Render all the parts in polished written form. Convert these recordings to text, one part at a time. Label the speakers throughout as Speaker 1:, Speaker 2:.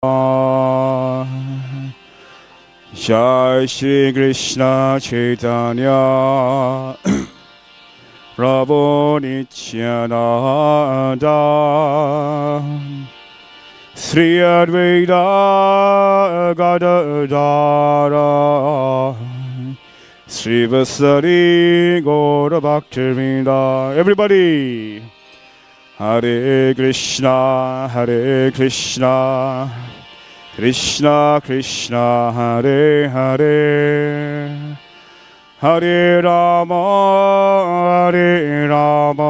Speaker 1: Jai Shri Krishna Chaitanya Prabhu Nityananda Sri Advaita Gadadara Sri Vasari Gaura Bhaktivinoda. Everybody! Hare Krishna, Hare Krishna, Krishna Krishna, Hare Hare, Hare Rama, Hare Rama,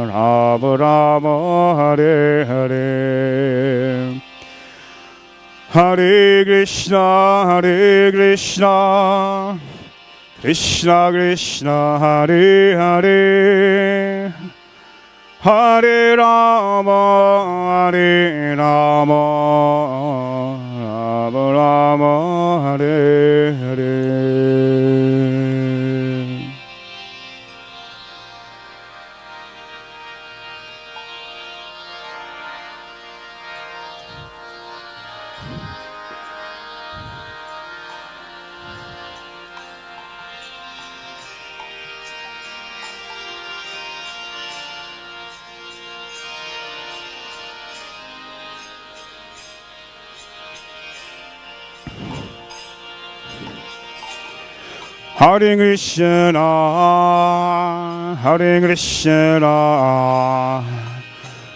Speaker 1: Rama Rama, Hare Hare. Hare Krishna, Hare Krishna, Krishna Krishna, Hare Hare, Hare Rama, Hare Rama, Rama Rama, Hare Hare. Hare Krishna, Hare Krishna,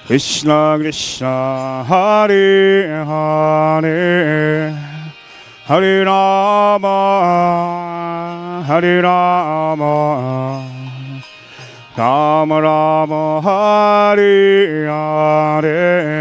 Speaker 1: Krishna Krishna, Hare Hare, Hare Rama, Hare Rama, Rama Rama, Hare Hare.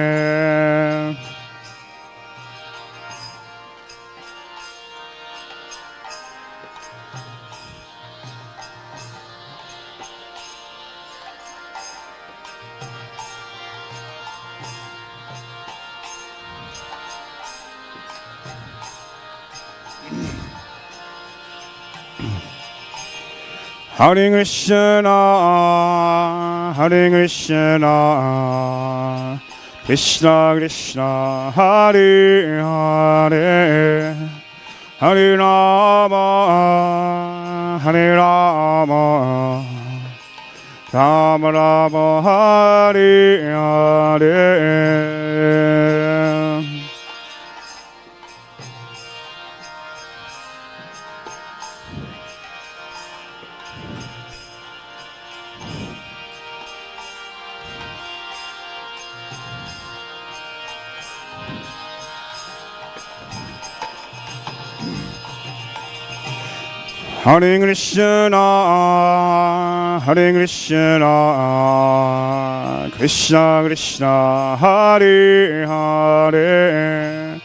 Speaker 1: Hare Krishna, Hare Krishna, Krishna Krishna, Hare Hare, Hare Rama, Hare Rama, Rama Rama, Hare Hare. Hare Krishna, Hare Krishna, Krishna Krishna, Hare Hare,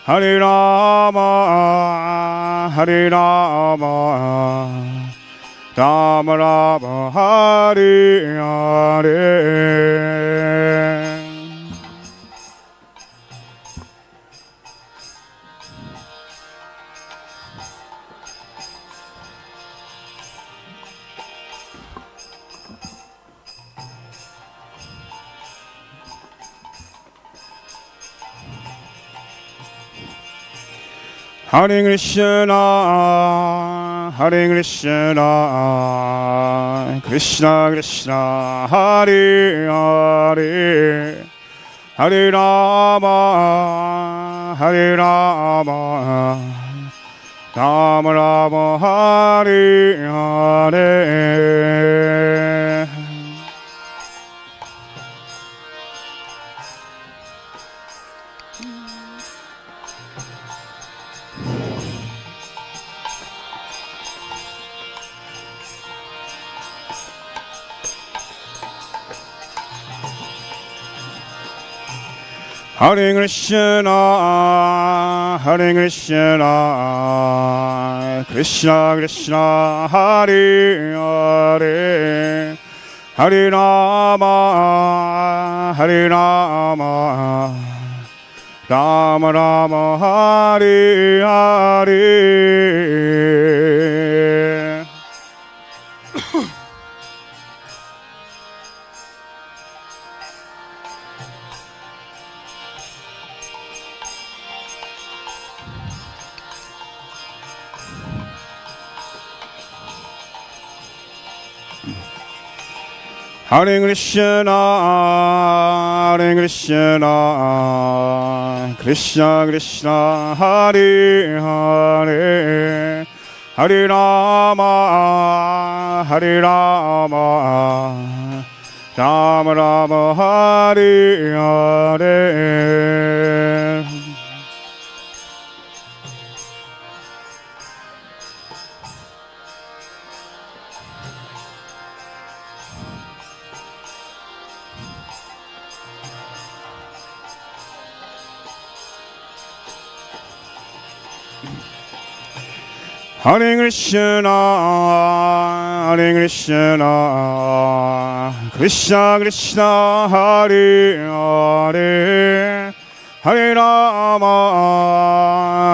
Speaker 1: Hare Rama, Hare Rama, Rama Rama, Hare Hare. Hare Krishna, Hare Krishna, Krishna Krishna, Hare Hare, Hare Rama, Hare Rama, Rama Rama, Hare Hare. Hare Krishna, Hare Krishna, Krishna Krishna, Hare Hare, Hare Rama, Hare Rama, Rama Rama, Hare Hare. Hare Krishna, Hare Krishna, Krishna Krishna, Hare Hare, Hare Rama, Hare Rama, Rama Rama, Hare Hare. Hare Krishna, Hare Krishna, Krishna Krishna, Hare Hare, Hare Rama,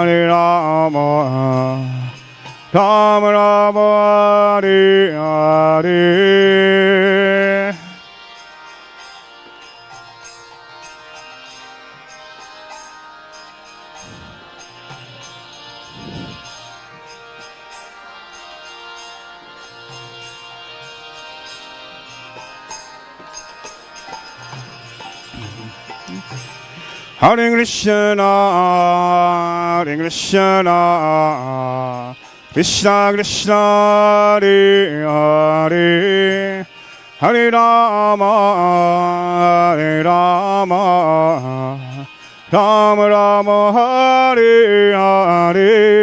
Speaker 1: Hare Rama, Rama Rama, Hare Hare. Hare Krishna, Hare Krishna, Krishna Krishna, Hare Hare, Hare Rama, Hare Rama, Rama Rama, Hare Hare.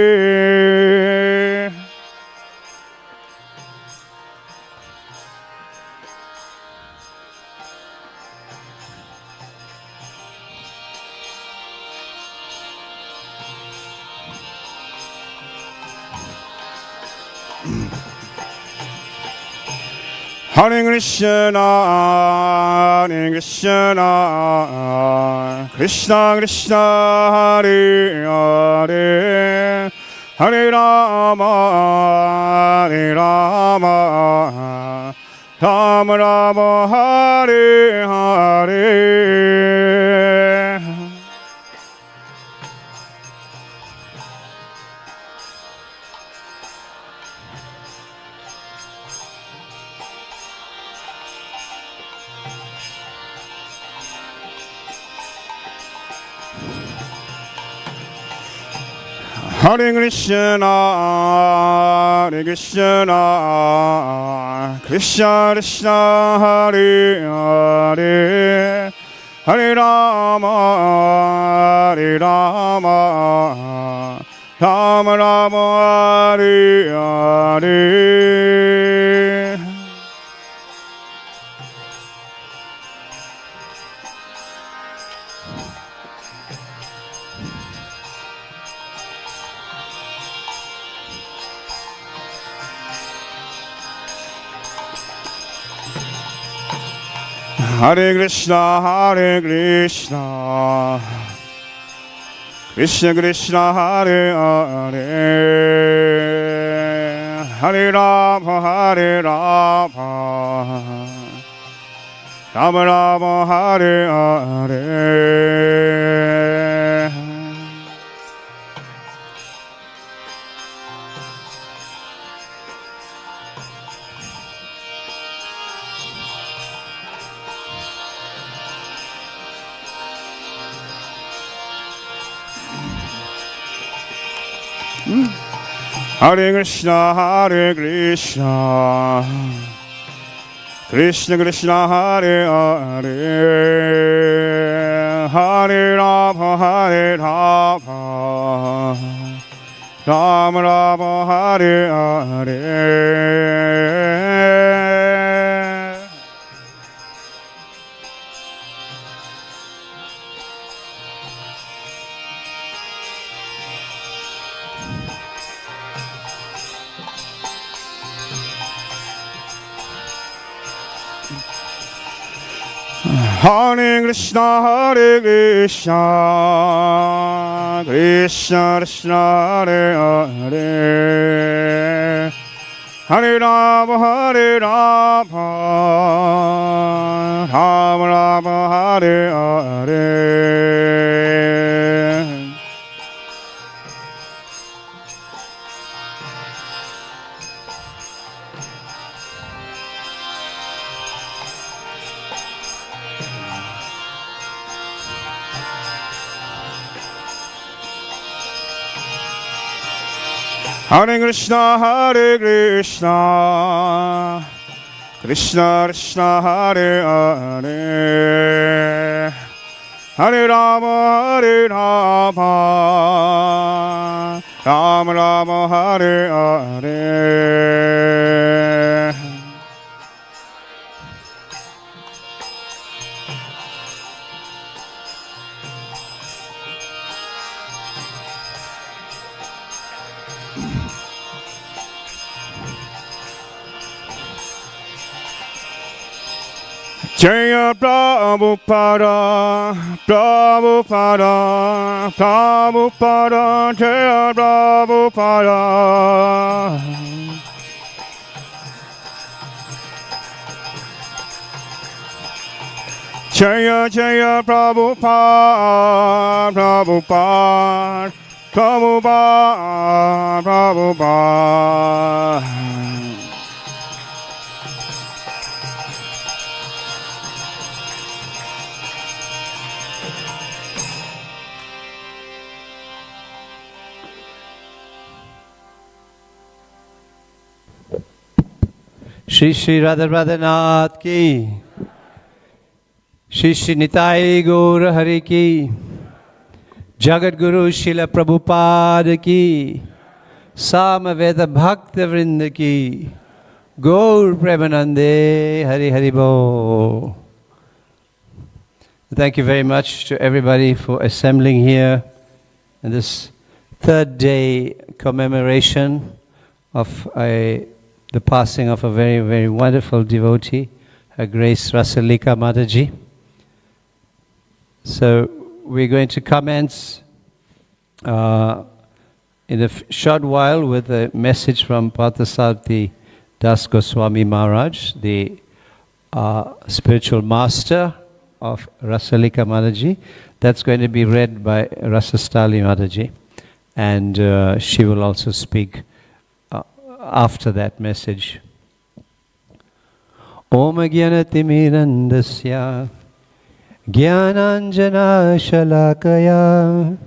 Speaker 1: Hare Krishna, Hare Krishna, Krishna Krishna, Hare Hare, Hare Rama, Hare Rama, Rama Rama, Hare Hare. Hare Krishna, Hare Krishna, Krishna Krishna, Hare Hare, Hare Rama, Hare Rama, Rama Rama, Hare Hare. Hare Krishna, Hare Krishna, Krishna Krishna, Hare Hare, Hare Rama, Hare Rama, Rama Rama, Hare Hare. Hare Krishna, Hare Krishna, Krishna Krishna, Hare Hare, Hare Rama, Hare Rama, Rama Rama, Hare Hare. Hare Krishna, Hare Krishna, Krishna Krishna, Hare Hare, Hare Rama, Hare Rama, Rama Rama, Hare Hare. Hare Krishna, Krishna Krishna Hare Hare, Hare Rama, Rama Rama Hare Hare. Jaya Prabhupada, Prabhupada, Prabhupada, Jaya Prabhupada. Jaya Jaya Prabhupada, Prabhupada, Prabhupada, Prabhupada.
Speaker 2: Shri Shri Radha Radhanath ki, Shri Shri Nitai Gaur Hari ki, Jagat Guru Srila Prabhupada ki, Samaveda Bhakta Vrinda ki, Gaur Premanande Hari Hari Bo. Thank you very much to everybody for assembling here in this third day commemoration of the passing of a very, very wonderful devotee, Her Grace Rasalika Mataji. So we're going to commence in a short while with a message from Parthasarthi Das Goswami Maharaj, the spiritual master of Rasalika Mataji. That's going to be read by Rasastali Mataji, and she will also speak after that message. Om Gyanatimidandasya Gyananjana Shalakaya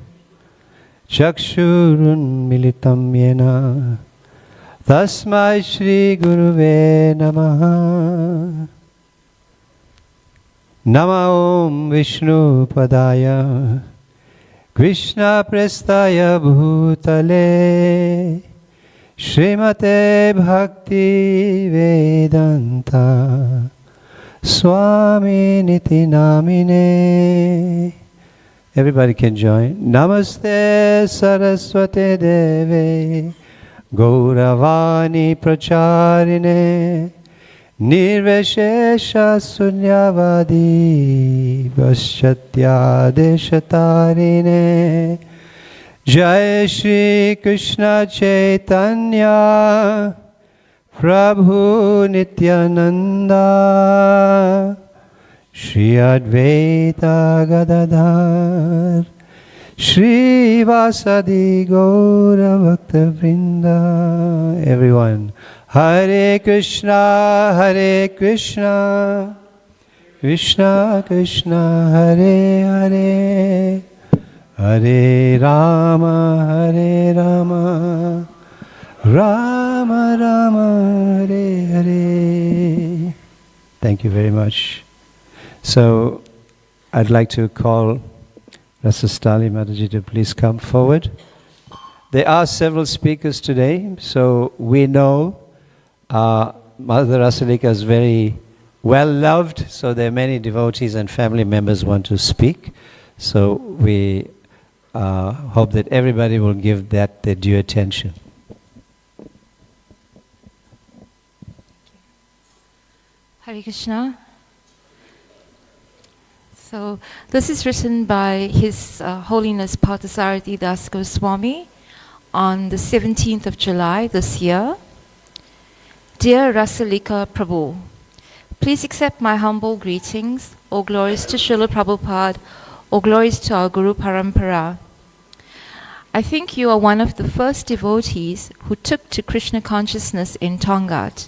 Speaker 2: Chakshurun Militam Yena Tasmai Shri Guruve Namaha. Nama Om Vishnu Padaya Krishna Prestaya Bhutale Srimate Bhakti Vedanta Swami Niti Namine. Everybody can join. Namaste Saraswate Deve Gauravani Pracharine Nirveshesha Sunyavadi Vasyatya Deshatarine. Jai Shri Krishna Chaitanya Prabhu Nityananda Shri Advaita Gadadhar Shri Vasadi Gaura Bhakta Vrinda. Everyone, Hare Krishna, Hare Krishna, Krishna Krishna, Hare Hare, Hare Rama, Hare Rama, Rama Rama, Hare Hare. Thank you very much. So, I'd like to call Rasastali Mataji to please come forward. There are several speakers today, so we know Mother Rasalika is very well loved, so there are many devotees and family members want to speak. So we hope that everybody will give that their due attention.
Speaker 3: Hare Krishna. So this is written by His Holiness Parthasarthi Das Goswami on the 17th of July this year. Dear Rasalika Prabhu, please accept my humble greetings. All glories to Srila Prabhupada, all glories to our Guru Parampara. I think you are one of the first devotees who took to Krishna consciousness in Tongat.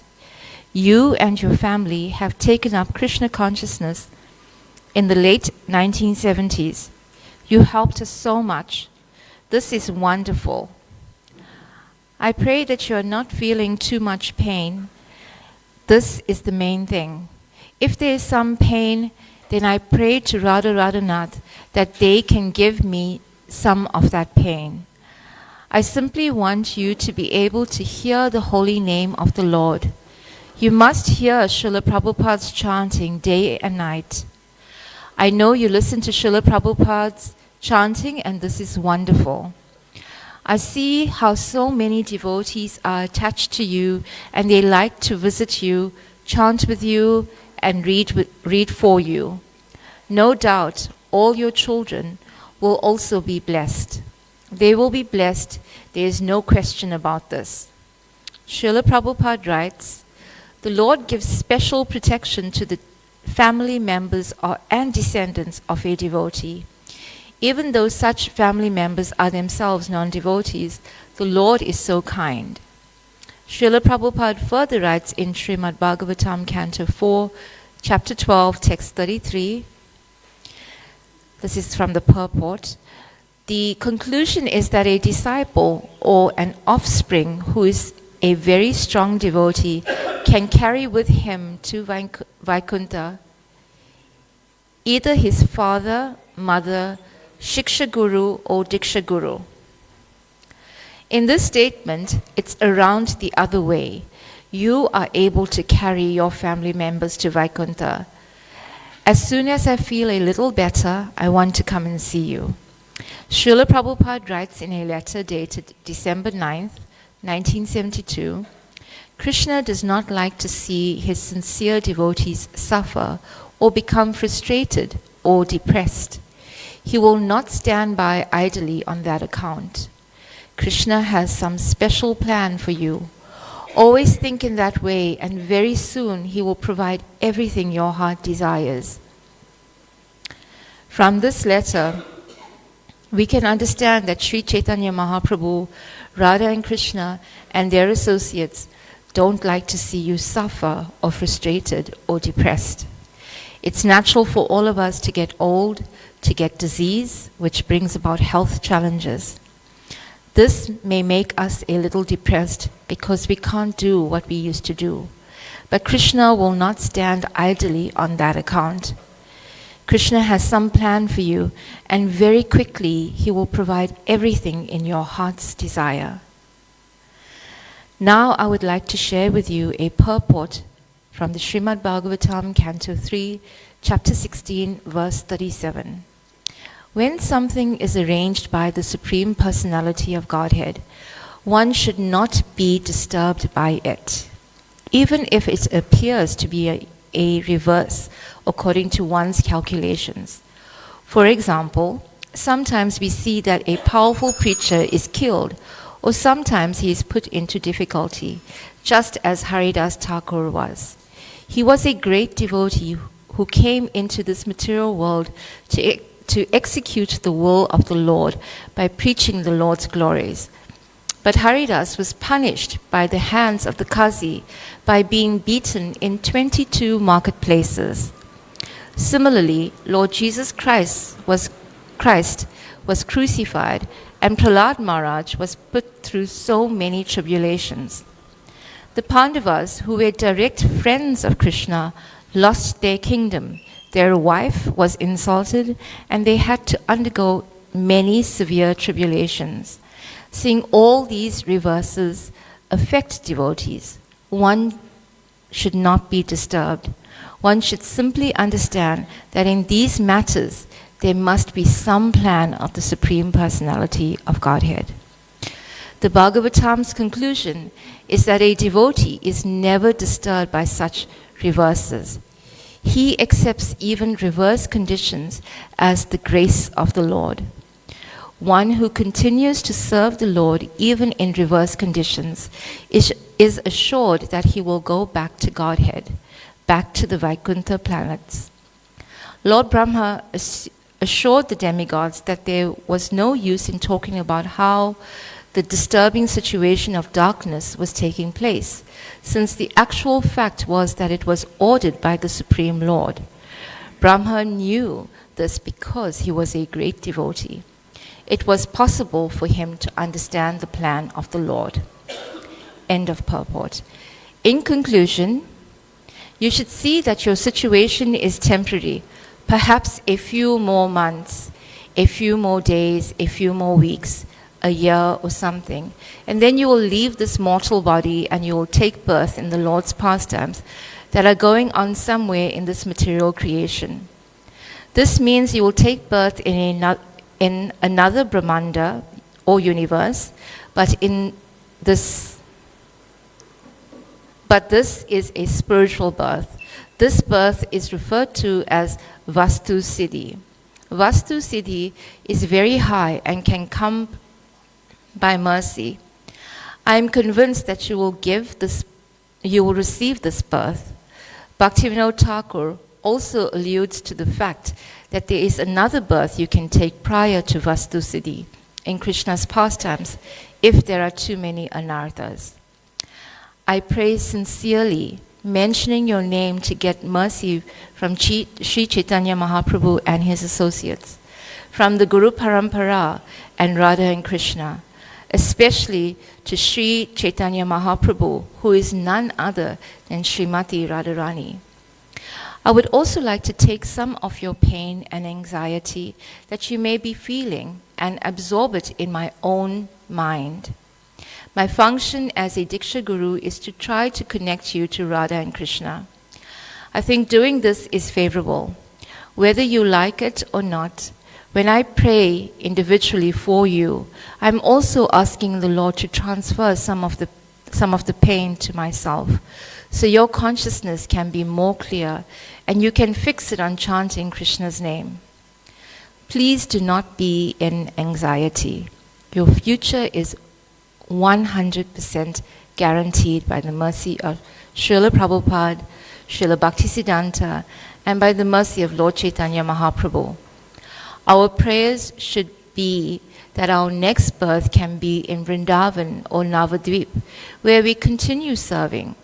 Speaker 3: You and your family have taken up Krishna consciousness in the late 1970s. You helped us so much. This is wonderful. I pray that you are not feeling too much pain. This is the main thing. If there is some pain, then I pray to Radha Radhanath that they can give me some of that pain. I simply want you to be able to hear the holy name of the Lord. You must hear Srila Prabhupada's chanting day and night. I know you listen to Srila Prabhupada's chanting, and this is wonderful. I see how so many devotees are attached to you and they like to visit you, chant with you, and read for you. No doubt all your children will also be blessed. They will be blessed. There is no question about this. Srila Prabhupada writes, the Lord gives special protection to the family members and descendants of a devotee. Even though such family members are themselves non-devotees, the Lord is so kind. Srila Prabhupada further writes in Srimad Bhagavatam, Canto 4, Chapter 12, Text 33. This is from the purport. The conclusion is that a disciple or an offspring who is a very strong devotee can carry with him to Vaikuntha either his father, mother, Shiksha Guru or Diksha Guru. In this statement, it's around the other way. You are able to carry your family members to Vaikuntha. As soon as I feel a little better, I want to come and see you. Srila Prabhupada writes in a letter dated December 9th, 1972, Krishna does not like to see his sincere devotees suffer or become frustrated or depressed. He will not stand by idly on that account. Krishna has some special plan for you. Always think in that way, and very soon he will provide everything your heart desires. From this letter, we can understand that Sri Chaitanya Mahaprabhu, Radha and Krishna and their associates don't like to see you suffer or frustrated or depressed. It's natural for all of us to get old, to get disease, which brings about health challenges. This may make us a little depressed because we can't do what we used to do. But Krishna will not stand idly on that account. Krishna has some plan for you, and very quickly he will provide everything in your heart's desire. Now I would like to share with you a purport from the Srimad Bhagavatam, Canto 3, Chapter 16, verse 37. When something is arranged by the Supreme Personality of Godhead, one should not be disturbed by it, even if it appears to be a reverse according to one's calculations. For example, sometimes we see that a powerful preacher is killed, or sometimes he is put into difficulty, just as Haridas Thakur was. He was a great devotee who came into this material world to execute the will of the Lord by preaching the Lord's glories. But Haridas was punished by the hands of the Qazi by being beaten in 22 marketplaces. Similarly, Lord Jesus Christ was crucified, and Prahlad Maharaj was put through so many tribulations. The Pandavas, who were direct friends of Krishna, lost their kingdom. Their wife was insulted, and they had to undergo many severe tribulations. Seeing all these reverses affect devotees, one should not be disturbed. One should simply understand that in these matters, there must be some plan of the Supreme Personality of Godhead. The Bhagavatam's conclusion is that a devotee is never disturbed by such reverses. He accepts even reverse conditions as the grace of the Lord. One who continues to serve the Lord even in reverse conditions is assured that he will go back to Godhead, back to the Vaikuntha planets. Lord Brahma assured the demigods that there was no use in talking about how the disturbing situation of darkness was taking place, since the actual fact was that it was ordered by the Supreme Lord. Brahma knew this because he was a great devotee. It was possible for him to understand the plan of the Lord. End of purport. In conclusion, you should see that your situation is temporary, perhaps a few more months, a few more days, a few more weeks, a year or something. And then you will leave this mortal body and you will take birth in the Lord's pastimes that are going on somewhere in this material creation. This means you will take birth in another Brahmanda or universe, but this is a spiritual birth. This birth is referred to as Vastu Siddhi. Vastu Siddhi is very high and can come by mercy. I am convinced that you will receive this birth. Bhaktivinoda Thakur also alludes to the fact that there is another birth you can take prior to Vastu Siddhi in Krishna's pastimes if there are too many anarthas. I pray sincerely, mentioning your name to get mercy from Sri Chaitanya Mahaprabhu and his associates, from the Guru Parampara and Radha and Krishna, especially to Sri Chaitanya Mahaprabhu, who is none other than Srimati Radharani. I would also like to take some of your pain and anxiety that you may be feeling and absorb it in my own mind. My function as a Diksha Guru is to try to connect you to Radha and Krishna. I think doing this is favorable. Whether you like it or not, when I pray individually for you, I'm also asking the Lord to transfer some of the pain to myself, so your consciousness can be more clear and you can fix it on chanting Krishna's name. Please do not be in anxiety. Your future is 100% guaranteed by the mercy of Srila Prabhupada, Srila Bhaktisiddhanta, and by the mercy of Lord Chaitanya Mahaprabhu. Our prayers should be that our next birth can be in Vrindavan or Navadvip, where we continue serving.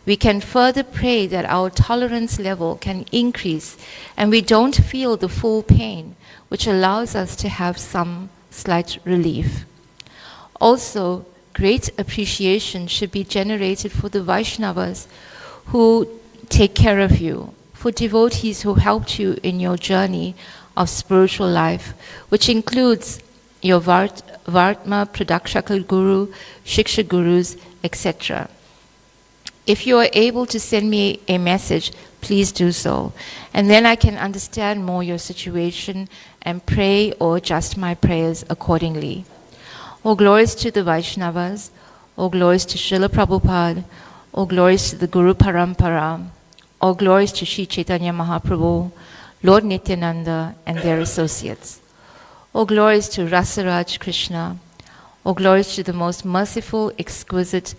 Speaker 3: We can further pray that our tolerance level can increase and we don't feel the full pain, which allows us to have some slight relief. Also, great appreciation should be generated for the Vaishnavas who take care of you, for devotees who helped you in your journey of spiritual life, which includes your Vartma, Pradakshaka Guru, Shiksha Gurus, etc. If you are able to send me a message, please do so, and then I can understand more your situation and pray or adjust my prayers accordingly. All glories to the Vaishnavas, all glories to Srila Prabhupada, all glories to the Guru Parampara, all glories to Sri Chaitanya Mahaprabhu, Lord Nityananda and their associates. All glories to Rasaraj Krishna, all glories to the most merciful, exquisite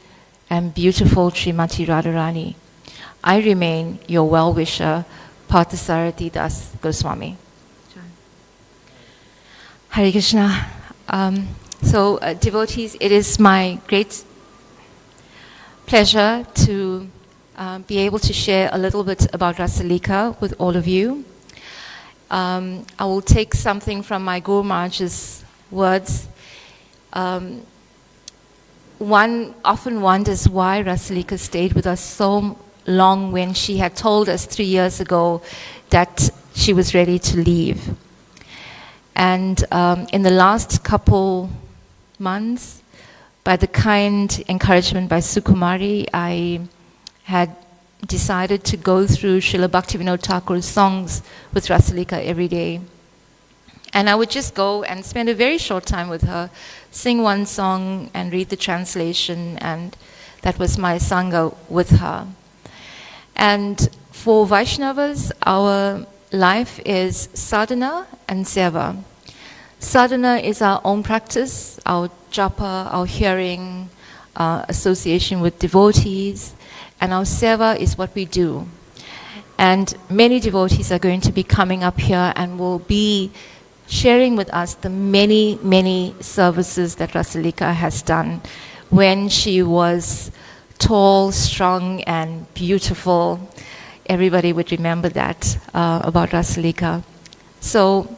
Speaker 3: and beautiful Srimati Radharani. I remain your well-wisher, Parthasarathi Das Goswami. Hare Krishna. So, devotees, it is my great pleasure to be able to share a little bit about Rasalika with all of you. I will take something from my Guru Maharaj's words. One often wonders why Rasalika stayed with us so long when she had told us 3 years ago that she was ready to leave. And in the last couple months, by the kind encouragement by Sukumari, I had decided to go through Srila Bhaktivinoda Thakur's songs with Rasalika every day. And I would just go and spend a very short time with her, sing one song and read the translation, and that was my Sangha with her. And for Vaishnavas, our life is sadhana and seva. Sadhana is our own practice, our japa, our hearing, association with devotees, and our seva is what we do. And many devotees are going to be coming up here and will be sharing with us the many, many services that Rasalika has done when she was tall, strong, and beautiful. Everybody would remember that about Rasalika. So,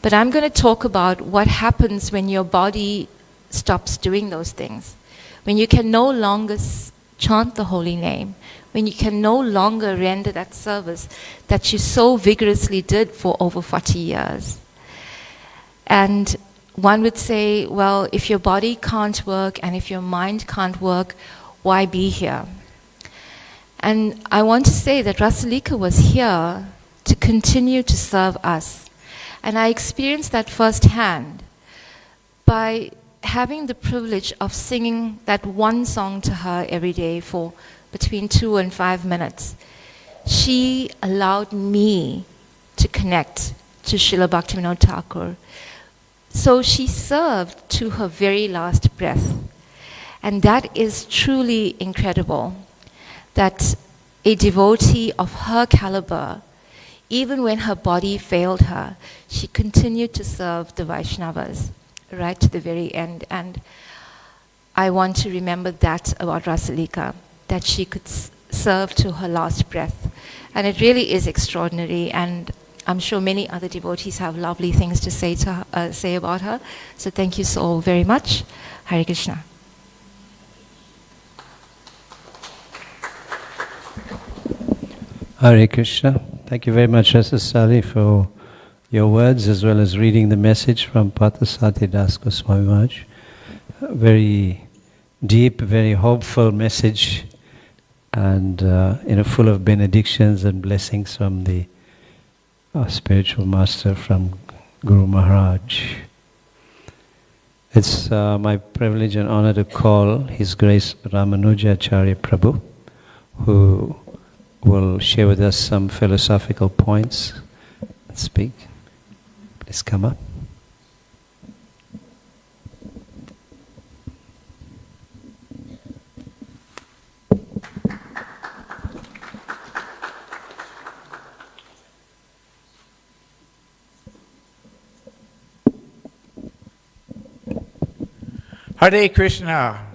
Speaker 3: but I'm going to talk about what happens when your body stops doing those things. when you can no longer chant the holy name, when you can no longer render that service that you so vigorously did for over 40 years. And one would say, well, if your body can't work and if your mind can't work, why be here? And I want to say that Rasalika was here to continue to serve us. And I experienced that firsthand by having the privilege of singing that one song to her every day for between 2 and 5 minutes. She allowed me to connect to Srila Bhaktivinoda Thakur. So she served to her very last breath. And that is truly incredible, that a devotee of her caliber, even when her body failed her, she continued to serve the Vaishnavas right to the very end. And I want to remember that about Rasalika, that she could serve to her last breath. And it really is extraordinary, and I'm sure many other devotees have lovely things to say about her. So thank you so very much. Hare Krishna.
Speaker 2: Hare Krishna. Thank you very much, Rasasali, for your words as well as reading the message from Parthasarthi Das Goswami Maharaj. Very deep, very hopeful message, and full of benedictions and blessings from the spiritual master, from Guru Maharaj. It's my privilege and honor to call His Grace Ramanujacharya Prabhu, who will share with us some philosophical points and speak. Please come up.
Speaker 4: Hare Krishna.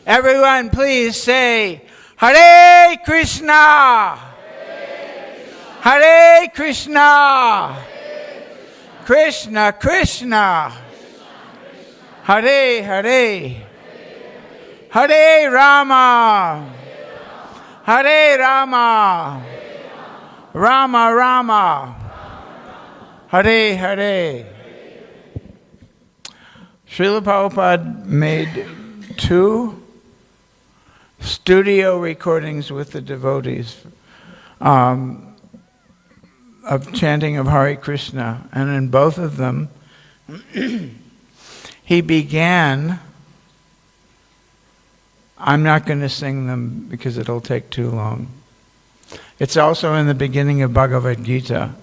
Speaker 4: Everyone please say, Hare Krishna. Hare Krishna. Krishna Krishna. Hare Hare. Hare Rama. Hare Rama. Rama Rama. Hare Hare. Srila Prabhupada made 2 studio recordings with the devotees of chanting of Hare Krishna, and in both of them he began, I'm not going to sing them because it'll take too long. It's also in the beginning of Bhagavad Gita.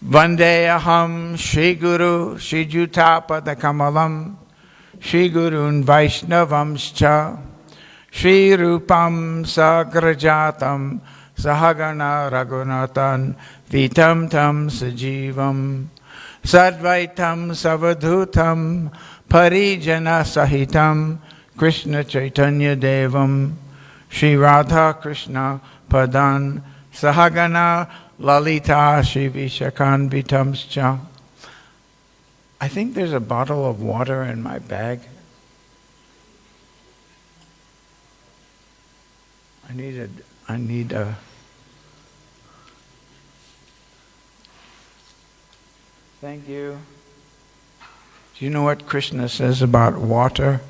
Speaker 4: Vande aham Shri Guru Shri Juta Pada Kamalam Shri Gurun Vaishnavamscha Shri Rupam Sagrajatam Sahagana Raghunatan Vitam Tam Sajivam Sadvaitam Savadhutam Parijana Sahitam Krishna Chaitanya Devam Shri Radha Krishna Padan Sahagana Lalita Shri Vishakan Vitamscha. I think there's a bottle of water in my bag. I need a Thank you. Do you know what Krishna says about water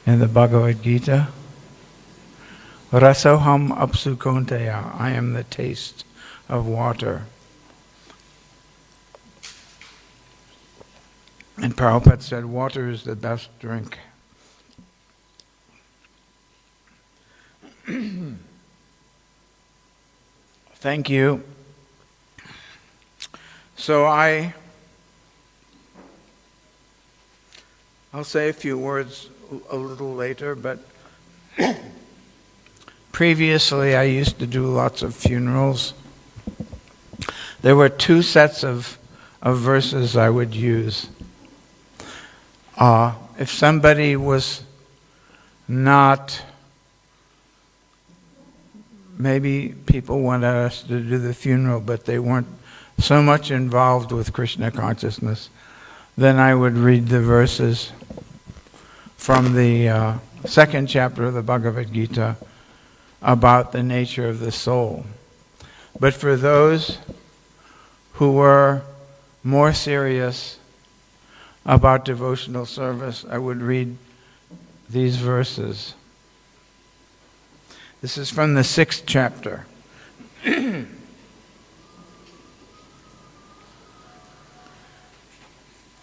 Speaker 4: in the Bhagavad Gita? Rasoham apsu konteya. I am the taste of water. And Prabhupada said water is the best drink. Thank you. So I'll say a few words a little later, but previously I used to do lots of funerals. There were 2 sets of verses I would use. If somebody was not, maybe people wanted us to do the funeral, but they weren't so much involved with Krishna consciousness, then I would read the verses from the second chapter of the Bhagavad Gita about the nature of the soul. But for those who were more serious about devotional service, I would read these verses. This is from the 6th chapter.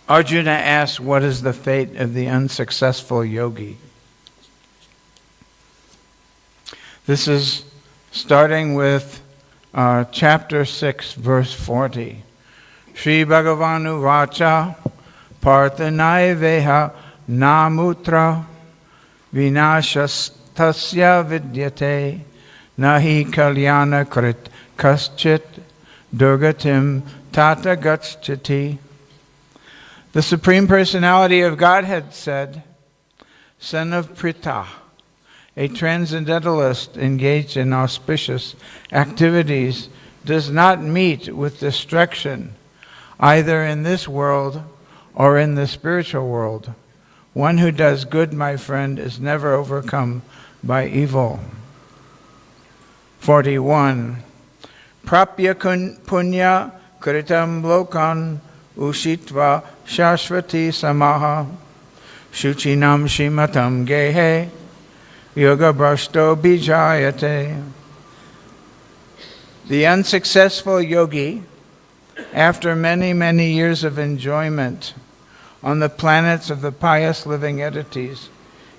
Speaker 4: Arjuna asks, what is the fate of the unsuccessful yogi? This is starting with chapter 6, verse 40. Shri Bhagavanu Vacha Parthanaiveha Namutra Vinashastasya Vidyate Nahi Kalyana Krit Kaschit Durgatim Tata Gachati. The Supreme Personality of Godhead said, son of Pritha, a transcendentalist engaged in auspicious activities, does not meet with destruction, either in this world or in the spiritual world. One who does good, my friend, is never overcome by evil. 41. Prapya punya kritam lokan ushitva shashvati samaha shuchinam shimatam gehe yoga brashto bijayate. The unsuccessful yogi, after many, many years of enjoyment on the planets of the pious living entities,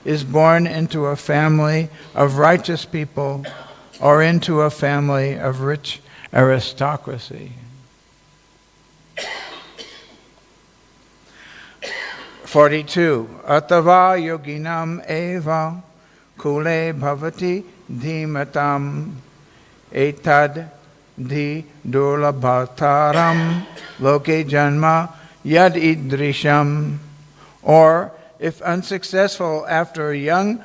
Speaker 4: is born into a family of righteous people or into a family of rich aristocracy. 42. Atava yoginam eva kule bhavati dhimatam etad dhi durlabhataram loke janma yad idrisham. Or, if unsuccessful after a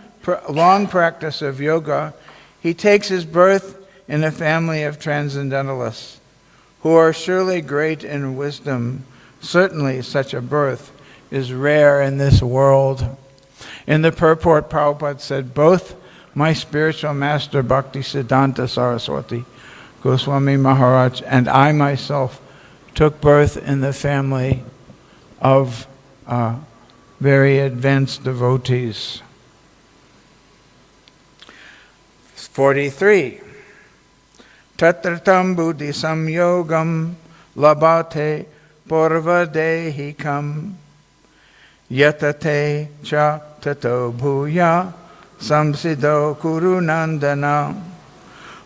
Speaker 4: long practice of yoga, he takes his birth in a family of transcendentalists, who are surely great in wisdom. Certainly such a birth is rare in this world. In the purport, Prabhupada said, both my spiritual master Bhaktisiddhanta Saraswati Goswami Maharaj and I myself took birth in the family of very advanced devotees. 43. Tatratam buddhi samyogam labate purvadehikam yatate cha tato bhuya samsiddho kurunandana.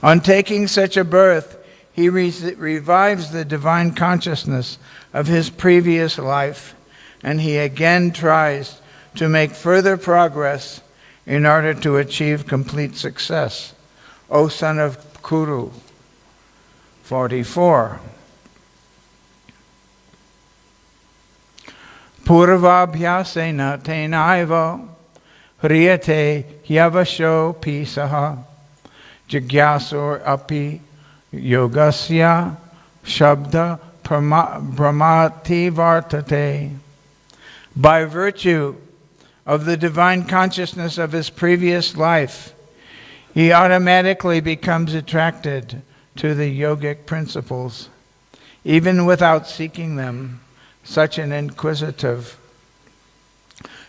Speaker 4: On taking such a birth, he revives the divine consciousness of his previous life, and he again tries to make further progress in order to achieve complete success. O son of Kuru. 44. Purvabhyasena tenaiva hriyate hyavasho pisaha jigyasur api yogasya shabda brahmati vartate. By virtue of the divine consciousness of his previous life, he automatically becomes attracted to the yogic principles, even without seeking them. Such an inquisitive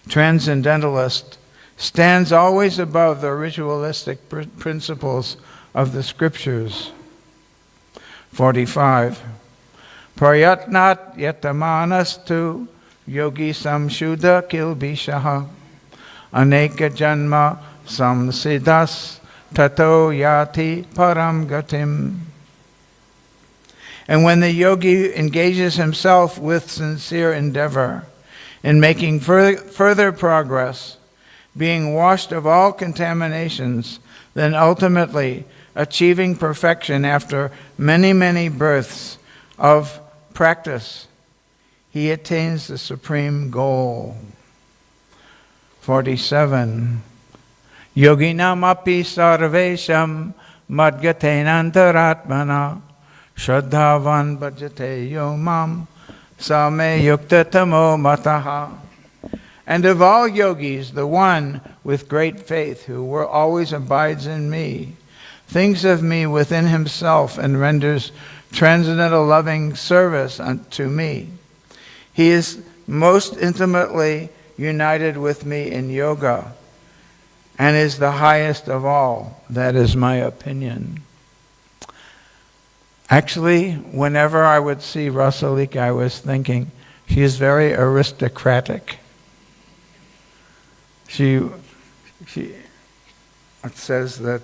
Speaker 4: transcendentalist stands always above the ritualistic principles of the scriptures. 45. Prayatnat yatamanastu yogi samshuddha kilbishaha aneka janma samsiddhas tato yati param gatim. And when the yogi engages himself with sincere endeavor in making further progress, being washed of all contaminations, then ultimately achieving perfection after many, many births of practice, he attains the supreme goal. 47. Yoginam api sarvesham madgatenantaratmana Shraddhavan bhajate yomam same yukta tamo mataha. and of all yogis, the one with great faith who always abides in me, thinks of me within himself and renders transcendental loving service unto me. He is most intimately united with me in yoga and is the highest of all. That is my opinion. Actually, whenever I would see Rasalika, I was thinking, she is very aristocratic. It says that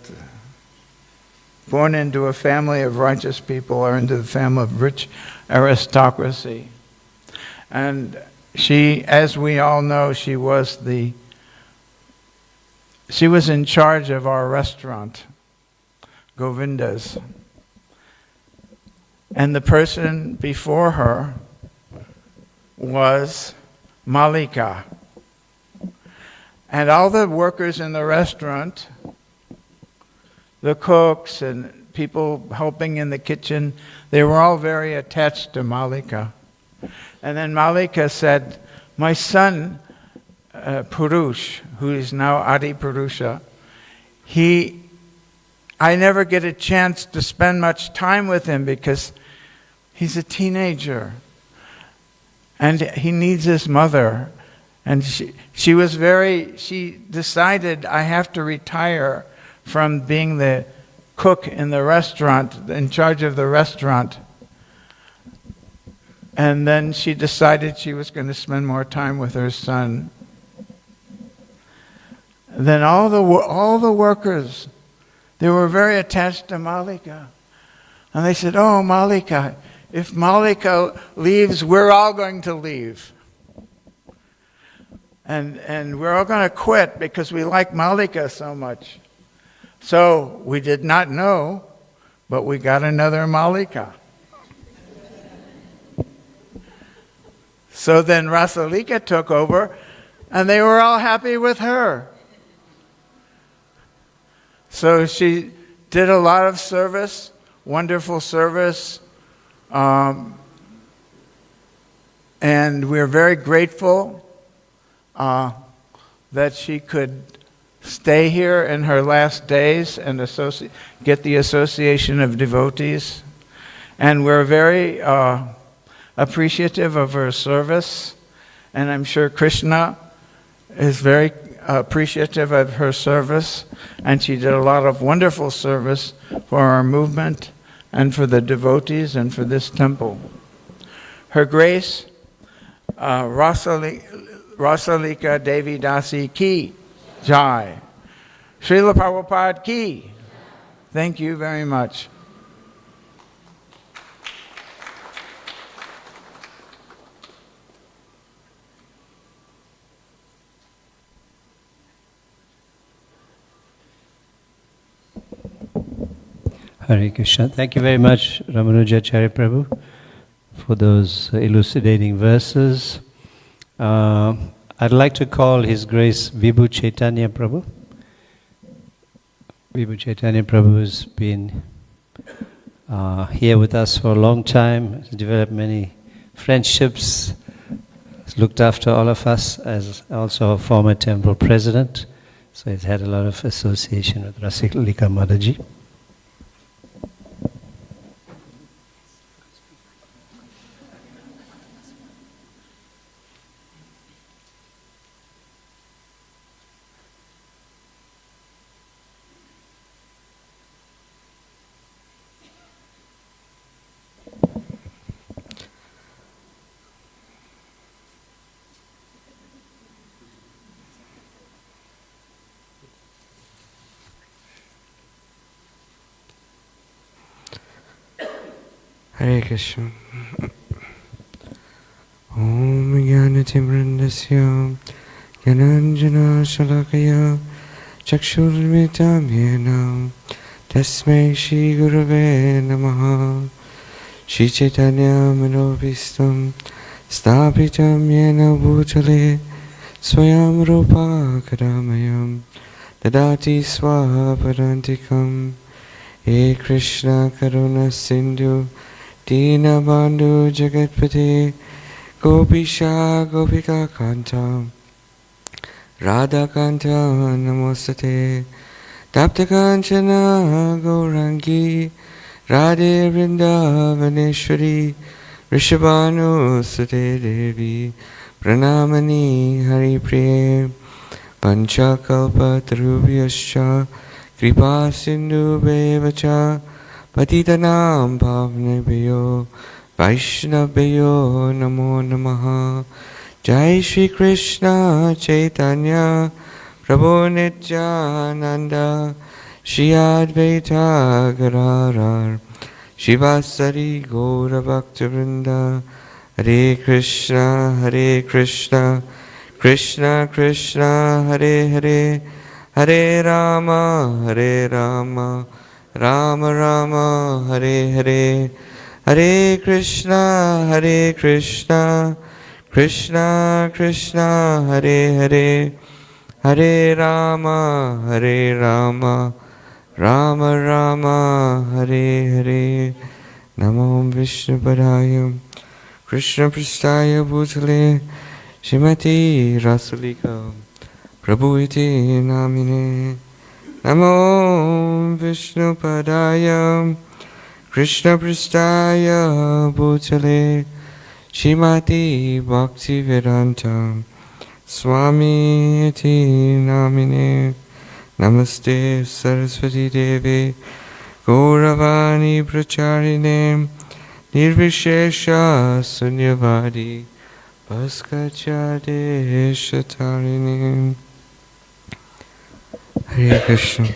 Speaker 4: born into a family of righteous people or into the family of rich aristocracy. And she, as we all know, she was in charge of our restaurant, Govinda's. And the person before her was Malika. And all the workers in the restaurant, the cooks and people helping in the kitchen, they were all very attached to Malika. And then Malika said, my son, Purush, who is now Adi Purusha, I never get a chance to spend much time with him because he's a teenager. And he needs his mother. And she decided, I have to retire from being the cook in the restaurant, in charge of the restaurant. And then she decided she was going to spend more time with her son. Then all the workers, they were very attached to Malika. And they said, oh, Malika, if Malika leaves, we're all going to leave. And we're all going to quit because we like Malika so much. So we did not know, but we got another Malika. So then Rasalika took over, and they were all happy with her. So she did a lot of service, wonderful service, and we're very grateful that she could stay here in her last days and get the association of devotees. And we're very appreciative of her service, and I'm sure Krishna is very appreciative of her service, and she did a lot of wonderful service for our movement and for the devotees and for this temple. Her Grace, Rasalika Devi Dasi ki jai. Srila Prabhupada ki. Thank you very much.
Speaker 2: Hare Krishna. Thank you very much, Ramanujacharya Prabhu, for those elucidating verses. I'd like to call His Grace Vibhu Chaitanya Prabhu. Vibhu Chaitanya Prabhu has been here with us for a long time, has developed many friendships, has looked after all of us as also a former temple president, so he's had a lot of association with Rasalika Mataji.
Speaker 5: Hare Krishna. Om Jnanatimrandasya Jnananjana Shalakaya Chakshurmitam Yena Tasmai Shri Gurave Namaha Shri Chaitanya Manobhistam Sthapitam Yena Bhutale Swayam Rupa Kadamayam Dadati Swapadantikam He Krishna Karuna Sindhu Dina Bandhu Jagatpate Gopisha Gopika Kantam Radhakanta Namostate Taptakanchana Gaurangi Radhe Vrindavaneshwari Rishabhanu Sute Devi Pranamani Hari Priye Panchakalpa Tarubhyascha Kripa Sindhu Bevacha Patitanam Bhavnebhyo Vaishnavyo Namo Namaha Jai Shri Krishna Chaitanya Prabhu Nityananda Shri Advaita Gadadhar Shivasari Gaura Bhaktivinoda Hare Krishna Krishna Krishna Hare Hare Hare Rama Rama Rama Hare Hare Hare Krishna Krishna Krishna Hare Hare Hare Rama Rama Rama Hare Hare Namo Vishnu Padaya Krishna Pristaya Bhutale Shrimati Rasalika Prabhu iti namine Namo Vishnu Padaya Krishna Pristaya Bhutale Shrimati Bhakti Vedanta Swami iti namine Namaste Saraswati Devi Gauravani Pracharine Nirvishesha Sunyavadi Bhaskacharya Shatarini. Hare Krishna.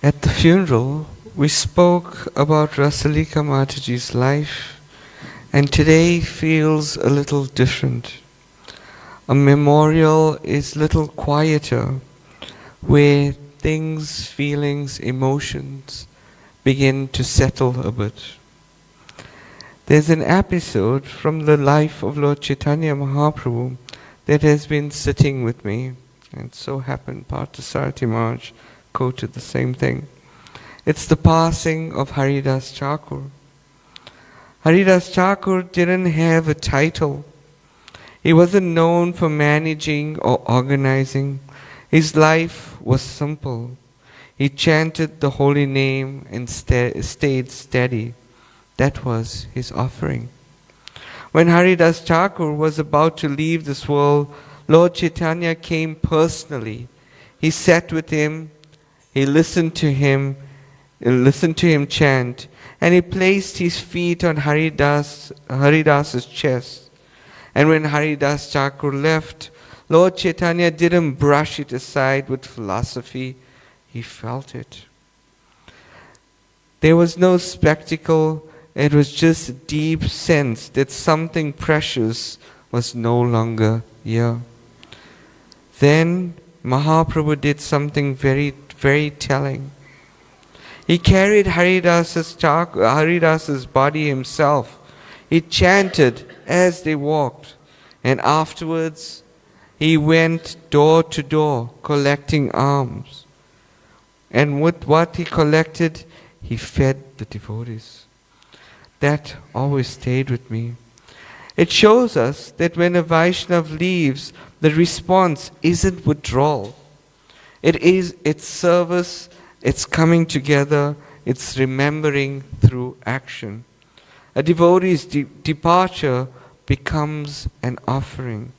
Speaker 5: At the funeral, we spoke about Rasalika Mataji's life, and today feels a little different. A memorial is a little quieter, where things, feelings, emotions begin to settle a bit. There's an episode from the life of Lord Chaitanya Mahaprabhu that has been sitting with me, and so happened Parthasarathy Maharaj quoted the same thing. It's the passing of Haridas Thakur. Haridas Thakur didn't have a title. He wasn't known for managing or organizing. His life was simple. He chanted the holy name and stayed steady. That was his offering. When Haridas Thakur was about to leave this world, Lord Chaitanya came personally. He sat with him, he listened to him chant, and he placed his feet on Haridas's chest. And when Haridas Thakur left, Lord Chaitanya didn't brush it aside with philosophy. He felt it. There was no spectacle. It was just a deep sense that something precious was no longer here. Then Mahaprabhu did something very, very telling. He carried Haridas's body himself. He chanted as they walked, and afterwards he went door to door collecting alms. And with what he collected, he fed the devotees. That always stayed with me. It shows us that when a Vaishnav leaves, the response isn't withdrawal. It is its service, it's coming together, it's remembering through action. A devotee's departure becomes an offering.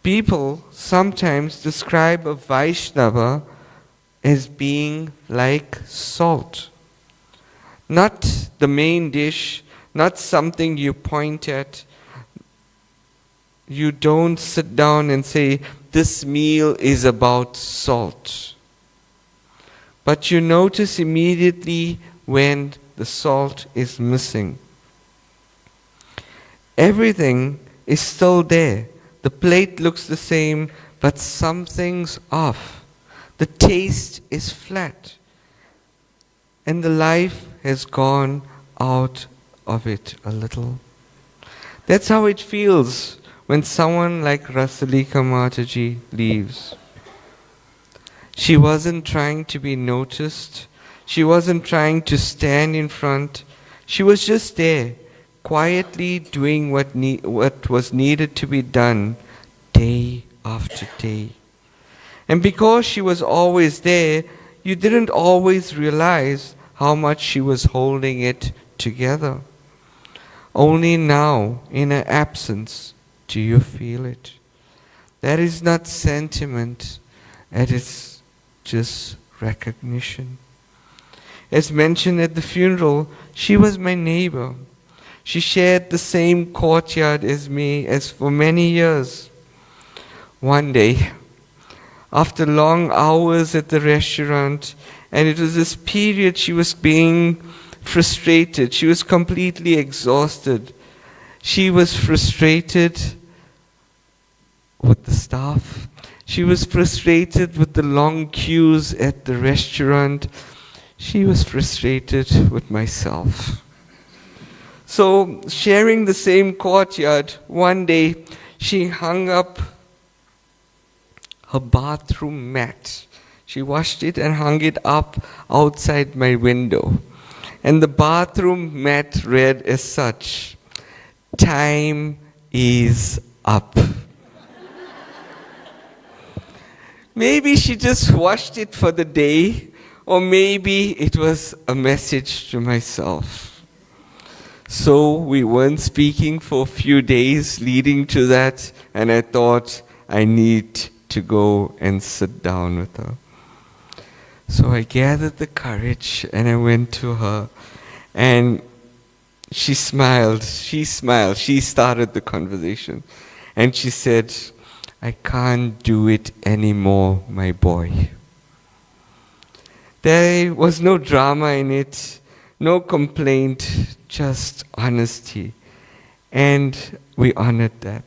Speaker 5: People sometimes describe a Vaishnava as being like salt. Not the main dish, not something you point at. You don't sit down and say, this meal is about salt. But you notice immediately when the salt is missing. Everything is still there. The plate looks the same, but something's off. The taste is flat. And the life has gone out of it a little. That's how it feels when someone like Rasalika Mataji leaves. She wasn't trying to be noticed. She wasn't trying to stand in front. She was just there, quietly doing what was needed to be done day after day. And because she was always there, you didn't always realize how much she was holding it together. Only now, in her absence, do you feel it. That is not sentiment, it is just recognition. As mentioned at the funeral, she was my neighbor. She shared the same courtyard as me as for many years. One day, after long hours at the restaurant, and it was this period she was being frustrated. She was completely exhausted. She was frustrated with the staff. She was frustrated with the long queues at the restaurant. She was frustrated with myself. So, sharing the same courtyard, one day she hung up her bathroom mat. She washed it and hung it up outside my window. And the bathroom mat read as such, "Time is up." Maybe she just washed it for the day, or maybe it was a message to myself. So we weren't speaking for a few days leading to that, and I thought I need to go and sit down with her. So I gathered the courage and I went to her, and she smiled. She started the conversation, and she said, "I can't do it anymore, my boy." There was no drama in it, no complaint, just honesty. And we honored that.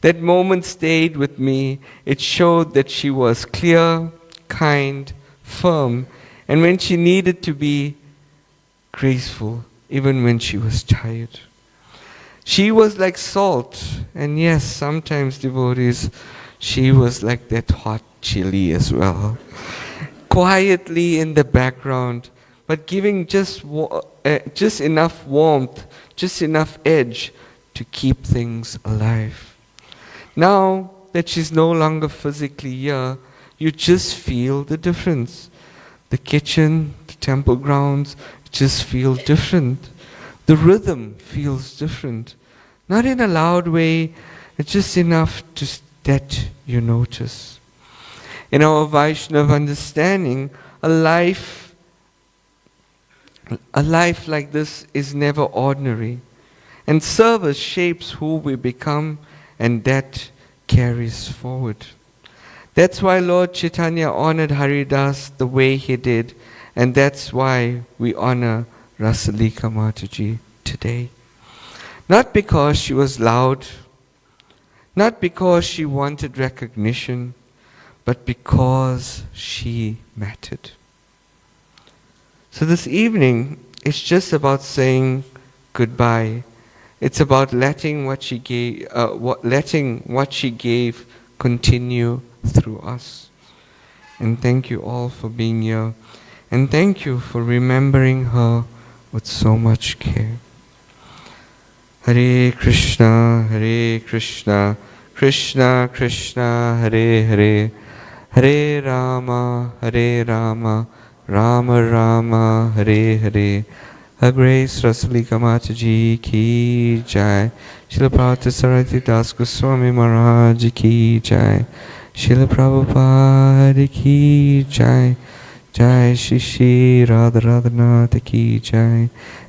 Speaker 5: That moment stayed with me. It showed that she was clear, kind, firm, and when she needed to be, graceful, even when she was tired. She was like salt, and yes, sometimes, devotees, she was like that hot chili as well. Quietly in the background, but giving just enough warmth, just enough edge to keep things alive. Now that she's no longer physically here, you just feel the difference. The kitchen, the temple grounds, just feel different. The rhythm feels different. Not in a loud way, it's just enough that you notice. In our Vaishnava understanding, a life like this is never ordinary. And service shapes who we become, and that carries forward. That's why Lord Chaitanya honored Haridas the way he did, and that's why we honor Rasalika Mataji today. Not because she was loud, not because she wanted recognition, but because she mattered. So this evening, it's just about saying goodbye. It's about letting what she gave continue through us. And thank you all for being here. And thank you for remembering her with so much care. Hare Krishna, Krishna Krishna, Hare Hare, Hare Rama, Rama Rama, Hare Hare. Her Grace Rasalika Mataji ki jai. Srila Parthasarathi Das Goswami Maharaj ki jai. Srila Prabhupada ki jai. Jai Shri Shri Radha Radhanath ki jai.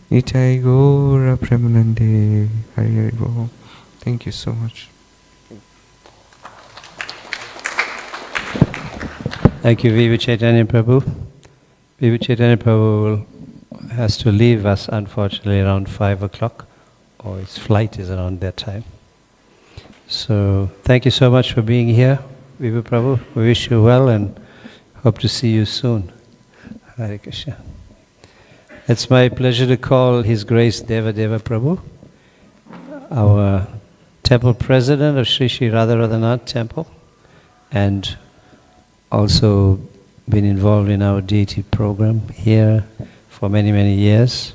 Speaker 5: Nitai Gaura Premanande. Hari Hari Bol. Thank you so much.
Speaker 2: Thank you, Viva Chaitanya Prabhu. Viva Chaitanya Prabhu has to leave us, unfortunately, around 5 o'clock, or his flight is around that time. So, thank you so much for being here, Viva Prabhu. We wish you well and hope to see you soon. Hare Krishna. It's my pleasure to call His Grace Deva Prabhu, our temple president of Sri Sri Radha Radhanath Temple, and also been involved in our deity program here for many, many years.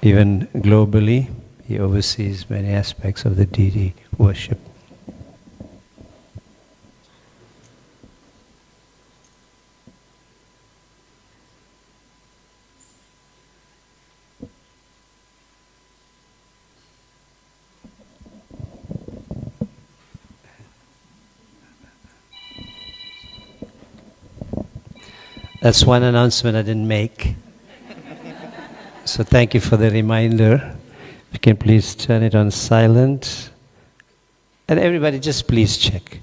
Speaker 2: Even globally, he oversees many aspects of the deity worship. That's one announcement I didn't make. So thank you for the reminder. If you can please turn it on silent. And everybody just please check.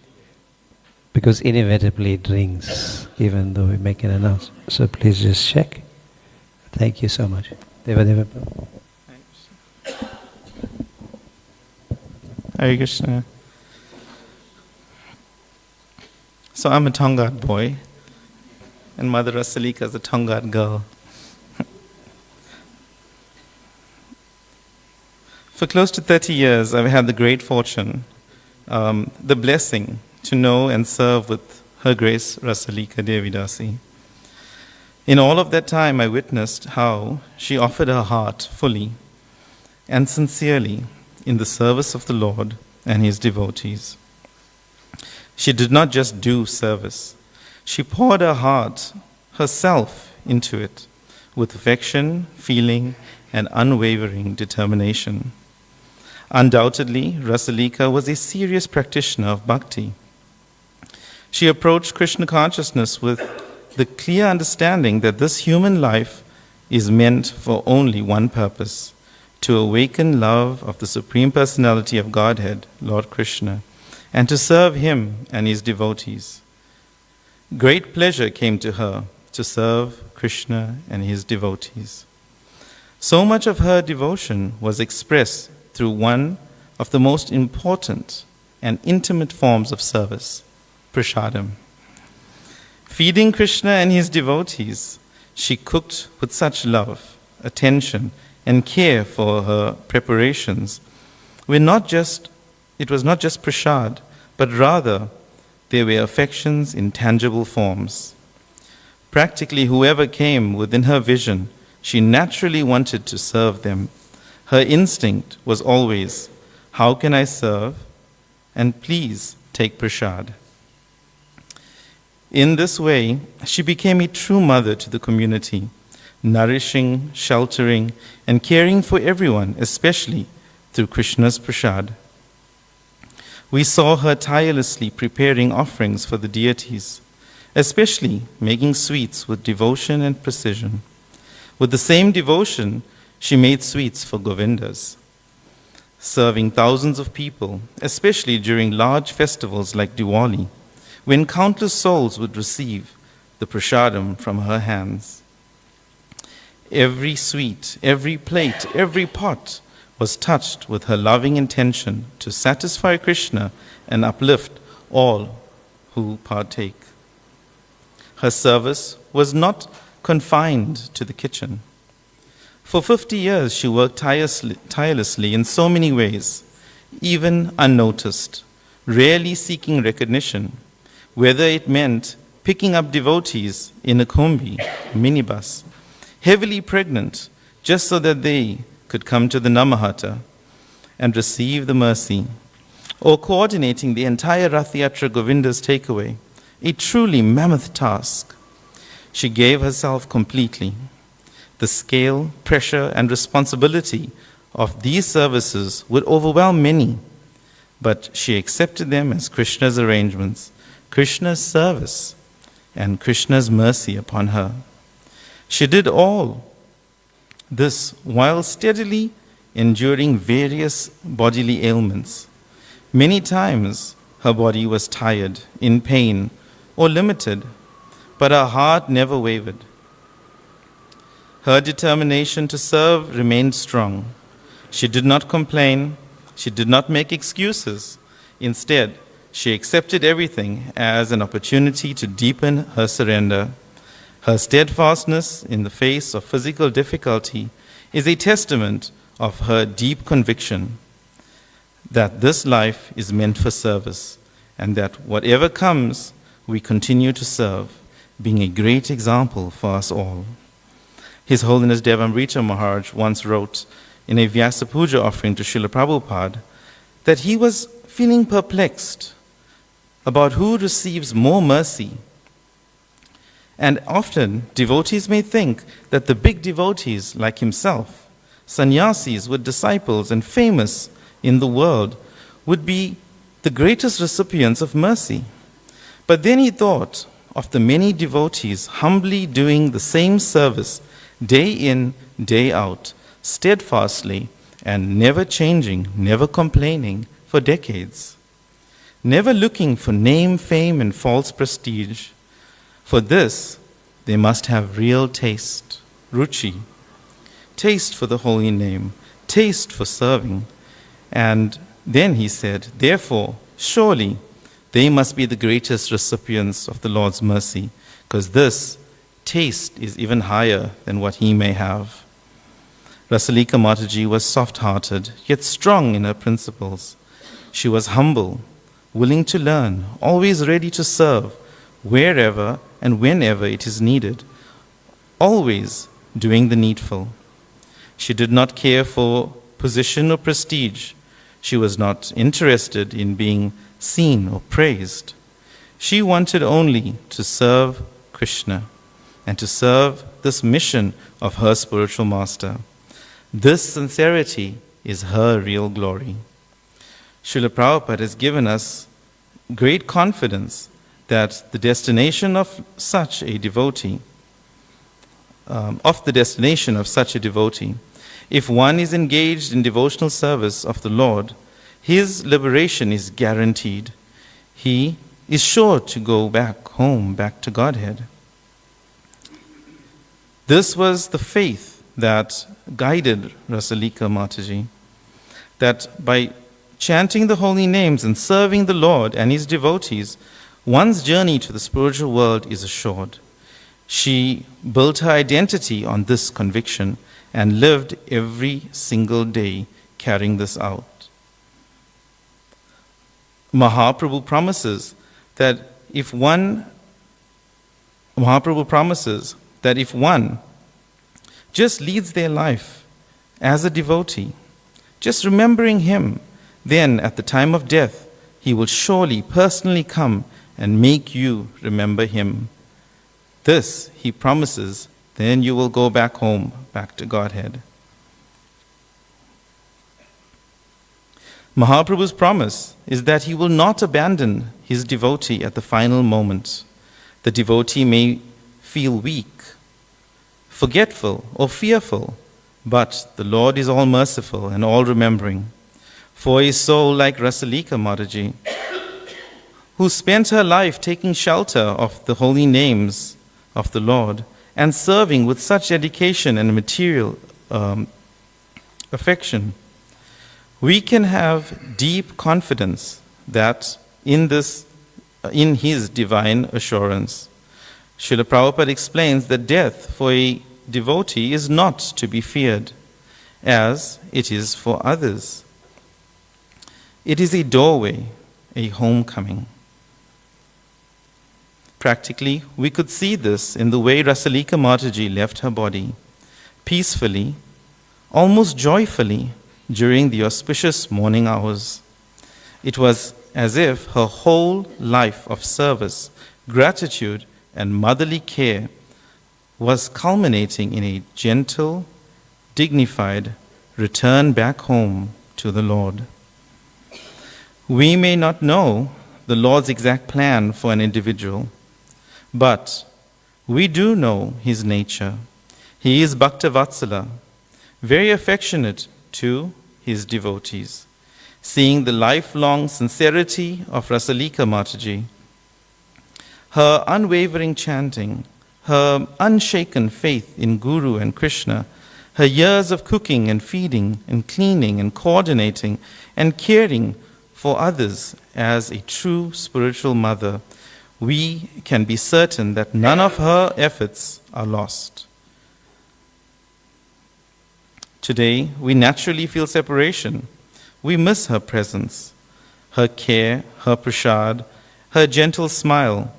Speaker 2: Because inevitably it rings, even though we make an announcement. So please just check. Thank you so much. Deva.
Speaker 6: Hare Krishna. So I'm a Tongat boy, and Mother Rasalika is a Tongat girl. For close to 30 years, I've had the great fortune, the blessing to know and serve with Her Grace Rasalika Devi Dasi. In all of that time, I witnessed how she offered her heart fully and sincerely in the service of the Lord and His devotees. She did not just do service. She poured her heart, herself, into it with affection, feeling, and unwavering determination. Undoubtedly, Rasalika was a serious practitioner of bhakti. She approached Krishna consciousness with the clear understanding that this human life is meant for only one purpose: to awaken love of the Supreme Personality of Godhead, Lord Krishna, and to serve Him and His devotees. Great pleasure came to her to serve Krishna and His devotees. So much of her devotion was expressed through one of the most important and intimate forms of service, prasadam. Feeding Krishna and His devotees, she cooked with such love, attention, and care for her preparations. It was not just prasad, but rather there were affections in tangible forms. Practically whoever came within her vision, she naturally wanted to serve them. Her instinct was always, how can I serve? And please take prasad. In this way, she became a true mother to the community, nourishing, sheltering, and caring for everyone, especially through Krishna's prasad. We saw her tirelessly preparing offerings for the deities, especially making sweets with devotion and precision. With the same devotion, she made sweets for Govindas, serving thousands of people, especially during large festivals like Diwali, when countless souls would receive the prasadam from her hands. Every sweet, every plate, every pot was touched with her loving intention to satisfy Krishna and uplift all who partake. Her service was not confined to the kitchen. For 50 years, she worked tirelessly in so many ways, even unnoticed, rarely seeking recognition, whether it meant picking up devotees in a kombi, minibus, heavily pregnant, just so that they could come to the Namahata and receive the mercy, or coordinating the entire Rath Yatra Govinda's takeaway, a truly mammoth task. She gave herself completely. The scale, pressure, and responsibility of these services would overwhelm many, but she accepted them as Krishna's arrangements, Krishna's service, and Krishna's mercy upon her. She did all this while steadily enduring various bodily ailments. Many times her body was tired, in pain, or limited, but her heart never wavered. Her determination to serve remained strong. She did not complain. She did not make excuses. Instead, she accepted everything as an opportunity to deepen her surrender. Her steadfastness in the face of physical difficulty is a testament of her deep conviction that this life is meant for service, and that whatever comes, we continue to serve, being a great example for us all. His Holiness Devamrita Maharaj once wrote in a Vyasa Puja offering to Srila Prabhupada that he was feeling perplexed about who receives more mercy. And often, devotees may think that the big devotees like himself, sannyasis with disciples and famous in the world, would be the greatest recipients of mercy. But then he thought of the many devotees humbly doing the same service day in, day out, steadfastly and never changing, never complaining for decades, never looking for name, fame, and false prestige. For this, they must have real taste, ruchi, taste for the holy name, taste for serving. And then he said, therefore, surely they must be the greatest recipients of the Lord's mercy, because this taste is even higher than what he may have. Rasalika Mataji was soft-hearted, yet strong in her principles. She was humble, willing to learn, always ready to serve, wherever and whenever it is needed, always doing the needful. She did not care for position or prestige. She was not interested in being seen or praised. She wanted only to serve Krishna and to serve this mission of her spiritual master. This sincerity is her real glory. Srila Prabhupada has given us great confidence that the destination of such a devotee, if one is engaged in devotional service of the Lord, his liberation is guaranteed. He is sure to go back home, back to Godhead. This was the faith that guided Rasalika Mataji, that by chanting the holy names and serving the Lord and his devotees, one's journey to the spiritual world is assured. She built her identity on this conviction and lived every single day carrying this out. Mahaprabhu promises that if one just leads their life as a devotee, just remembering him, then at the time of death, he will surely personally come and make you remember him. This, he promises, then you will go back home, back to Godhead. Mahaprabhu's promise is that he will not abandon his devotee at the final moment. The devotee may feel weak, forgetful, or fearful, but the Lord is all merciful and all remembering. For a soul like Rasalika Mataji, who spent her life taking shelter of the holy names of the Lord and serving with such dedication and material affection, we can have deep confidence that in his divine assurance. Srila Prabhupada explains that death for a devotee is not to be feared, as it is for others. It is a doorway, a homecoming. Practically, we could see this in the way Rasalika Mataji left her body, peacefully, almost joyfully, during the auspicious morning hours. It was as if her whole life of service, gratitude, and motherly care was culminating in a gentle, dignified return back home to the Lord. We may not know the Lord's exact plan for an individual, but we do know his nature. He is Bhaktavatsala, very affectionate to his devotees. Seeing the lifelong sincerity of Rasalika Mataji, her unwavering chanting, her unshaken faith in Guru and Krishna, her years of cooking and feeding and cleaning and coordinating and caring for others as a true spiritual mother, we can be certain that none of her efforts are lost. Today, we naturally feel separation. We miss her presence, her care, her prasad, her gentle smile,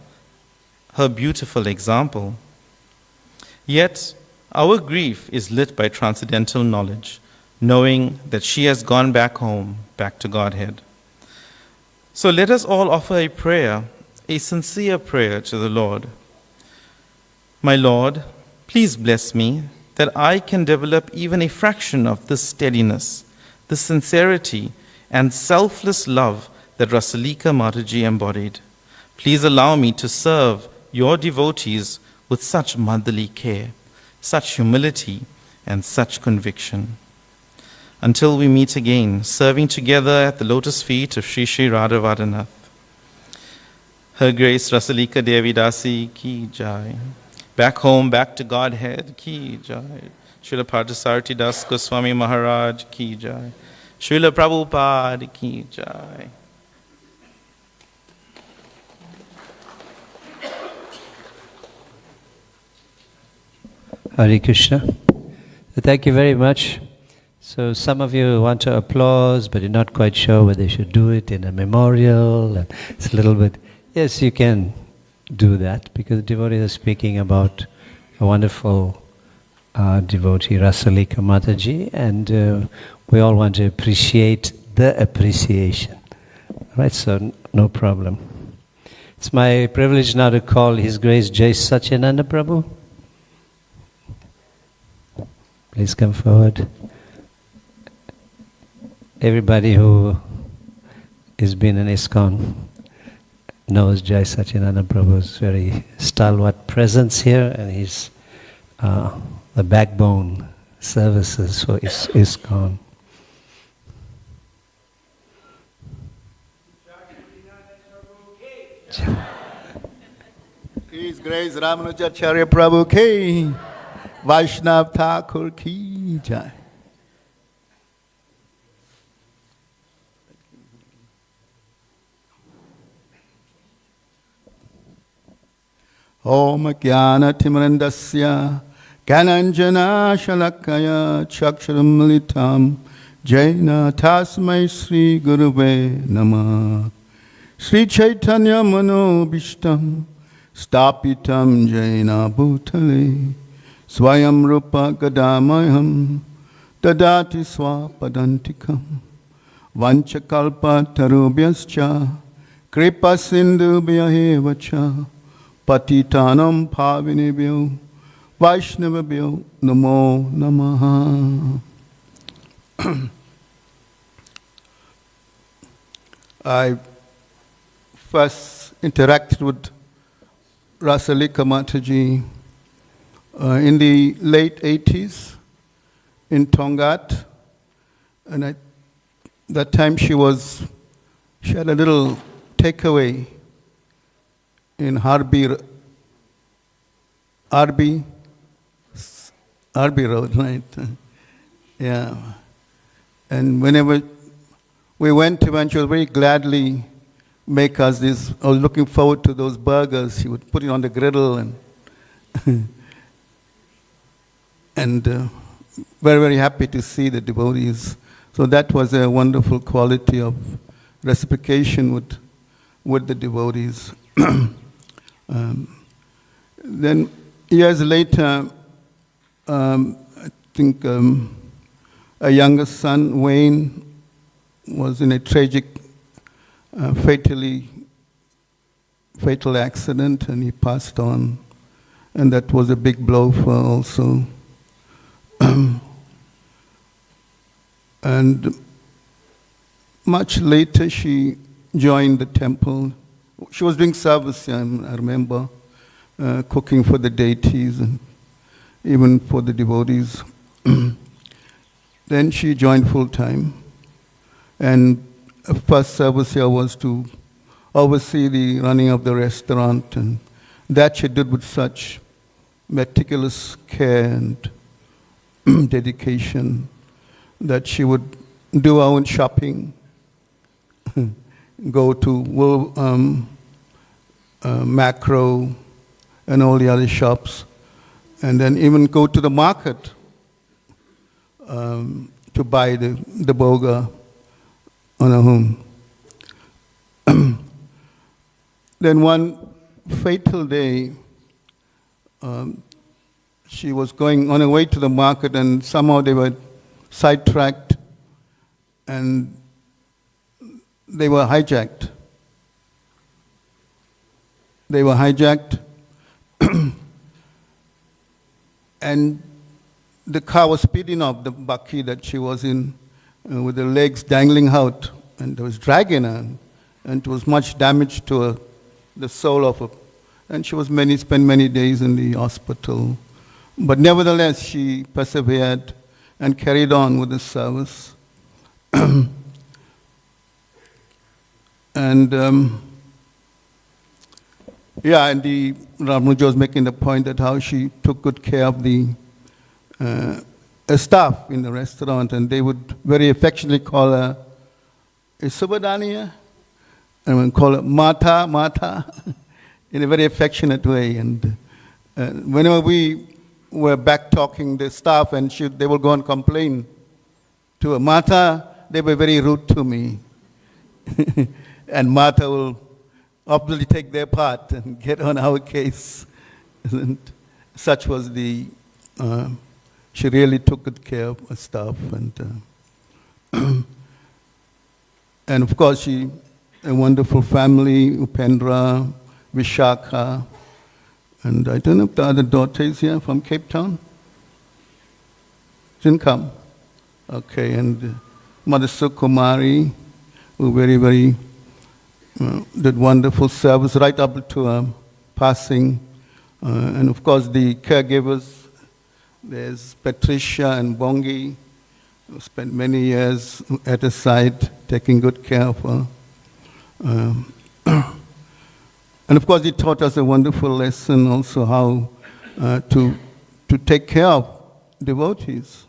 Speaker 6: her beautiful example. Yet, our grief is lit by transcendental knowledge, knowing that she has gone back home, back to Godhead. So let us all offer a prayer, a sincere prayer to the Lord. My Lord, please bless me that I can develop even a fraction of this steadiness, the sincerity and selfless love that Rasalika Mataji embodied. Please allow me to serve your devotees with such motherly care, such humility, and such conviction. Until we meet again, serving together at the lotus feet of Sri Sri Radhavardhanath. Her Grace Rasalika Devi Dasi ki jai. Back home, back to Godhead ki jai. Srila Parthasarathi Das Goswami Maharaj ki jai. Srila Prabhupada ki jai.
Speaker 2: Hare Krishna. Thank you very much. So some of you want to applause, but you're not quite sure whether you should do it in a memorial. And it's a little bit, yes, you can do that, because the devotees are speaking about a wonderful devotee, Rasalika Mataji, and we all want to appreciate the appreciation. Right, so no problem. It's my privilege now to call His Grace Jai Satyananda Prabhu. Please come forward. Everybody who has been in ISKCON knows Jai Satyananda Prabhu's very stalwart presence here, and he's the backbone services for ISKCON.
Speaker 7: His Grace Ramanujacharya Prabhu ki, Vaishnav Thakur ki jai. Om Jnana Timirandasya Gyananjana Shalakaya Chaksharam Militam Jaina Tasmai Sri Guruve Namah Sri Chaitanya Mano Bhishtam Stapitam Jaina Bhutale Swayam Rupa Gadamayam Dadati Swapadantikam Vanchakalpa Tarubhyascha Kripa Sindhu Bhyahevacha Patitanam Pavinebhyo Vaishnavabhyo Namo Namaha. I first interacted with Rasalika Mataji in the late 80s in Tongat, and that time she had a little takeaway in RB Road, right? Yeah. And whenever we went to her, she would very gladly make us this. I was looking forward to those burgers. She would put it on the griddle and very, very happy to see the devotees. So that was a wonderful quality of reciprocation with the devotees. Then years later, I think a younger son, Wayne, was in a tragic, fatal accident, and he passed on, and that was a big blow for her also. And much later, she joined the temple. She was doing service, I remember, cooking for the deities and even for the devotees. Then she joined full time. And first service here was to oversee the running of the restaurant, and that she did with such meticulous care and dedication that she would do her own shopping, go to Macro and all the other shops, and then even go to the market to buy the boga on her home. Then one fatal day, she was going on her way to the market, and somehow they were sidetracked and they were hijacked. They were hijacked and the car was speeding off, the bakki that she was in, with her legs dangling out, and it was dragging her, and it was much damage to her, the sole of her and she was spent many days in the hospital. But nevertheless, she persevered and carried on with the service. And the Ramanuja was making the point that how she took good care of the staff in the restaurant, and they would very affectionately call her Subadania, and would call her Mata, Mata, in a very affectionate way. And whenever we were back talking the staff, and they would go and complain to her, Mata, they were very rude to me. And Mata will obviously take their part and get on our case. And such was the, she really took good care of her staff. And, and of course, she, a wonderful family, Upendra, Vishakha, and I don't know if the other daughter is here from Cape Town. Didn't come. Okay, and Mother Sukumari, who very, very did wonderful service right up to her passing. And of course the caregivers, there's Patricia and Bongi, who spent many years at her side taking good care of her. And of course he taught us a wonderful lesson also how to take care of devotees,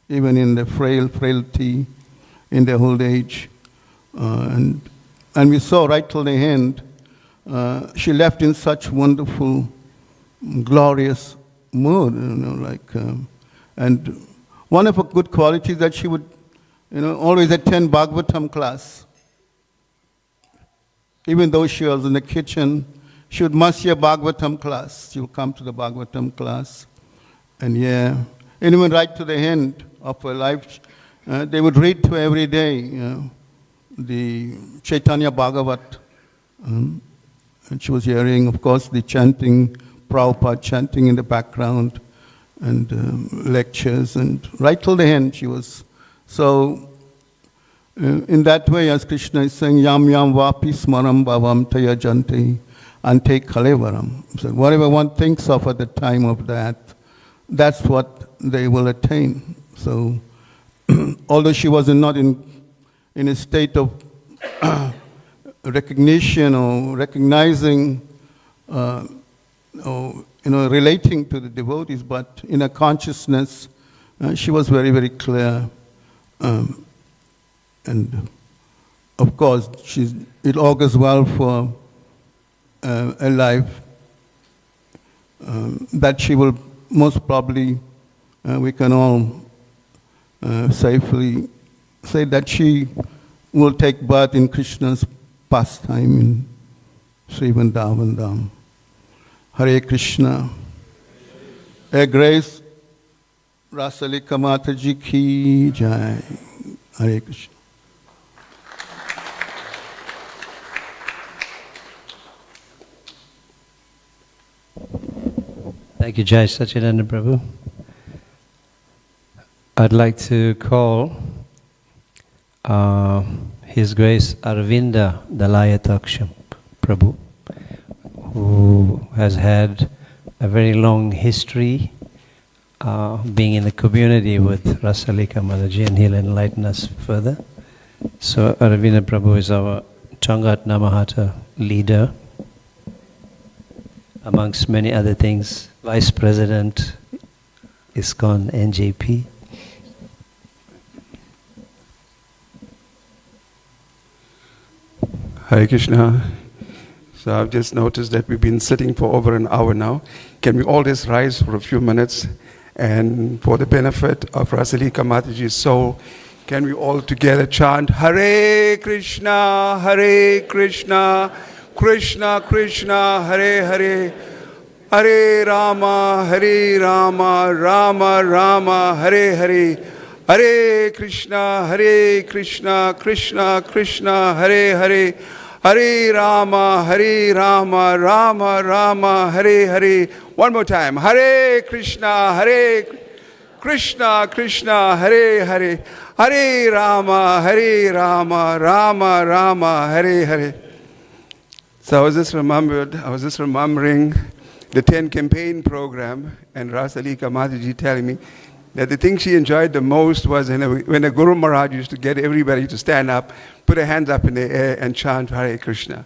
Speaker 7: even in their frailty, in their old age. And we saw right till the end, she left in such wonderful, glorious mood, and one of her good qualities that she would, always attend Bhagavatam class. Even though she was in the kitchen, she would must hear Bhagavatam class. She would come to the Bhagavatam class, and and even right to the end of her life, they would read to her every day. The Chaitanya Bhagavat, and she was hearing, of course, the chanting, Prabhupada chanting in the background, and lectures, and right till the end she was. So, in that way, as Krishna is saying, Yam Yam Vapi Smaram Bhavam Taya Jante Ante Kalevaram. So whatever one thinks of at the time of that, that's what they will attain. So, although she was not in a state of recognition or recognizing or relating to the devotees, but in a consciousness, she was very, very clear. And of course, it augurs well for a life that she will most probably, we can all safely say that she will take birth in Krishna's pastime in Sri Vrindavan Dham. Hare Krishna. A grace, Rasalika Mataji ki jai. Hare Krishna.
Speaker 2: Thank you, Jai Sachidananda Prabhu. I'd like to call His Grace Arvinda Dalayataksha Prabhu, who has had a very long history being in the community with Rasalika Mataji, and he'll enlighten us further. So Arvinda Prabhu is our Changat Namahata leader, amongst many other things, Vice President, ISKCON NJP.
Speaker 8: Hare Krishna. So I've just noticed that we've been sitting for over an hour now. Can we all just rise for a few minutes? And for the benefit of Rasalika Mataji's soul, can we all together chant Hare Krishna, Hare Krishna, Krishna Krishna, Hare Hare, Hare Rama, Rama Rama, Hare Hare, Hare Krishna, Krishna Krishna, Hare Hare, Hare Rama, Rama Rama, Hare Hare. One more time. Hare Krishna, Krishna, Hare Hare, Hare Rama, Rama Rama, Hare Hare. So I was just remembering the 10 campaign program and Rasalika Mataji telling me that the thing she enjoyed the most was when the Guru Maharaj used to get everybody to stand up, put their hands up in the air and chant Hare Krishna,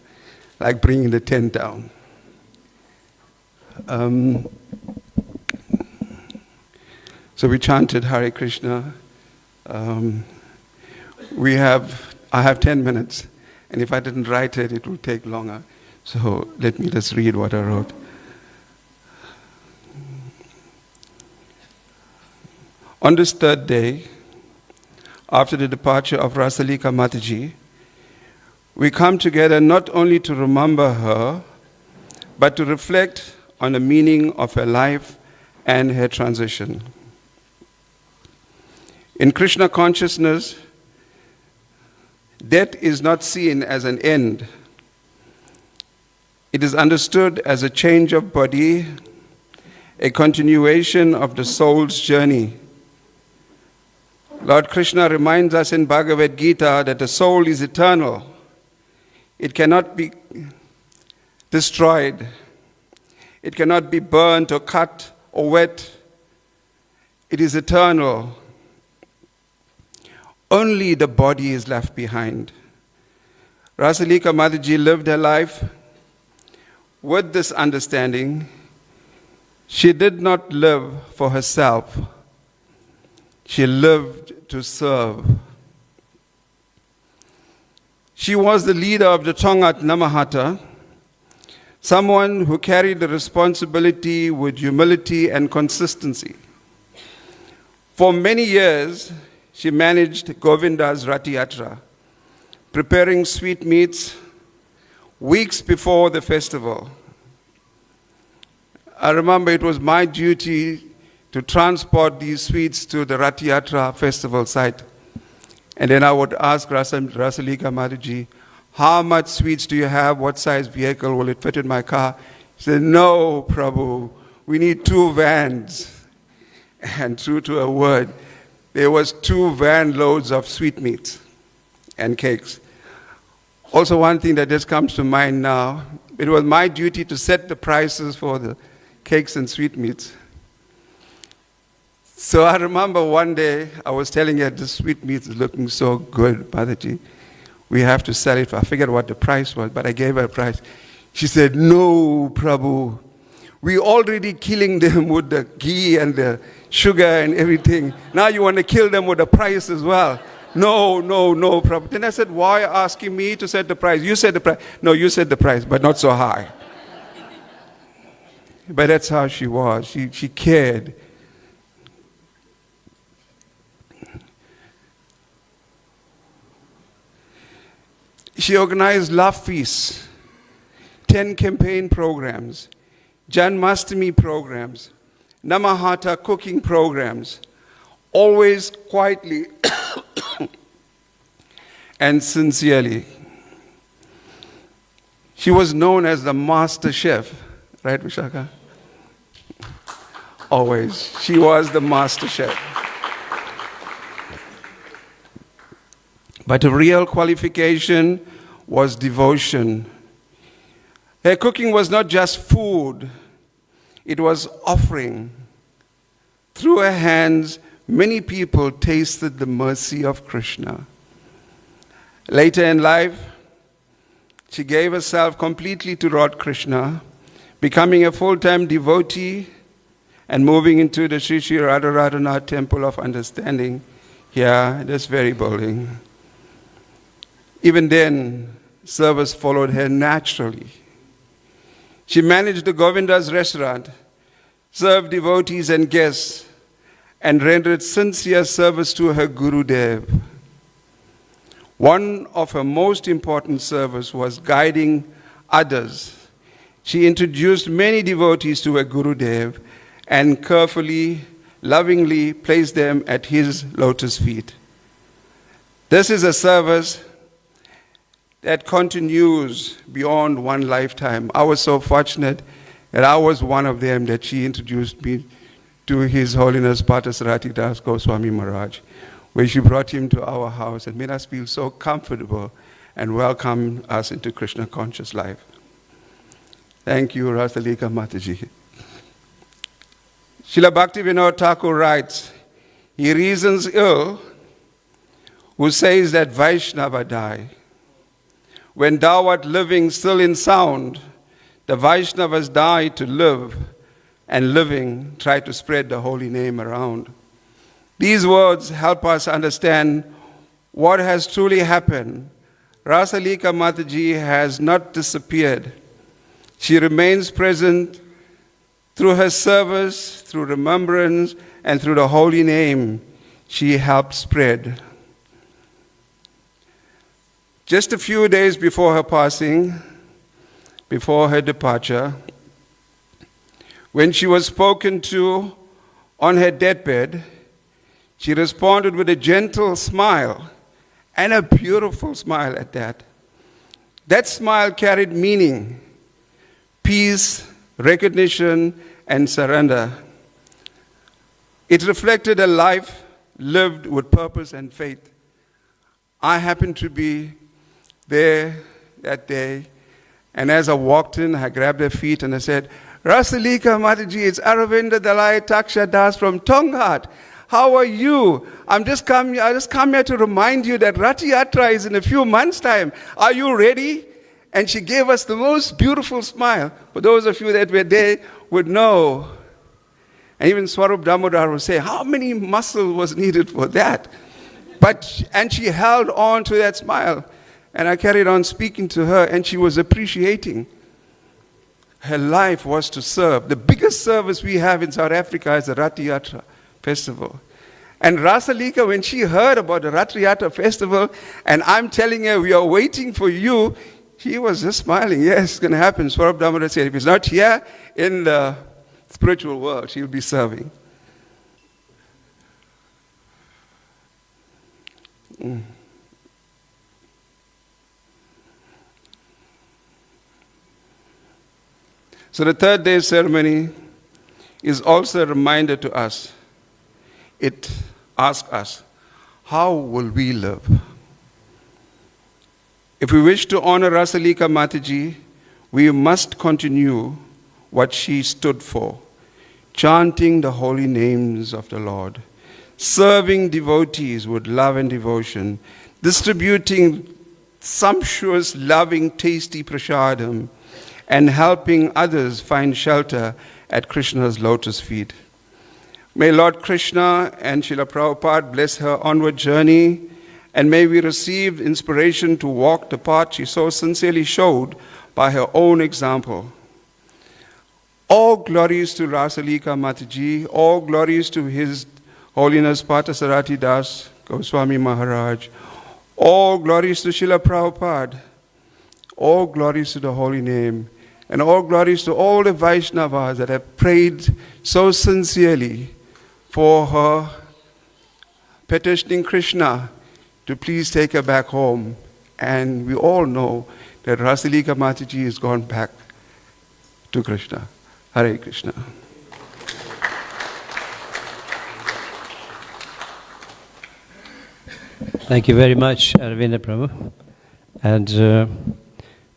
Speaker 8: like bringing the tent down. So we chanted Hare Krishna. I have 10 minutes, and if I didn't write it, it would take longer. So let me just read what I wrote. On this third day, after the departure of Rasalika Mataji, we come together not only to remember her, but to reflect on the meaning of her life and her transition. In Krishna consciousness, death is not seen as an end. It is understood as a change of body, a continuation of the soul's journey. Lord Krishna reminds us in Bhagavad Gita that the soul is eternal. It cannot be destroyed. It cannot be burnt or cut or wet. It is eternal. Only the body is left behind. Rasalika Mataji lived her life with this understanding. She did not live for herself. She lived to serve. She was the leader of the Tongat Namahata, someone who carried the responsibility with humility and consistency. For many years, she managed Govinda's Ratiyatra, preparing sweetmeats weeks before the festival. I remember it was my duty to transport these sweets to the Ratiyatra festival site. And then I would ask Rasalika Mataji, how much sweets do you have? What size vehicle will it fit in my car? She said, no, Prabhu, we need 2 vans. And true to her word, there was 2 van loads of sweetmeats and cakes. Also, one thing that just comes to mind now, it was my duty to set the prices for the cakes and sweetmeats. So I remember one day I was telling her, the sweetmeats is looking so good, Mataji. We have to sell it. I figured what the price was, but I gave her a price. She said, no, Prabhu. We already killing them with the ghee and the sugar and everything. Now you want to kill them with the price as well. No, Prabhu. Then I said, why asking me to set the price? You said the price. No, you said the price, but not so high. But that's how she was. She cared. She organized love feasts, 10 campaign programs, Janmashtami programs, Namahata cooking programs, always quietly and sincerely. She was known as the master chef, right, Vishaka? Always. She was the master chef. But the real qualification was devotion. Her cooking was not just food, it was offering. Through her hands, many people tasted the mercy of Krishna. Later in life, she gave herself completely to Lord Krishna, becoming a full-time devotee and moving into the Sri Sri Radharanath Temple of Understanding here in this very building. Even then, service followed her naturally. She managed the Govinda's restaurant, served devotees and guests, and rendered sincere service to her Gurudev. One of her most important service was guiding others. She introduced many devotees to her Gurudev and carefully, lovingly placed them at his lotus feet. This is a service that continues beyond one lifetime. I was so fortunate that I was one of them that she introduced me to His Holiness Parthasarathi Das Goswami Maharaj, where she brought him to our house and made us feel so comfortable and welcomed us into Krishna conscious life. Thank you, Rasalika Mataji. Srila Bhaktivinoda Thakur writes, he reasons ill who says that Vaishnava die. When thou art living still in sound, the Vaishnavas die to live, and living try to spread the holy name around. These words help us understand what has truly happened. Rasalika Mataji has not disappeared. She remains present through her service, through remembrance, and through the holy name she helped spread. Just a few days before her passing, before her departure, when she was spoken to on her deathbed, she responded with a gentle smile, and a beautiful smile at that. That smile carried meaning, peace, recognition, and surrender. It reflected a life lived with purpose and faith. I happened to be there that day, and as I walked in, I grabbed her feet and I said, Rasalika Mataji, it's Aravinda Dalai Taksha Das from Tongat. How are you? I just come here to remind you that Rath Yatra is in a few months' time. Are you ready? And she gave us the most beautiful smile. For those of you that were there would know. And even Swarup Damodar would say, how many muscle was needed for that? And she held on to that smile. And I carried on speaking to her, and she was appreciating. Her life was to serve. The biggest service we have in South Africa is the Rath Yatra festival. And Rasalika, when she heard about the Rath Yatra festival, and I'm telling her, we are waiting for you, she was just smiling. Yes, it's going to happen. Swarup Damodar said, if it's not here in the spiritual world, she'll be serving. So the third day ceremony is also a reminder to us. It asks us, how will we live? If we wish to honor Rasalika Mataji, we must continue what she stood for, chanting the holy names of the Lord, serving devotees with love and devotion, distributing sumptuous, loving, tasty prasadam, and helping others find shelter at Krishna's lotus feet. May Lord Krishna and Srila Prabhupada bless her onward journey, and may we receive inspiration to walk the path she so sincerely showed by her own example. All glories to Rasalika Mataji, all glories to His Holiness Parthasarathi Das Goswami Maharaj, all glories to Srila Prabhupada, all glories to the holy name, and all glories to all the Vaishnavas that have prayed so sincerely for her, petitioning Krishna to please take her back home. And we all know that Rasalika Mataji has gone back to Krishna. Hare Krishna.
Speaker 2: Thank you very much, Aravinda Prabhu. And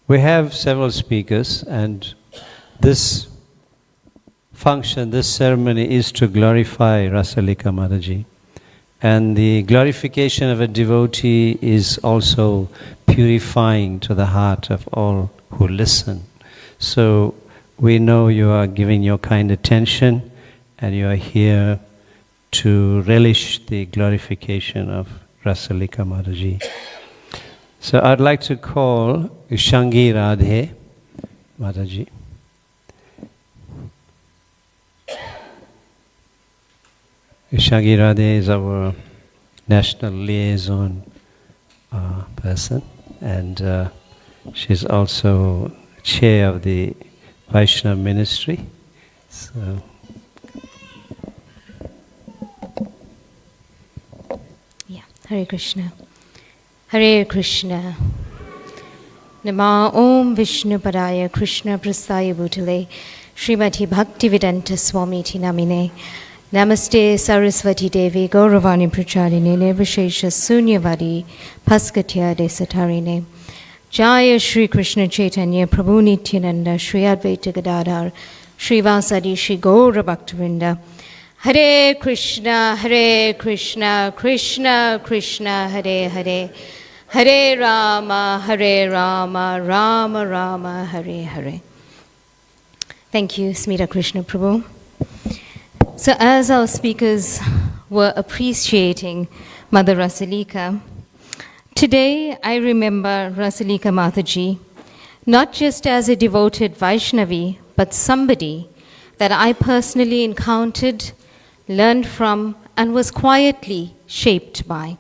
Speaker 2: we have several speakers, and this function, this ceremony is to glorify Rasalika Mataji. And the glorification of a devotee is also purifying to the heart of all who listen. So we know you are giving your kind attention, and you are here to relish the glorification of Rasalika Mataji. So I'd like to call Shangi Radhe Mataji. Shangi Radhe is our national liaison person, and she's also chair of the Vaishnava ministry. So
Speaker 9: yeah, Hare Krishna. Hare Krishna. Nama Om Vishnu Padaya Krishna Prasthaya Bhutale Srimati Bhaktivedanta Swami Namine Namaste Saraswati Devi Gauravani Pracharine Nirvishesha Sunyavadi Paskatya Desatarine Jaya Shri Krishna Chaitanya Prabhu Nityananda Shri Advaita Gadadhar Shri Vasadi Shri Gaura Bhaktivinoda. Hare Krishna, Krishna Krishna, Hare Hare, Hare Rama, Rama Rama, Hare Hare. Thank you, Smita Krishna Prabhu. So as our speakers were appreciating Mother Rasalika, today I remember Rasalika Mataji not just as a devoted Vaishnavi, but somebody that I personally encountered, learned from, and was quietly shaped by.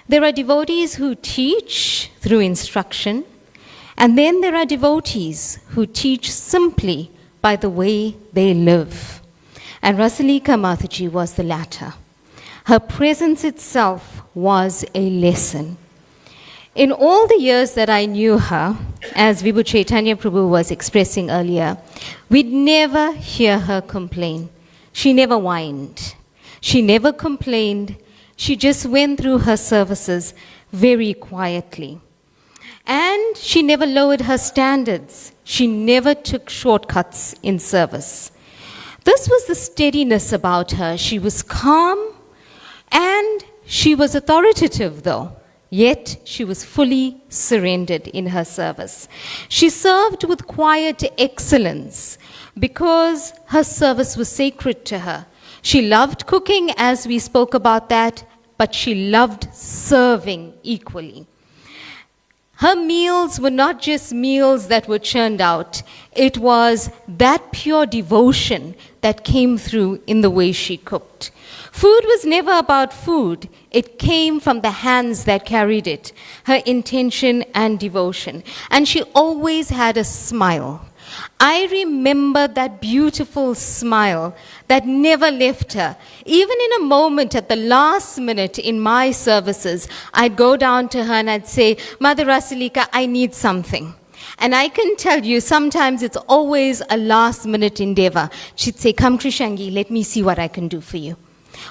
Speaker 9: There are devotees who teach through instruction, and then there are devotees who teach simply by the way they live. And Rasalika Mataji was the latter. Her presence itself was a lesson. In all the years that I knew her, as Vibhu Chaitanya Prabhu was expressing earlier, we'd never hear her complain. She never whined. She never complained. She just went through her services very quietly. And she never lowered her standards. She never took shortcuts in service. This was the steadiness about her. She was calm and she was authoritative though. Yet she was fully surrendered in her service. She served with quiet excellence because her service was sacred to her. She loved cooking, as we spoke about that, but she loved serving equally. Her meals were not just meals that were churned out. It was that pure devotion that came through in the way she cooked. Food was never about food. It came from the hands that carried it, her intention and devotion. And she always had a smile. I remember that beautiful smile that never left her. Even in a moment at the last minute in my services, I'd go down to her and I'd say, Mother Rasalika, I need something. And I can tell you, sometimes it's always a last minute endeavor. She'd say, come Krishangi, let me see what I can do for you.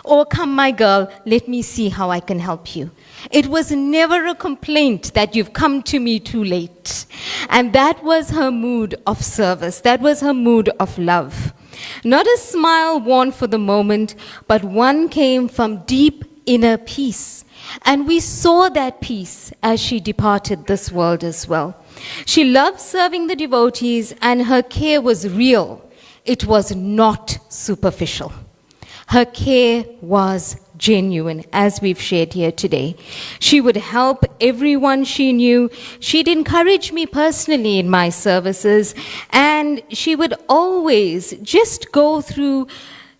Speaker 9: Or come my girl, let me see how I can help you. It was never a complaint that you've come to me too late. And that was her mood of service. That was her mood of love. Not a smile worn for the moment, but one came from deep inner peace. And we saw that peace as she departed this world as well. She loved serving the devotees and her care was real. It was not superficial. Her care was genuine, as we've shared here today. She would help everyone she knew. She'd encourage me personally in my services, and she would always just go through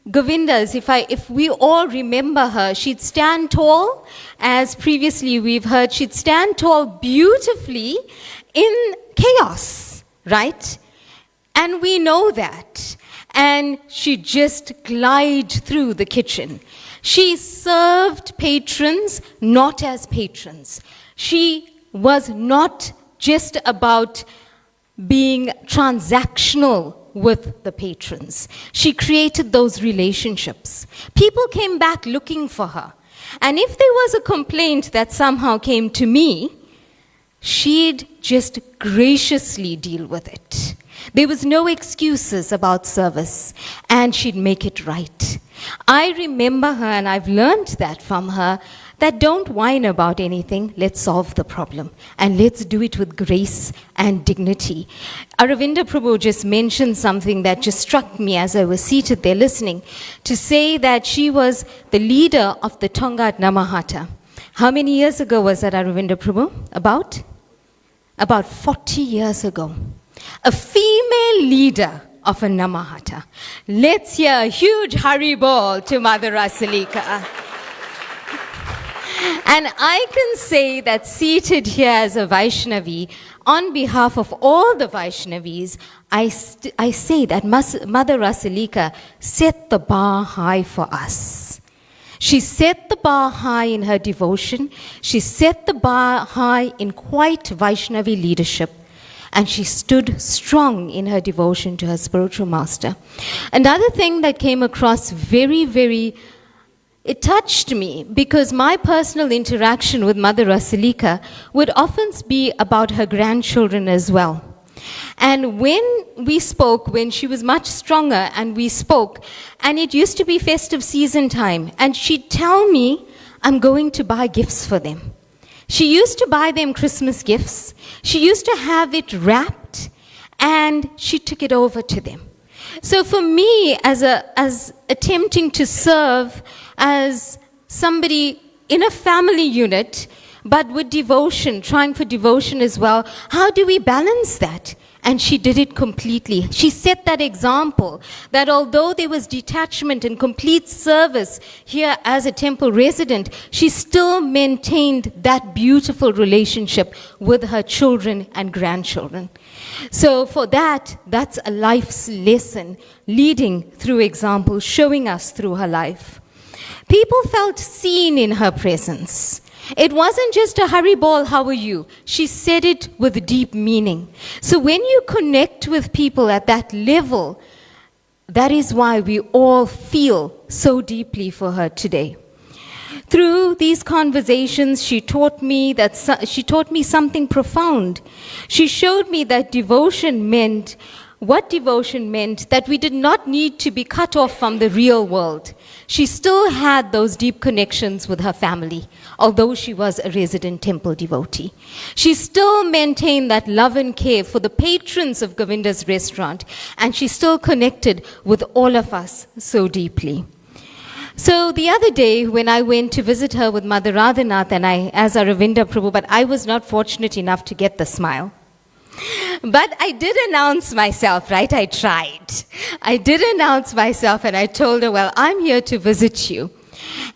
Speaker 9: Govindas. If we all remember her, she'd stand tall, as previously we've heard, she'd stand tall beautifully in chaos, right? And we know that. And she just glide through the kitchen. She served patrons not as patrons. She was not just about being transactional with the patrons. She created those relationships. People came back looking for her. And if there was a complaint that somehow came to me, she'd just graciously deal with it. There was no excuses about service, and she'd make it right. I remember her, and I've learned that from her, that don't whine about anything, let's solve the problem, and let's do it with grace and dignity. Aravinda Prabhu just mentioned something that just struck me as I was seated there listening, to say that she was the leader of the Tongat Namahata. How many years ago was that, Aravinda Prabhu? About 40 years ago. A female leader of a Namahata. Let's hear a huge Haribol to Mother Rasalika. And I can say that seated here as a Vaishnavi, on behalf of all the Vaishnavis, I say that Mother Rasalika set the bar high for us. She set the bar high in her devotion. She set the bar high in quite Vaishnavi leadership. And she stood strong in her devotion to her spiritual master. Another thing that came across very, very It touched me because my personal interaction with Mother Rasalika would often be about her grandchildren as well. And when we spoke, when she was much stronger and we spoke, and it used to be festive season time, and she'd tell me, I'm going to buy gifts for them. She used to buy them Christmas gifts. She used to have it wrapped, and she took it over to them. So for me, as attempting to serve as somebody in a family unit, but with devotion, trying for devotion as well, how do we balance that? And she did it completely. She set that example that although there was detachment and complete service here as a temple resident, she still maintained that beautiful relationship with her children and grandchildren. So for that, that's a life's lesson, leading through example, showing us through her life. People felt seen in her presence. It wasn't just a Haribol, how are you? She said it with deep meaning. So when you connect with people at that level, that is why we all feel so deeply for her today. Through these conversations, she taught me something profound. She showed me that devotion meant that we did not need to be cut off from the real world. She still had those deep connections with her family, although she was a resident temple devotee. She still maintained that love and care for the patrons of Govinda's restaurant, and she still connected with all of us so deeply. So the other day when I went to visit her with Mother Radhanath and as Aravinda Prabhu, but I was not fortunate enough to get the smile. But I did announce myself, right? I tried. I did announce myself and I told her, well, I'm here to visit you.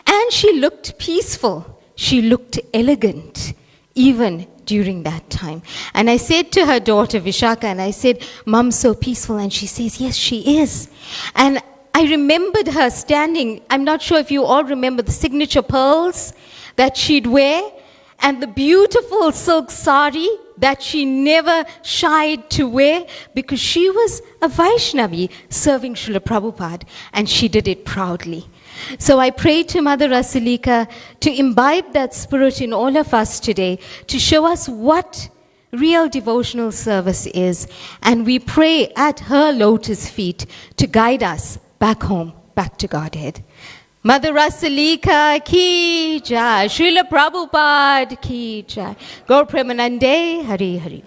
Speaker 9: And she looked peaceful. She looked elegant, even during that time. And I said to her daughter, Vishaka, and I said, Mom, so peaceful. And she says, yes, she is. And I remembered her standing. I'm not sure if you all remember the signature pearls that she'd wear and the beautiful silk sari that she never shied to wear because she was a Vaishnavi serving Srila Prabhupada, and she did it proudly. So I pray to Mother Rasalika to imbibe that spirit in all of us today, to show us what real devotional service is, and we pray at her lotus feet to guide us back home, back to Godhead. Mother Rasalika ki jai, Srila Prabhupada ki jai, Gaur Premanande, Hari Hari.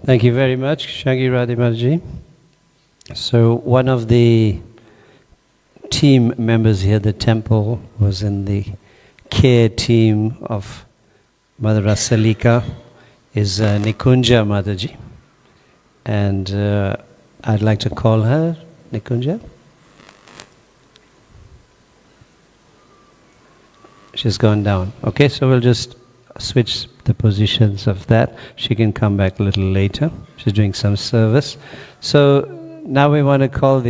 Speaker 2: Thank you very much, Shaggy Radhimaji. So one of the team members here at the temple was in the care team of Mother Rasalika, is Nikunja Mataji. And I'd like to call her, Nikunja. She's gone down. Okay, so we'll just switch the positions of that. She can come back a little later. She's doing some service. So now we want to call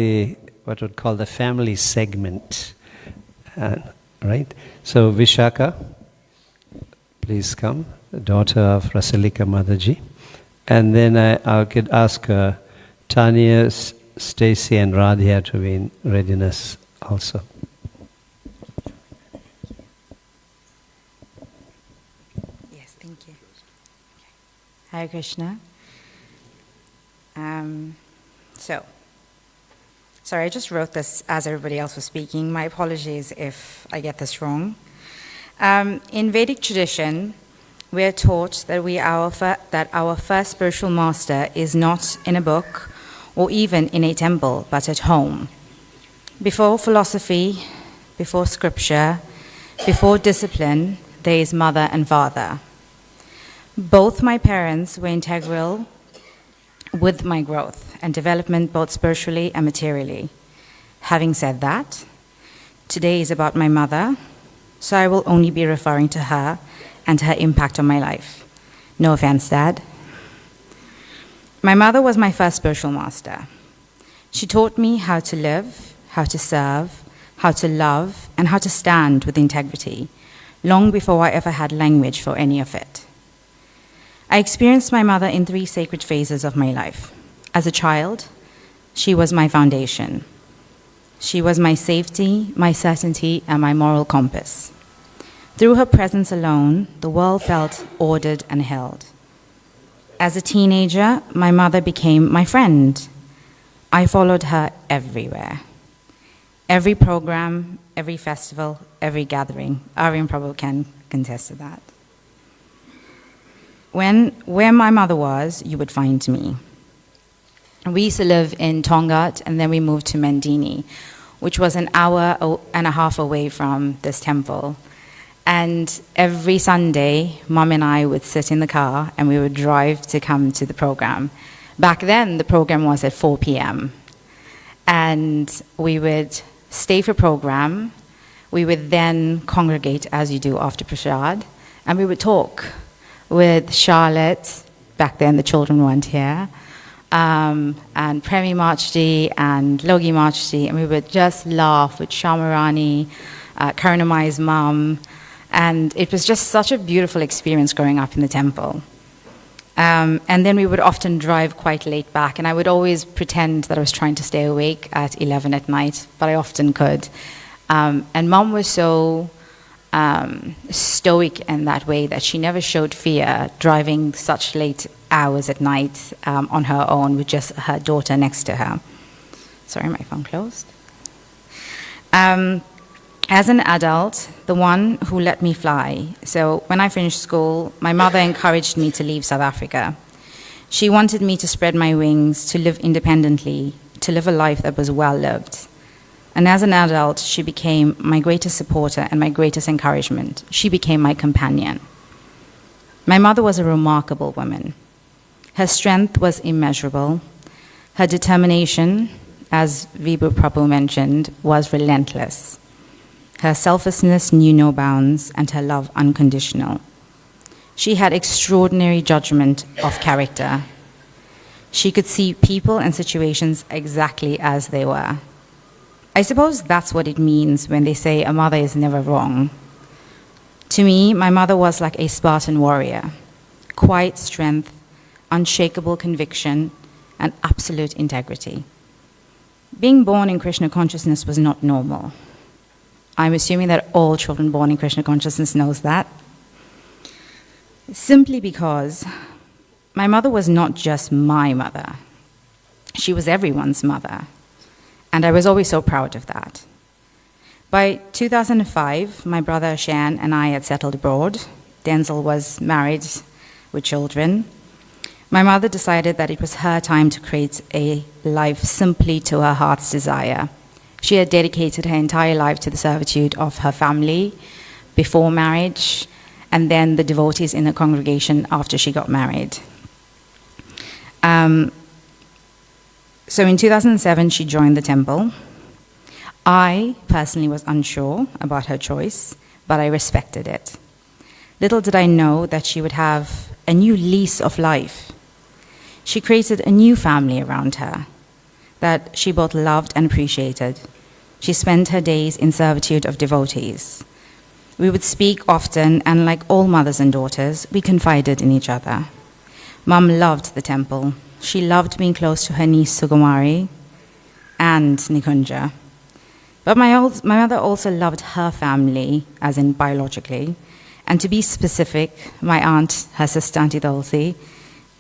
Speaker 2: what we'd call the family segment. Right? So Vishaka, please come, the daughter of Rasalika Mataji. And then I could ask Tanya, Stacy and Radhya to be in readiness also.
Speaker 10: Yes, thank you. Hare Krishna. Sorry, I just wrote this as everybody else was speaking. My apologies if I get this wrong. In Vedic tradition, we are taught that our first spiritual master is not in a book or even in a temple, but at home. Before philosophy, before scripture, before discipline, there is mother and father. Both my parents were integral with my growth and development, both spiritually and materially. Having said that, today is about my mother, so I will only be referring to her and her impact on my life. No offense, Dad. My mother was my first spiritual master. She taught me how to live, how to serve, how to love, and how to stand with integrity, long before I ever had language for any of it. I experienced my mother in 3 sacred phases of my life. As a child, she was my foundation. She was my safety, my certainty, and my moral compass. Through her presence alone, the world felt ordered and held. As a teenager, my mother became my friend. I followed her everywhere. Every program, every festival, every gathering. Aryan Prabhu can contest to that. Where my mother was, you would find me. We used to live in Tongat, and then we moved to Mendini, which was an hour and a half away from this temple. And every Sunday, Mom and I would sit in the car, and we would drive to come to the program. Back then, the program was at 4 p.m. And we would stay for program. We would then congregate, as you do after Prashad, and we would talk with Charlotte. Back then, the children weren't here. And Premi Marchdi and Logi Marchdi, and we would just laugh with Shamarani, Karunamai's mum, and it was just such a beautiful experience growing up in the temple. And then we would often drive quite late back, and I would always pretend that I was trying to stay awake at 11 at night, but I often could. And Mum was so stoic in that way that she never showed fear driving such late hours at night on her own with just her daughter next to her. Sorry, my phone closed. As an adult, the one who let me fly. So when I finished school, my mother encouraged me to leave South Africa. She wanted me to spread my wings, to live independently, to live a life that was well lived. And as an adult, she became my greatest supporter and my greatest encouragement. She became my companion. My mother was a remarkable woman. Her strength was immeasurable. Her determination, as Vibhu Prabhu mentioned, was relentless. Her selflessness knew no bounds, and her love unconditional. She had extraordinary judgment of character. She could see people and situations exactly as they were. I suppose that's what it means when they say a mother is never wrong. To me, my mother was like a Spartan warrior. Quiet strength, unshakable conviction, and absolute integrity. Being born in Krishna consciousness was not normal. I'm assuming that all children born in Krishna consciousness knows that. Simply because my mother was not just my mother. She was everyone's mother. And I was always so proud of that. By 2005, my brother Shan and I had settled abroad. Denzel was married with children. My mother decided that it was her time to create a life simply to her heart's desire. She had dedicated her entire life to the servitude of her family before marriage, and then the devotees in the congregation after she got married. So in 2007, she joined the temple. I personally was unsure about her choice, but I respected it. Little did I know that she would have a new lease of life. She created a new family around her that she both loved and appreciated. She spent her days in servitude of devotees. We would speak often, and like all mothers and daughters, we confided in each other. Mum loved the temple. She loved being close to her niece Sukumari and Nikunja. But my mother also loved her family, as in biologically, and to be specific, my aunt, her sister Auntie Dulcie,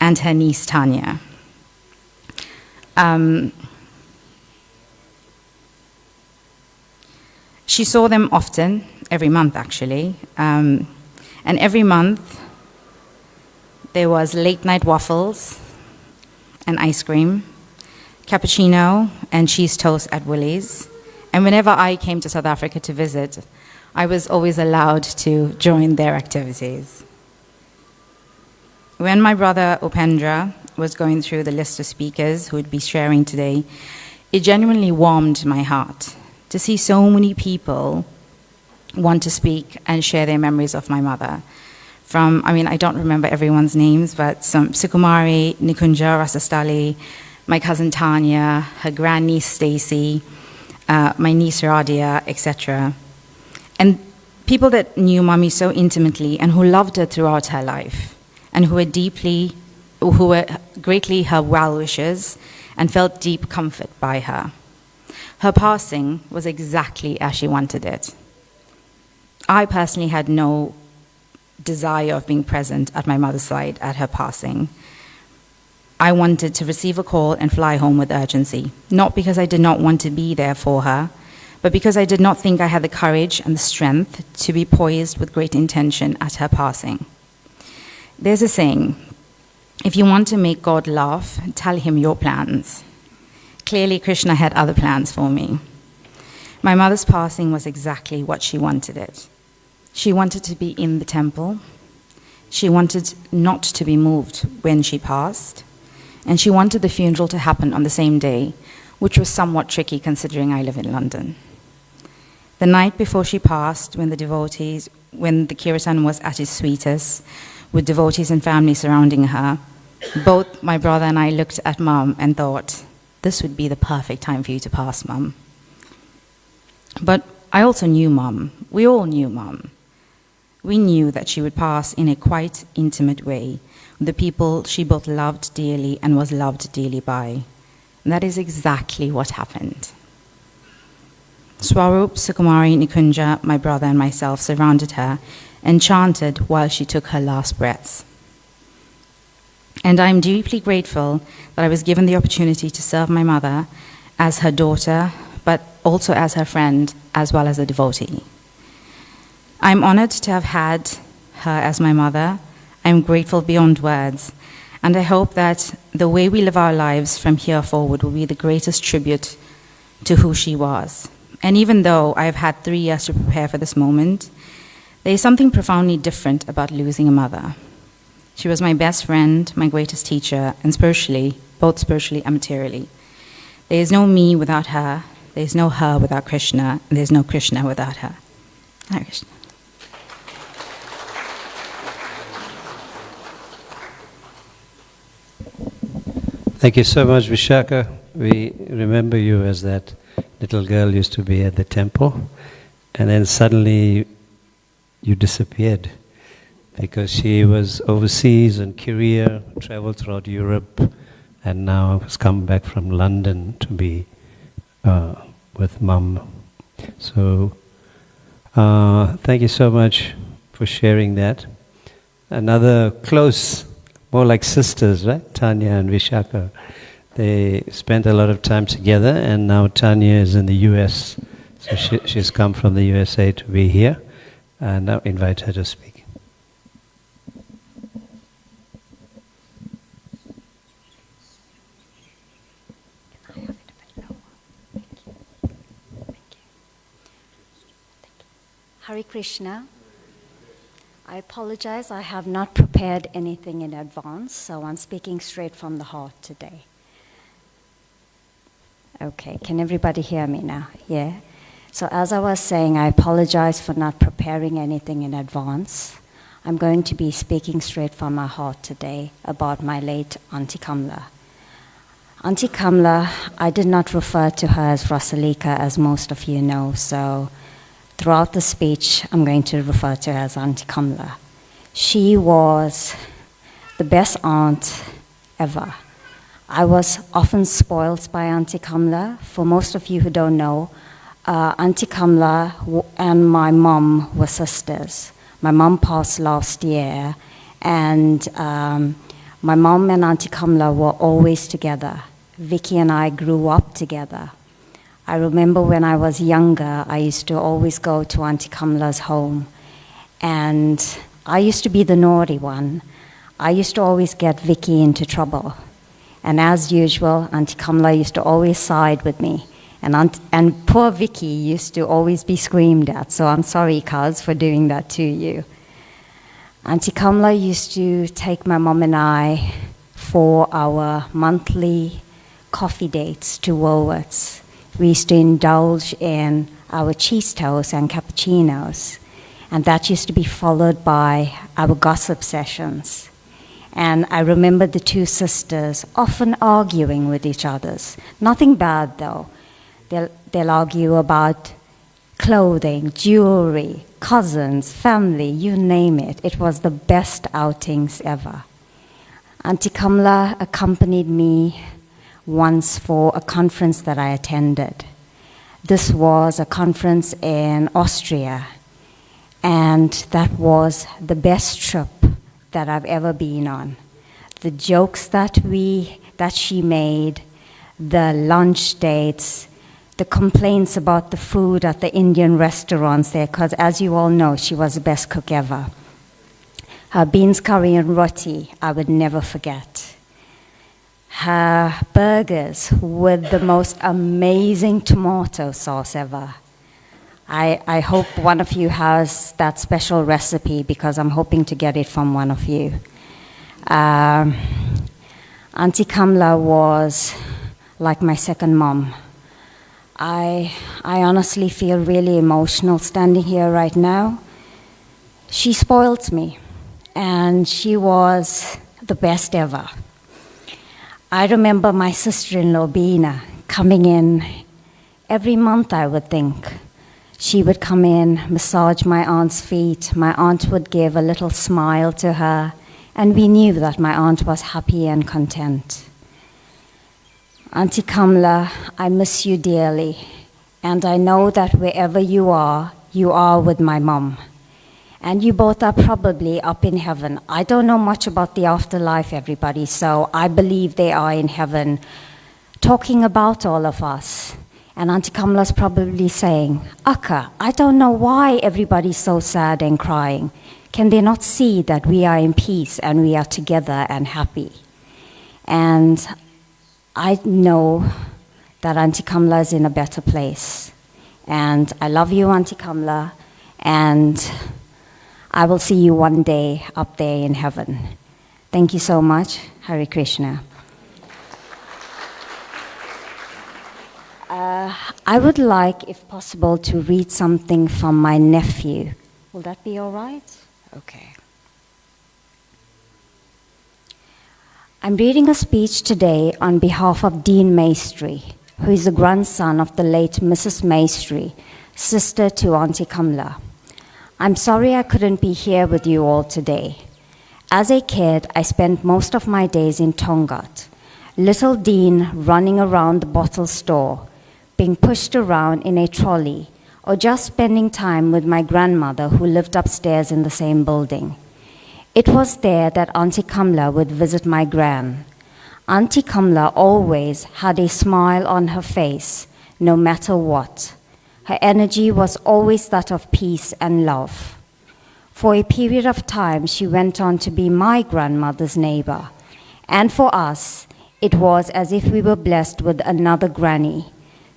Speaker 10: and her niece Tanya. She saw them often, every month actually, and every month there was late night waffles and ice cream, cappuccino and cheese toast at Woolies. And whenever I came to South Africa to visit, I was always allowed to join their activities. When my brother Upendra was going through the list of speakers who would be sharing today, it genuinely warmed my heart to see so many people want to speak and share their memories of my mother. I don't remember everyone's names, but some Sukumari, Nikunja, Rasastali, my cousin Tanya, her grandniece Stacy, my niece Radia, etc. And people that knew Mommy so intimately and who loved her throughout her life. and who were greatly her well-wishers and felt deep comfort by her. Her passing was exactly as she wanted it. I personally had no desire of being present at my mother's side at her passing. I wanted to receive a call and fly home with urgency, not because I did not want to be there for her, but because I did not think I had the courage and the strength to be poised with great intention at her passing. There's a saying, if you want to make God laugh, tell him your plans. Clearly, Krishna had other plans for me. My mother's passing was exactly what she wanted it. She wanted to be in the temple. She wanted not to be moved when she passed. And she wanted the funeral to happen on the same day, which was somewhat tricky considering I live in London. The night before she passed, when the kirtan was at its sweetest, with devotees and family surrounding her, both my brother and I looked at Mum and thought, this would be the perfect time for you to pass, Mum. But I also knew Mum. We all knew Mum. We knew that she would pass in a quite intimate way, with the people she both loved dearly and was loved dearly by. And that is exactly what happened. Swarup, Sukumari, Nikunja, my brother and myself surrounded her and chanted while she took her last breaths. And I am deeply grateful that I was given the opportunity to serve my mother as her daughter, but also as her friend, as well as a devotee. I'm honored to have had her as my mother. I'm grateful beyond words, and I hope that the way we live our lives from here forward will be the greatest tribute to who she was. And even though I've had 3 years to prepare for this moment, there is something profoundly different about losing a mother. She was my best friend, my greatest teacher, and both spiritually and materially. There is no me without her, there is no her without Krishna, and there is no Krishna without her. Hare Krishna.
Speaker 2: Thank you so much, Vishaka. We remember you as that little girl used to be at the temple, and then suddenly you disappeared because she was overseas in Korea, traveled throughout Europe, and now has come back from London to be with Mum. So thank you so much for sharing that. Another close, more like sisters, right? Tanya and Vishaka. They spent a lot of time together, and now Tanya is in the US. So she's come from the USA to be here, and I'll invite her to speak.
Speaker 11: Hare Krishna. I apologize, I have not prepared anything in advance, so I'm speaking straight from the heart today. Okay, can everybody hear me now? Yeah? So as I was saying, I apologize for not preparing anything in advance. I'm going to be speaking straight from my heart today about my late Auntie Kamla. Auntie Kamla, I did not refer to her as Rasalika, as most of you know, so throughout the speech, I'm going to refer to her as Auntie Kamla. She was the best aunt ever. I was often spoiled by Auntie Kamla. For most of you who don't know, Auntie Kamla and my mom were sisters. My mom passed last year, and my mom and Auntie Kamla were always together. Vicky and I grew up together. I remember when I was younger, I used to always go to Auntie Kamla's home, and I used to be the naughty one. I used to always get Vicky into trouble. And as usual, Auntie Kamla used to always side with me. And poor Vicky used to always be screamed at, so I'm sorry, cuz, for doing that to you. Auntie Kamla used to take my mom and I for our monthly coffee dates to Woolworths. We used to indulge in our cheese toast and cappuccinos, and that used to be followed by our gossip sessions. And I remember the two sisters often arguing with each other. Nothing bad, though. They'll argue about clothing, jewelry, cousins, family, you name it. It was the best outings ever. Auntie Kamla accompanied me once for a conference that I attended. This was a conference in Austria, and that was the best trip that I've ever been on. The jokes that she made, the lunch dates, the complaints about the food at the Indian restaurants there, because as you all know, she was the best cook ever. Her beans curry and roti, I would never forget. Her burgers with the most amazing tomato sauce ever. I hope one of you has that special recipe, because I'm hoping to get it from one of you. Auntie Kamla was like my second mom. I honestly feel really emotional standing here right now. She spoiled me, and she was the best ever. I remember my sister-in-law, Bina, coming in every month, I would think. She would come in, massage my aunt's feet. My aunt would give a little smile to her, and we knew that my aunt was happy and content. Auntie Kamla, I miss you dearly, and I know that wherever you are with my mom. And you both are probably up in heaven. I don't know much about the afterlife, everybody, so I believe they are in heaven talking about all of us. And Auntie Kamla's probably saying, Akka, I don't know why everybody's so sad and crying. Can they not see that we are in peace and we are together and happy? And I know that Auntie Kamla is in a better place. And I love you, Auntie Kamla, and I will see you one day up there in heaven. Thank you so much. Hare Krishna. I would like, if possible, to read something from my nephew. Will that be all right? Okay. I'm reading a speech today on behalf of Dean Maestri, who is the grandson of the late Mrs. Maestri, sister to Auntie Kamla. I'm sorry I couldn't be here with you all today. As a kid, I spent most of my days in Tongat. Little Dean running around the bottle store, being pushed around in a trolley, or just spending time with my grandmother who lived upstairs in the same building. It was there that Auntie Kamla would visit my gran. Auntie Kamla always had a smile on her face, no matter what. Her energy was always that of peace and love. For a period of time, she went on to be my grandmother's neighbor. And for us, it was as if we were blessed with another granny,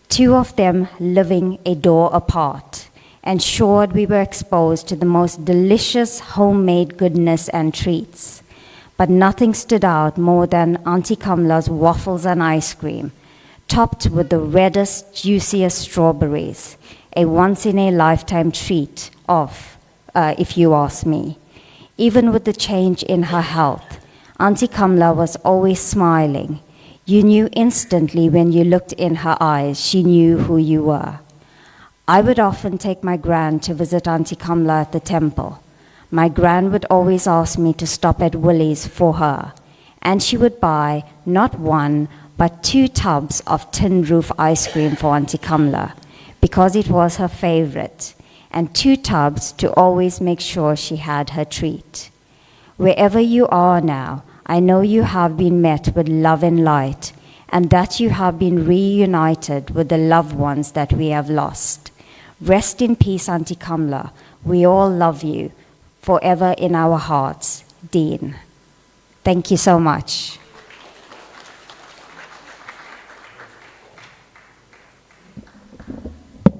Speaker 11: two of them living a door apart, ensured we were exposed to the most delicious homemade goodness and treats. But nothing stood out more than Auntie Kamla's waffles and ice cream, topped with the reddest, juiciest strawberries, a once-in-a-lifetime treat if you ask me. Even with the change in her health, Auntie Kamla was always smiling. You knew instantly when you looked in her eyes, she knew who you were. I would often take my gran to visit Auntie Kamla at the temple. My gran would always ask me to stop at Woolies for her, and she would buy not one, but 2 tubs of tin roof ice cream for Auntie Kamla, because it was her favorite, and 2 tubs to always make sure she had her treat. Wherever you are now, I know you have been met with love and light, and that you have been reunited with the loved ones that we have lost. Rest in peace, Auntie Kamla. We all love you, forever in our hearts. Dean. Thank you so much.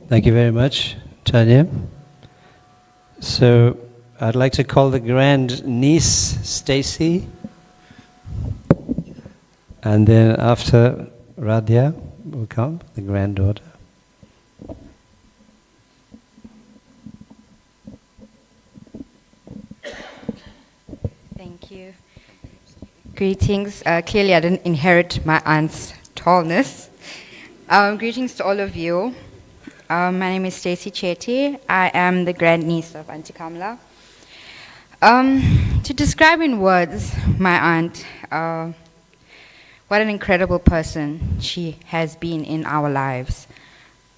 Speaker 2: Thank you very much, Tanya. So I'd like to call the grand niece, Stacy. And then after Radhya will come, the granddaughter.
Speaker 10: Thank you. Greetings. Clearly I didn't inherit my aunt's tallness. Greetings to all of you. My name is Stacey Chetty. I am the grandniece of Auntie Kamla. To describe in words my aunt, what an incredible person she has been in our lives.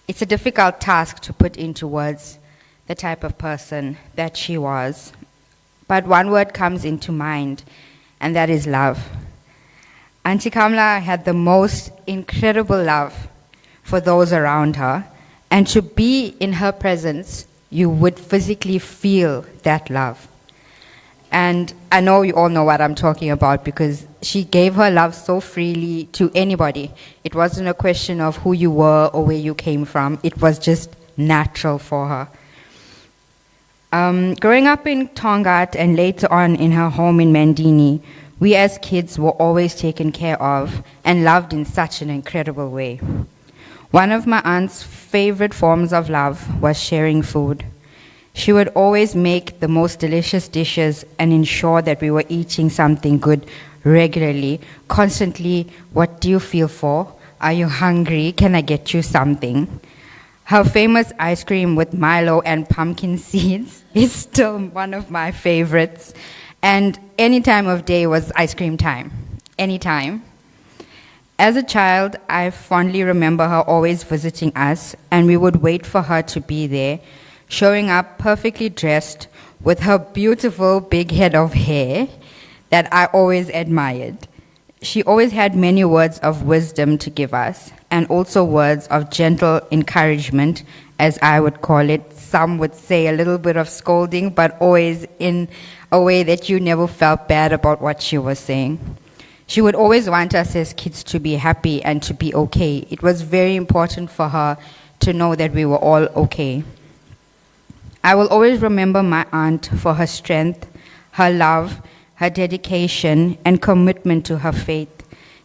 Speaker 10: It's a difficult task to put into words the type of person that she was. But one word comes into mind, and that is love. Auntie Kamla had the most incredible love for those around her, and to be in her presence, you would physically feel that love. And I know you all know what I'm talking about because she gave her love so freely to anybody. It wasn't a question of who you were or where you came from. It was just natural for her. Growing up in Tongat and later on in her home in Mandini, we as kids were always taken care of and loved in such an incredible way. One of my aunt's favorite forms of love was sharing food. She would always make the most delicious dishes and ensure that we were eating something good regularly, constantly. What do you feel for? Are you hungry? Can I get you something? Her famous ice cream with Milo and pumpkin seeds is still one of my favorites. And any time of day was ice cream time, anytime. As a child, I fondly remember her always visiting us, and we would wait for her to be there, showing up perfectly dressed with her beautiful big head of hair that I always admired. She always had many words of wisdom to give us, and also words of gentle encouragement, as I would call it. Some would say a little bit of scolding, but always in a way that you never felt bad about what she was saying. She would always want us as kids to be happy and to be okay. It was very important for her to know that we were all okay. I will always remember my aunt for her strength, her love, her dedication, and commitment to her faith.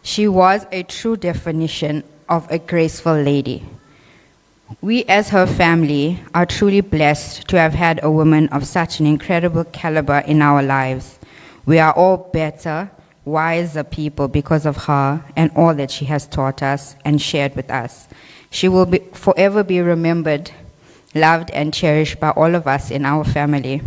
Speaker 10: She was a true definition of a graceful lady. We as her family are truly blessed to have had a woman of such an incredible caliber in our lives. We are all better, wiser people because of her and all that she has taught us and shared with us. She will forever be remembered, loved and cherished by all of us in our family.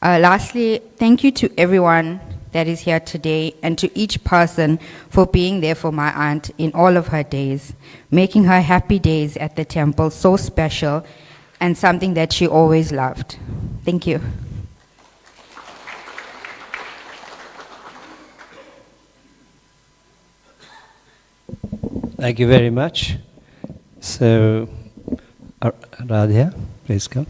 Speaker 10: Lastly, thank you to everyone that is here today and to each person for being there for my aunt in all of her days, making her happy days at the temple so special and something that she always loved. Thank you.
Speaker 2: Thank you very much. So, Radhya, please come.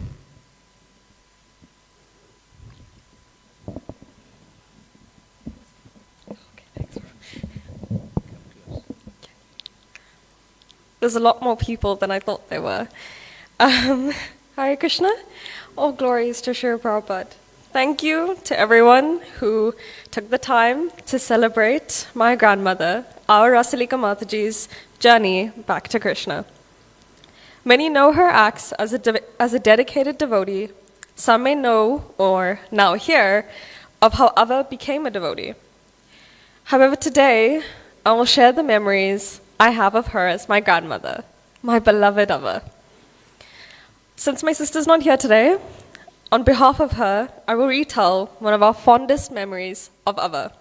Speaker 12: There's a lot more people than I thought there were. Hare Krishna. All glories to Srila Prabhupada. Thank you to everyone who took the time to celebrate my grandmother, our Rasalika Mataji's journey back to Krishna. Many know her acts as a dedicated devotee. Some may know or now hear of how Ava became a devotee. However, today I will share the memories I have of her as my grandmother, my beloved Ava. Since my sister's not here today, on behalf of her, I will retell one of our fondest memories of Ava.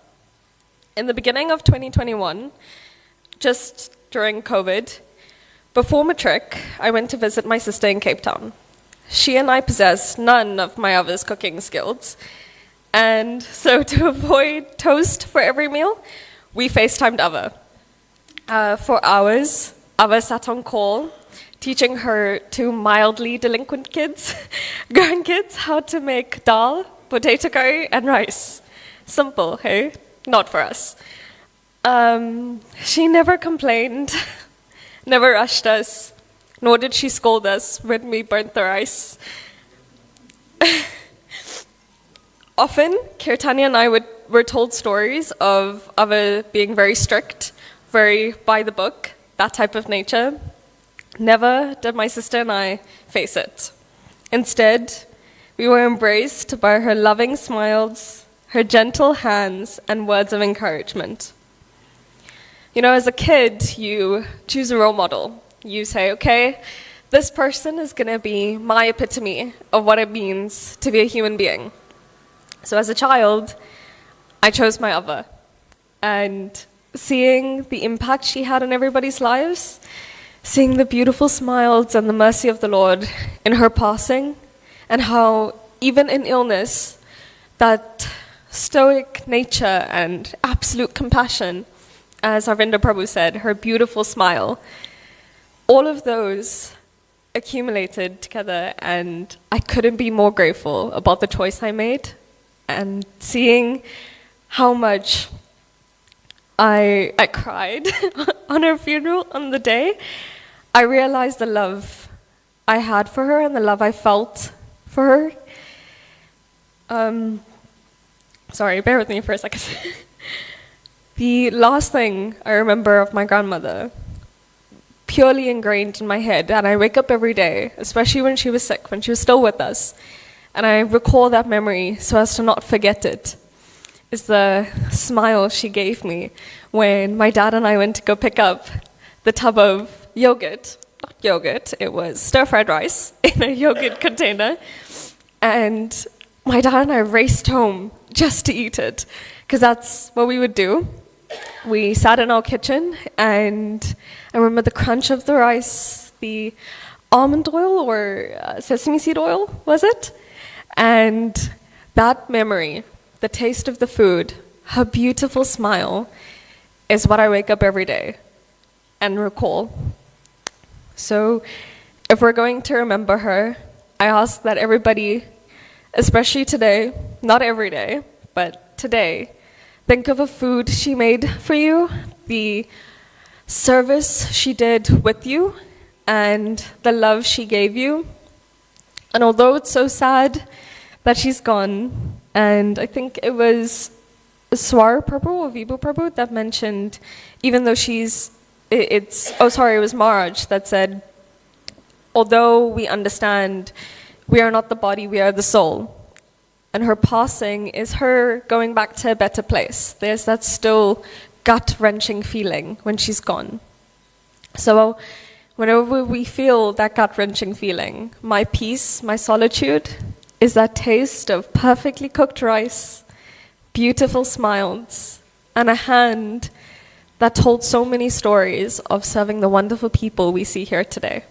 Speaker 12: In the beginning of 2021, just during COVID, before matric, I went to visit my sister in Cape Town. She and I possess none of my Ava's cooking skills, and so to avoid toast for every meal, we FaceTimed Ava. For hours, Ava sat on call, teaching her two mildly delinquent kids, grandkids, how to make dal, potato curry, and rice. Simple, hey? Not for us. She never complained, never rushed us, nor did she scold us when we burnt the rice. Often, Kirtanya and I were told stories of Ava being very strict, very by the book, that type of nature. Never did my sister and I face it. Instead, we were embraced by her loving smiles, her gentle hands, and words of encouragement. You know, as a kid, you choose a role model. You say, okay, this person is going to be my epitome of what it means to be a human being. So as a child, I chose my Ava. And seeing the impact she had on everybody's lives, seeing the beautiful smiles and the mercy of the Lord in her passing, and how even in illness, that stoic nature and absolute compassion, as Arvinda Prabhu said, her beautiful smile, all of those accumulated together, and I couldn't be more grateful about the choice I made. And seeing how much I cried on her funeral on the day, I realized the love I had for her and the love I felt for her. Sorry, bear with me for a second. The last thing I remember of my grandmother, purely ingrained in my head, and I wake up every day, especially when she was sick, when she was still with us, and I recall that memory so as to not forget it, is the smile she gave me when my dad and I went to go pick up the tub of yogurt. Not yogurt, it was stir-fried rice in a yogurt container. And my dad and I raced home just to eat it, because that's what we would do. We sat in our kitchen, and I remember the crunch of the rice, the almond oil or sesame seed oil, was it? And that memory, the taste of the food, her beautiful smile, is what I wake up every day and recall. So if we're going to remember her, I ask that everybody, especially today, not every day, but today, think of a food she made for you, the service she did with you, and the love she gave you. And although it's so sad that she's gone, and I think it was Swar Prabhu or Vibhu Prabhu that mentioned, even though it was Maharaj that said, although we understand we are not the body, we are the soul. And her passing is her going back to a better place. There's that still gut-wrenching feeling when she's gone. So whenever we feel that gut-wrenching feeling, my peace, my solitude, is that taste of perfectly cooked rice, beautiful smiles, and a hand that told so many stories of serving the wonderful people we see here today.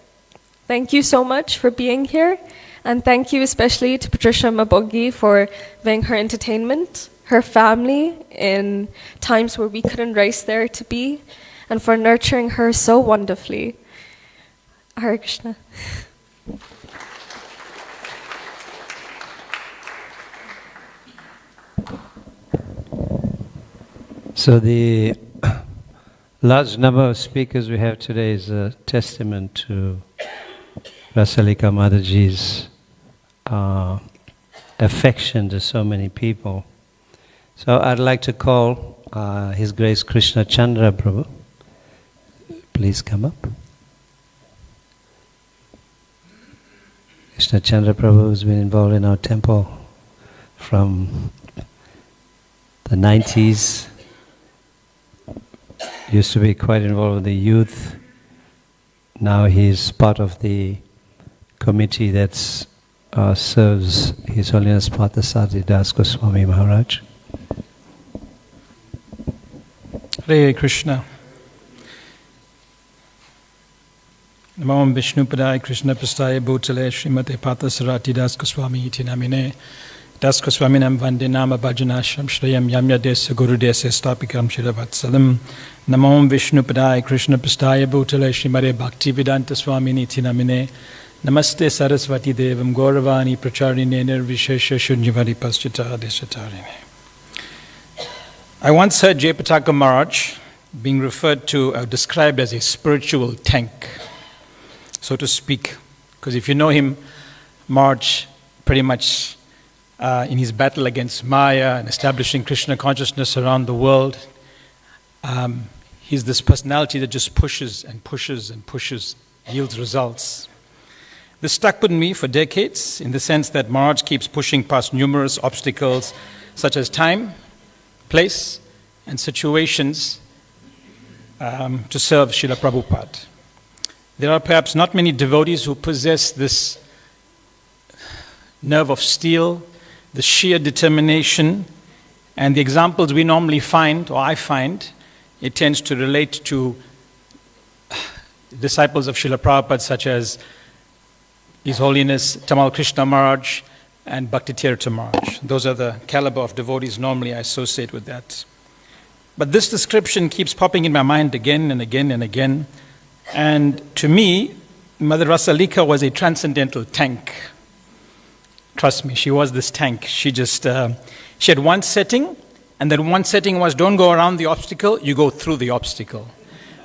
Speaker 12: Thank you so much for being here, and thank you especially to Patricia Mabogi for being her entertainment, her family in times where we couldn't race there to be, and for nurturing her so wonderfully. Hare Krishna.
Speaker 2: So the large number of speakers we have today is a testament to Rasalika Mataji's affection to so many people. So I'd like to call His Grace Krishna Chandra Prabhu. Please come up. Krishna Chandra Prabhu has been involved in our temple from the 90s. Used to be quite involved with the youth. Now he's part of the committee that serves His Holiness Parthasarathi Das Goswami Maharaj.
Speaker 13: Hare Krishna. Namam Vishnupadaya Krishna Prastaya Bhutale Srimate Parthasarathi Das Goswami iti namine Das Goswaminam Vande Nama Bhajanashram Shrayam Yamya Desa Guru Desa Stapikam Shiravatsalam Namam Vishnupadaya Krishna Prastaya Bhutale Srimate Bhaktivedanta Swamini iti namine Namaste Saraswati Devam Gauravani Pracharine Nirvishesha Shunyavadi Paschata Desatarine. I once heard Jayapataka Maharaj being referred to, described as a spiritual tank, so to speak. Because if you know him, Maharaj pretty much in his battle against Maya and establishing Krishna consciousness around the world, he's this personality that just pushes and pushes and pushes, yields results. This stuck with me for decades in the sense that Maharaj keeps pushing past numerous obstacles such as time, place, and situations to serve Srila Prabhupada. There are perhaps not many devotees who possess this nerve of steel, the sheer determination, and the examples we normally find, or I find, it tends to relate to disciples of Srila Prabhupada such as His Holiness Tamal Krishna Maharaj and Bhakti Tirtha Maharaj. Those are the caliber of devotees normally I associate with that. But this description keeps popping in my mind again and again and again. And to me, Mother Rasalika was a transcendental tank. Trust me, she was this tank. She had one setting, and that one setting was don't go around the obstacle, you go through the obstacle.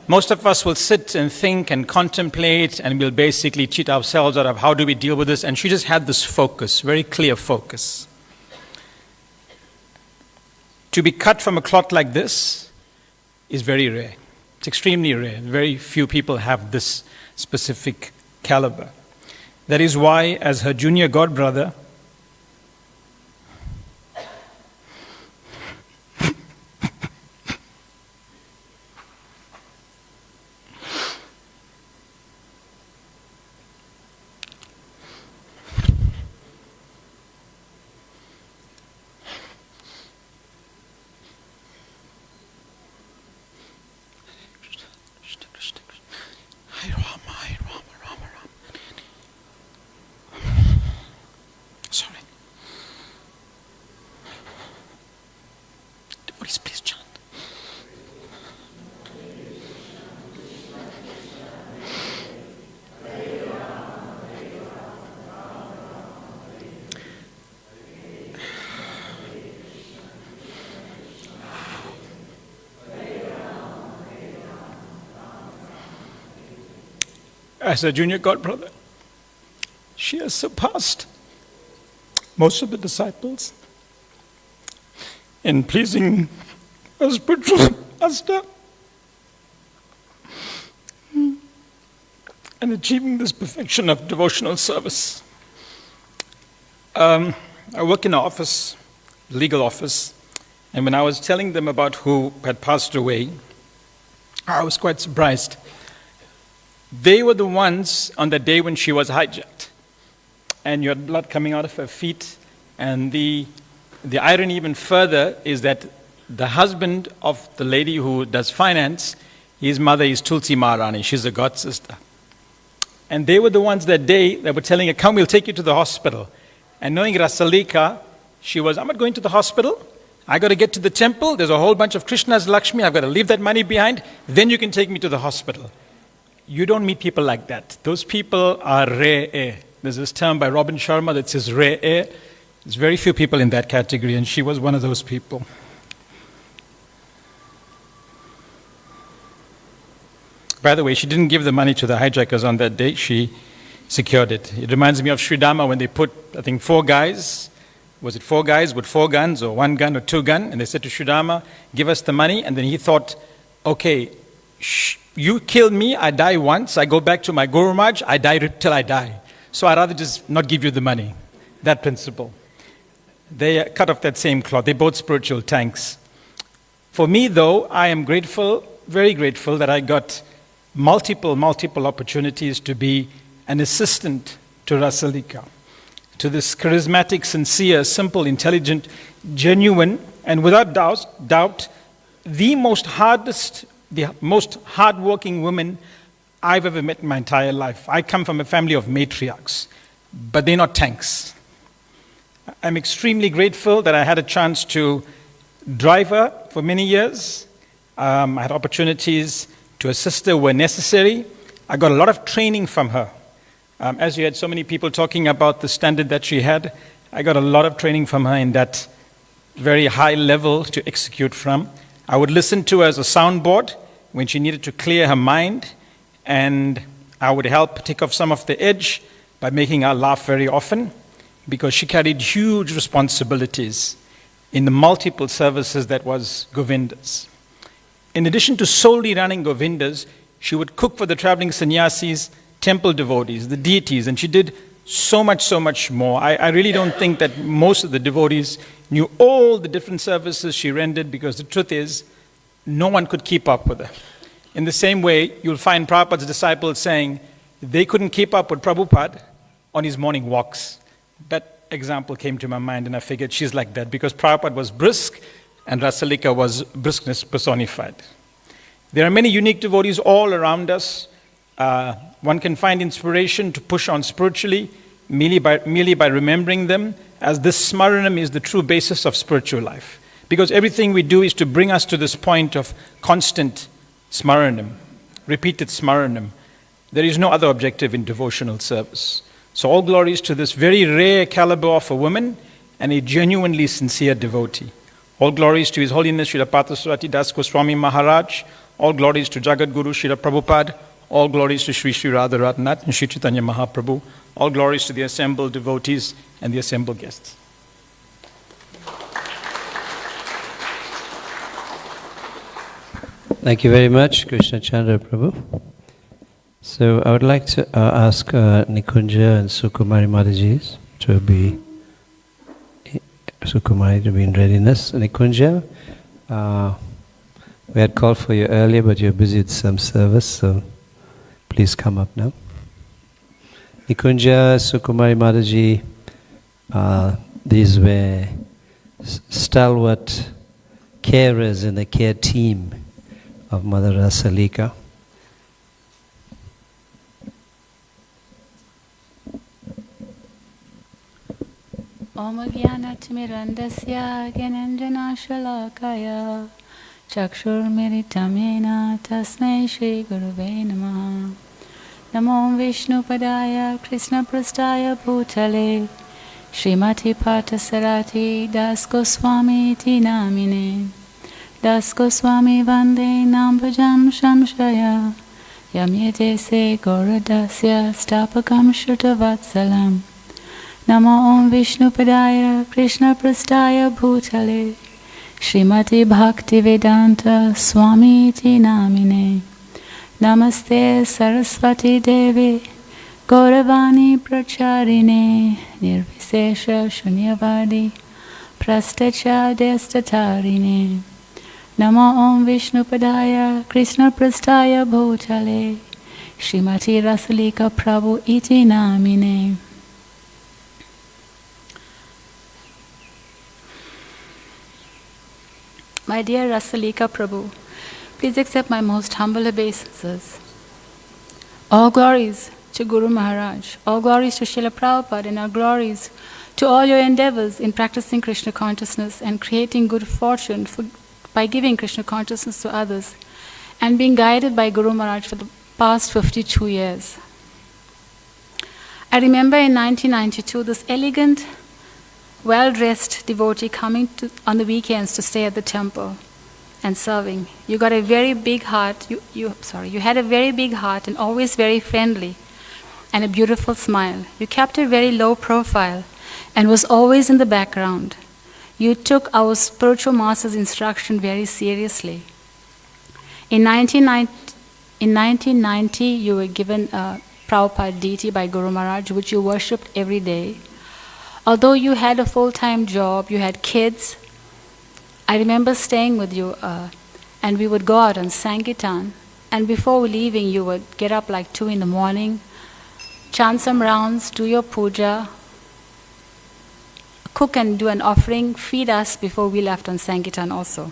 Speaker 13: Most of us will sit and think and contemplate, and we'll basically cheat ourselves out of how do we deal with this. And she just had this focus, very clear focus. To be cut from a cloth like this is very rare. It's extremely rare. Very few people have this specific caliber. That is why, as her junior godbrother, please chant. As a junior godbrother, she has surpassed most of the disciples in pleasing a spiritual master and achieving this perfection of devotional service. I work in an office, legal office, and when I was telling them about who had passed away, I was quite surprised. They were the ones on the day when she was hijacked, and you had blood coming out of her feet, and the irony even further is that the husband of the lady who does finance, his mother is Tulsi Maharani. She's a god sister. And they were the ones that day that were telling her, come, we'll take you to the hospital. And knowing Rasalika, she was, I'm not going to the hospital. I got to get to the temple. There's a whole bunch of Krishna's Lakshmi. I've got to leave that money behind. Then you can take me to the hospital. You don't meet people like that. Those people are rare air. There's this term by Robin Sharma that says rare air. There's very few people in that category, and she was one of those people. By the way, she didn't give the money to the hijackers on that day. She secured it. It reminds me of Sri Dhamma when they put, I think, 4 guys. Was it 4 guys with 4 guns or 1 gun or 2 guns? And they said to Sri Dhamma, give us the money. And then he thought, okay, you kill me, I die once. I go back to my Guru Maharaj, I die till I die. So I'd rather just not give you the money. That principle. They cut off that same cloth. They're both spiritual tanks. For me, though, I am grateful, very grateful, that I got multiple opportunities to be an assistant to Rasalika, to this charismatic, sincere, simple, intelligent, genuine, and without doubt, the most hardworking woman I've ever met in my entire life. I come from a family of matriarchs, but they're not tanks. I'm extremely grateful that I had a chance to drive her for many years. I had opportunities to assist her where necessary. I got a lot of training from her. As you had so many people talking about the standard that she had, I got a lot of training from her in that very high level to execute from. I would listen to her as a soundboard when she needed to clear her mind, and I would help take off some of the edge by making her laugh very often, because she carried huge responsibilities in the multiple services that was Govinda's. In addition to solely running Govinda's, she would cook for the traveling sannyasis, temple devotees, the deities, and she did so much more. I really don't think that most of the devotees knew all the different services she rendered, because the truth is, no one could keep up with her. In the same way, you'll find Prabhupada's disciples saying they couldn't keep up with Prabhupada on his morning walks. That example came to my mind, and I figured she's like that because Prabhupada was brisk and Rasalika was briskness personified. There are many unique devotees all around us. One can find inspiration to push on spiritually merely by remembering them, as this smaranam is the true basis of spiritual life. Because everything we do is to bring us to this point of constant smaranam, repeated smaranam. There is no other objective in devotional service. So all glories to this very rare caliber of a woman and a genuinely sincere devotee. All glories to His Holiness Srila Parthasarati Das Goswami Maharaj. All glories to Jagat Guru Srila Prabhupada. All glories to Sri Sri Radha Ratnath and Sri Chaitanya Mahaprabhu. All glories to the assembled devotees and the assembled guests.
Speaker 2: Thank you very much, Krishna Chandra Prabhu. So I would like to ask Nikunja and Sukumari Madajis to be in readiness. Nikunja, we had called for you earlier, but you're busy with some service, so please come up now. Nikunja, Sukumari Mataji, these were stalwart carers in the care team of Mother Rasalika.
Speaker 14: Om Jnanatimirandasya Gyananjana Shalakaya Chakshurmiritamena Tasmai Shri Guruve Namaha. Namo Vishnu Padaya Krishna Prastaya Bhutale Srimati Parthasarati Das Goswami Iti Namine. Das Goswami Vande Nambajam Shamshaya Yam Yete Se Goradasya Stapakam Shrutavatsalam. Namo Om Vishnu Padaya Krishna Prastaya Bhutale Srimati Bhakti Vedanta Swami Iti Namine. Namaste Saraswati Devi Gauravani Pracharine Nirvisesha Shunyavadi Prastacha Destatarine. Namo Om Vishnu Padaya Krishna Prastaya Bhutale Srimati Rasalika Prabhu Iti Namine. My dear Rasalika Prabhu, please accept my most humble obeisances. All glories to Guru Maharaj, all glories to Srila Prabhupada, and all glories to all your endeavors in practicing Krishna consciousness and creating good fortune by giving Krishna consciousness to others and being guided by Guru Maharaj for the past 52 years. I remember in 1992 this elegant, well-dressed devotee coming on the weekends to stay at the temple and serving. You got a very big heart. You had a very big heart and always very friendly and a beautiful smile. You kept a very low profile and was always in the background. You took our spiritual master's instruction very seriously. In 1990, you were given a Prabhupada deity by Guru Maharaj, which you worshipped every day. Although you had a full-time job, you had kids, I remember staying with you and we would go out on Sankirtan, and before leaving you would get up like 2 in the morning, chant some rounds, do your puja, cook and do an offering, feed us before we left on Sankirtan also.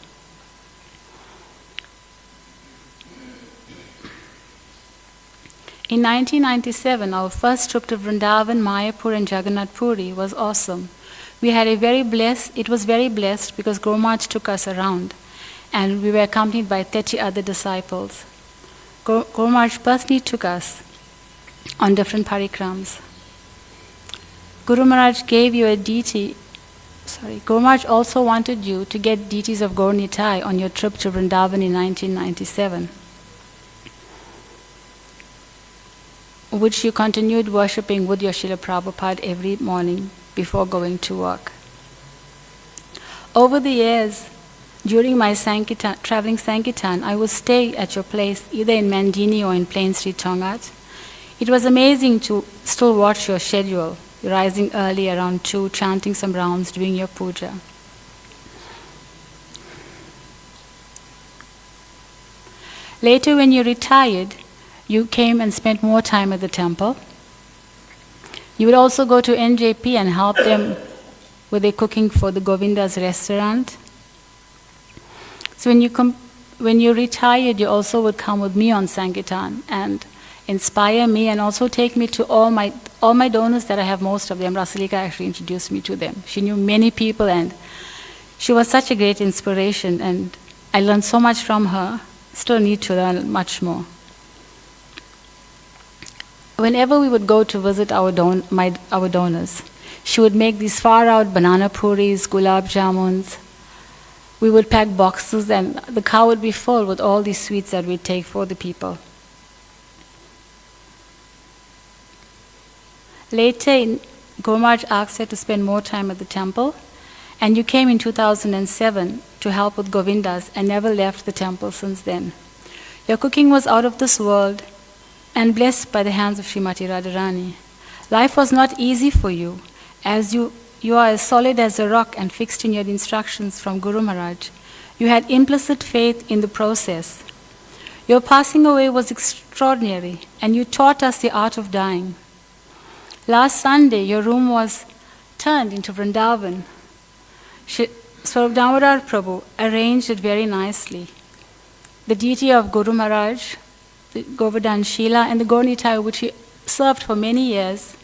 Speaker 14: In 1997, our first trip to Vrindavan, Mayapur and Jagannath Puri was awesome. It was very blessed because Guru Maharaj took us around and we were accompanied by 30 other disciples. Guru Maharaj personally took us on different parikrams. Guru Maharaj also wanted you to get deities of Gaur Nitai on your trip to Vrindavan in 1997, which you continued worshipping with your Srila Prabhupada every morning before going to work. Over the years, during my traveling Sankirtan, I would stay at your place either in Mandini or in Plain Street, Tongat. It was amazing to still watch your schedule, rising early around 2, chanting some rounds, doing your puja. Later, when you retired, you came and spent more time at the temple. You would also go to NJP and help them with their cooking for the Govinda's restaurant. So when you retired, you also would come with me on Sankirtan and inspire me and also take me to all my donors that I have, most of them. Rasalika actually introduced me to them. She knew many people and she was such a great inspiration, and I learned so much from her. Still need to learn much more. Whenever we would go to visit our donors, she would make these far-out banana puris, gulab jamuns. We would pack boxes and the car would be full with all these sweets that we'd take for the people. Later, Guru Maharaj asked her to spend more time at the temple, and you came in 2007 to help with Govindas and never left the temple since then. Your cooking was out of this world and blessed by the hands of Srimati Radharani. Life was not easy for you, as you are as solid as a rock and fixed in your instructions from Guru Maharaj. You had implicit faith in the process. Your passing away was extraordinary, and you taught us the art of dying. Last Sunday, your room was turned into Vrindavan. Swarup Damodar Prabhu arranged it very nicely. The deity of Guru Maharaj, the Govardhan Shila, and the Gaurnitai, which he served for many years,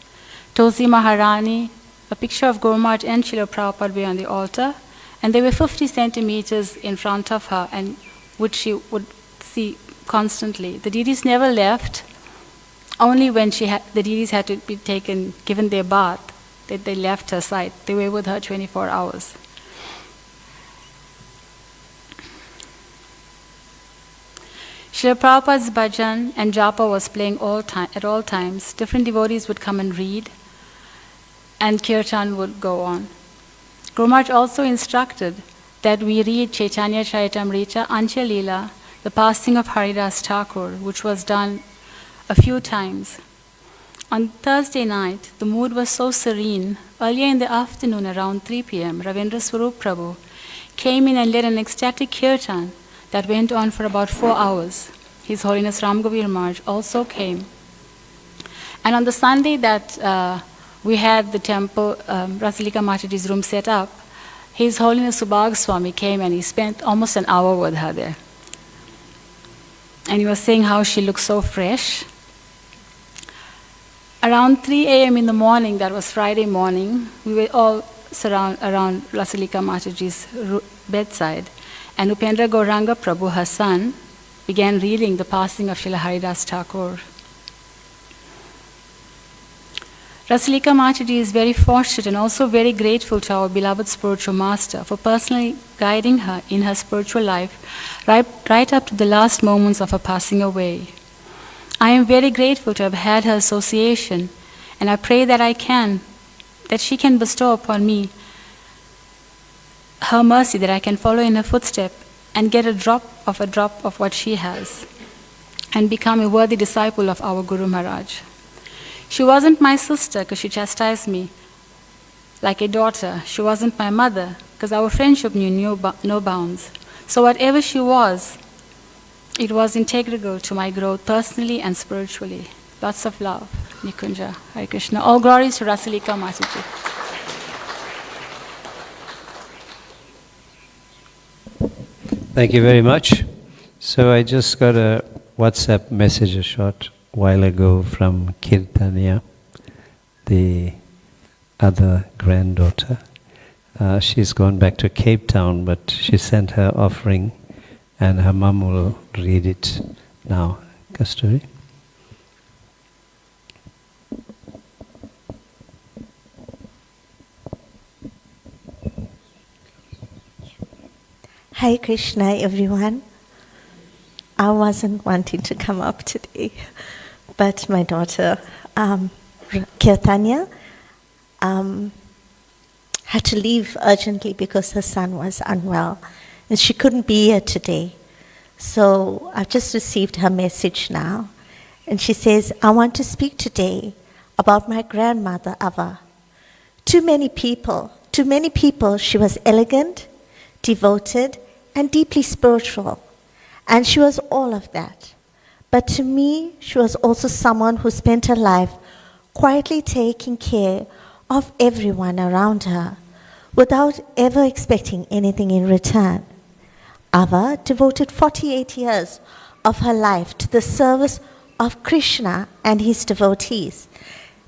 Speaker 14: Tulsi Maharani, a picture of Guru Maharaj and Srila Prabhupada were on the altar, and they were 50 centimeters in front of her, and which she would see constantly. The deities never left. Only when the deities had to be given their bath, that they left her side. They were with her 24 hours. Srila Prabhupada's bhajan and japa was playing at all times. Different devotees would come and read, and kirtan would go on. Guru Maharaj also instructed that we read Chaitanya Charitamrita, Ancha Leela, the passing of Haridas Thakur, which was done a few times. On Thursday night, the mood was so serene. Earlier in the afternoon, around 3 p.m., Ravindra Swarup Prabhu came in and led an ecstatic kirtan that went on for about 4 hours. His Holiness Ram Govir Maharaj also came. And on the Sunday that we had the temple, Rasalika Mataji's room set up, His Holiness Subhag Swami came and he spent almost an hour with her there. And he was saying how she looked so fresh. Around 3 a.m. in the morning, that was Friday morning, we were all around Rasalika Mataji's bedside. And Upendra Gauranga Prabhu, her son, began reading the passing of Srila Haridas Thakur. Rasalika Mataji is very fortunate and also very grateful to our beloved spiritual master for personally guiding her in her spiritual life right up to the last moments of her passing away. I am very grateful to have had her association, and I pray that she can bestow upon me her mercy, that I can follow in her footstep and get a drop of what she has and become a worthy disciple of our Guru Maharaj. She wasn't my sister because she chastised me like a daughter. She wasn't my mother because our friendship knew no bounds. So whatever she was, it was integral to my growth personally and spiritually. Lots of love. Nikunja. Hare Krishna. All glories to Rasalika Mataji.
Speaker 2: Thank you very much. So I just got a WhatsApp message a short while ago from Kirtania, the other granddaughter. She's gone back to Cape Town, but she sent her offering and her mum will read it now. Kasturi.
Speaker 15: Hare Krishna, everyone. I wasn't wanting to come up today, but my daughter, Kirtanya, had to leave urgently because her son was unwell, and she couldn't be here today. So I've just received her message now, and she says, I want to speak today about my grandmother, Ava. To many people, she was elegant, devoted, and deeply spiritual. And she was all of that. But to me, she was also someone who spent her life quietly taking care of everyone around her without ever expecting anything in return. Ava devoted 48 years of her life to the service of Krishna and his devotees.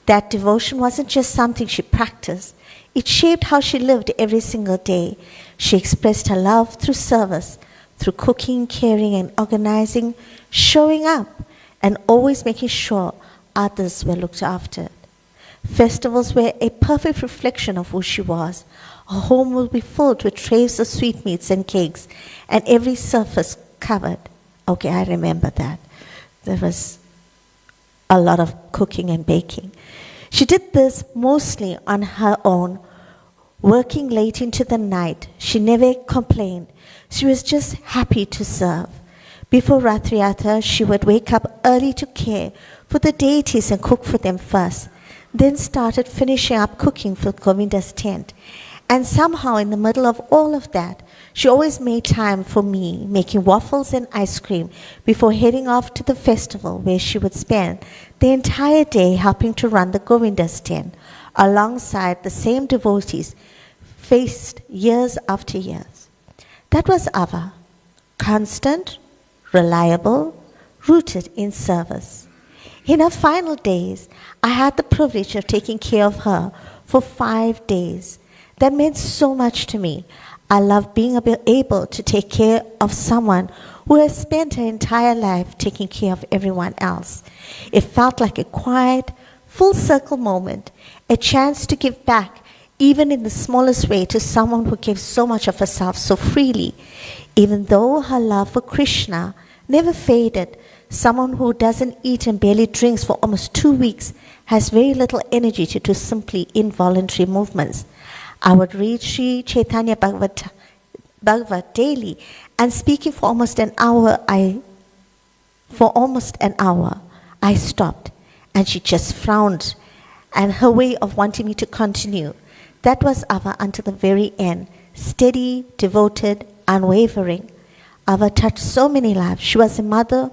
Speaker 15: That devotion wasn't just something she practiced, it shaped how she lived every single day. She expressed her love through service, through cooking, caring, and organizing, showing up, and always making sure others were looked after. Festivals were a perfect reflection of who she was. Her home will be filled with trays of sweetmeats and cakes, and every surface covered. Okay, I remember that. There was a lot of cooking and baking. She did this mostly on her own, working late into the night. She never complained. She was just happy to serve. Before Rathayatra, she would wake up early to care for the deities and cook for them first, then started finishing up cooking for Govinda's tent. And somehow in the middle of all of that, she always made time for me, making waffles and ice cream before heading off to the festival, where she would spend the entire day helping to run the Govinda's tent alongside the same devotees faced years after years. That was Ava, constant, reliable, rooted in service. In her final days, I had the privilege of taking care of her for 5 days. That meant so much to me. I love being able to take care of someone who has spent her entire life taking care of everyone else. It felt like a quiet, full circle moment, a chance to give back, even in the smallest way, to someone who gave so much of herself so freely. Even though her love for Krishna never faded, someone who doesn't eat and barely drinks for almost 2 weeks has very little energy to do simply involuntary movements. I would read Sri Chaitanya Bhagavat daily, and speaking for almost an hour, I stopped, and she just frowned, and her way of wanting me to continue. That was Ava until the very end, steady, devoted, unwavering. Ava touched so many lives. She was a mother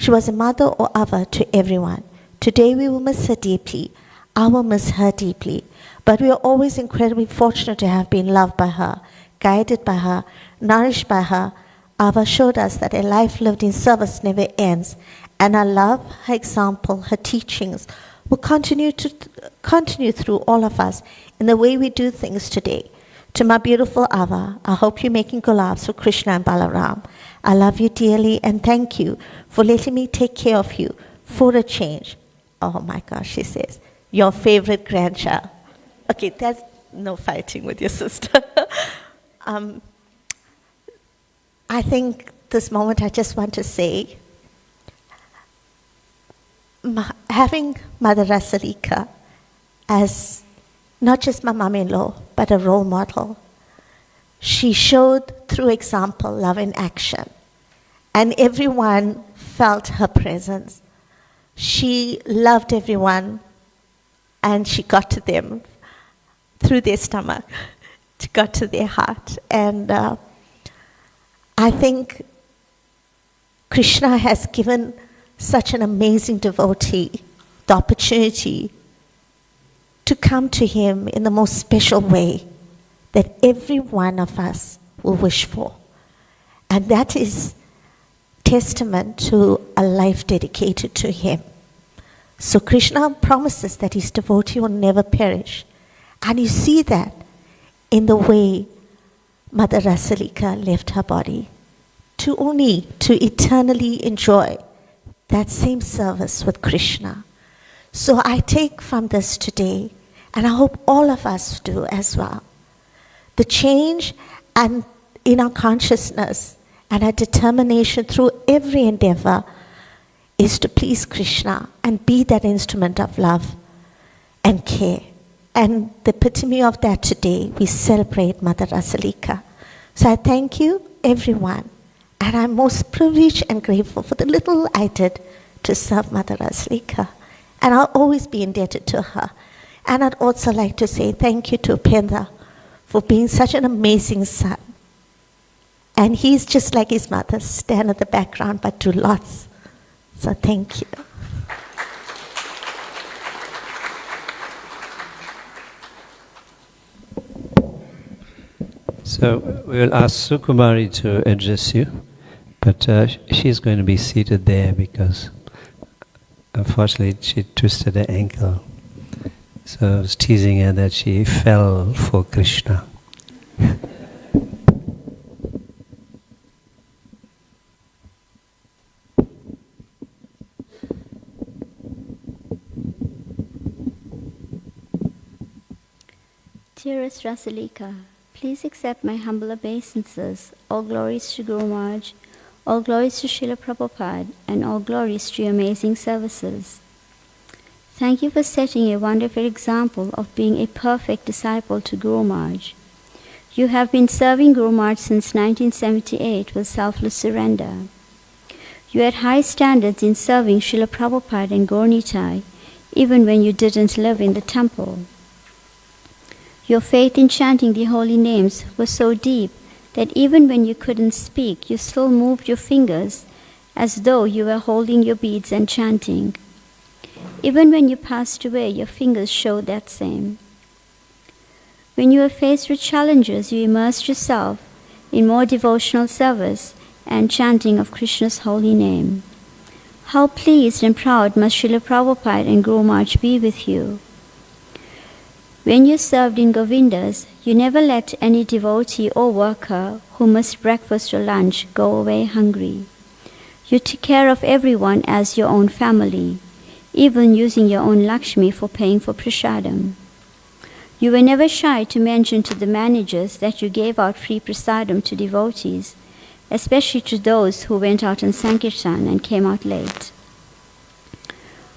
Speaker 15: or Ava to everyone. Today we will miss her deeply. I will miss her deeply. But we are always incredibly fortunate to have been loved by her, guided by her, nourished by her. Ava showed us that a life lived in service never ends, and her love, her example, her teachings will continue through all of us in the way we do things today. To my beautiful Ava, I hope you're making gulabs for Krishna and Balaram. I love you dearly, and thank you for letting me take care of you for a change. Oh my gosh, she says, your favorite grandchild. Okay, there's no fighting with your sister. I think this moment I just want to say, having Mother Rasalika as not just my mom-in-law, but a role model, she showed through example love in action, and everyone felt her presence. She loved everyone, and she got to them through their stomach, she got to their heart. And I think Krishna has given such an amazing devotee the opportunity to come to him in the most special way that every one of us will wish for. And that is testament to a life dedicated to him. So Krishna promises that his devotee will never perish. And you see that in the way Mother Rasalika left her body to eternally enjoy that same service with Krishna. So I take from this today, and I hope all of us do as well, the change and in our consciousness and our determination through every endeavor is to please Krishna and be that instrument of love and care. And the epitome of that today, we celebrate Mother Rasalika. So I thank you, everyone, and I'm most privileged and grateful for the little I did to serve Mother Rasalika. And I'll always be indebted to her. And I'd also like to say thank you to Upendra for being such an amazing son And he's just like his mother, stand at the background, but do lots. So thank you.
Speaker 2: So we'll ask Sukumari to address you, but she's going to be seated there because unfortunately she twisted her ankle. So I was teasing her that she fell for Krishna.
Speaker 16: Dearest Rasalika, please accept my humble obeisances. All glories to Guru Maharaj, all glories to Srila Prabhupada, and all glories to your amazing services. Thank you for setting a wonderful example of being a perfect disciple to Guru Maharaj. You have been serving Guru Maharaj since 1978 with selfless surrender. You had high standards in serving Srila Prabhupada and Gaur Nitai, even when you didn't live in the temple. Your faith in chanting the holy names was so deep that even when you couldn't speak, you still moved your fingers as though you were holding your beads and chanting. Even when you passed away, your fingers showed that same. When you were faced with challenges, you immersed yourself in more devotional service and chanting of Krishna's holy name. How pleased and proud must Srila Prabhupada and Guru Maharaj be with you. When you served in Govindas, you never let any devotee or worker who missed breakfast or lunch go away hungry. You took care of everyone as your own family, even using your own Lakshmi for paying for prasadam. You were never shy to mention to the managers that you gave out free prasadam to devotees, especially to those who went out on Sankirtan and came out late.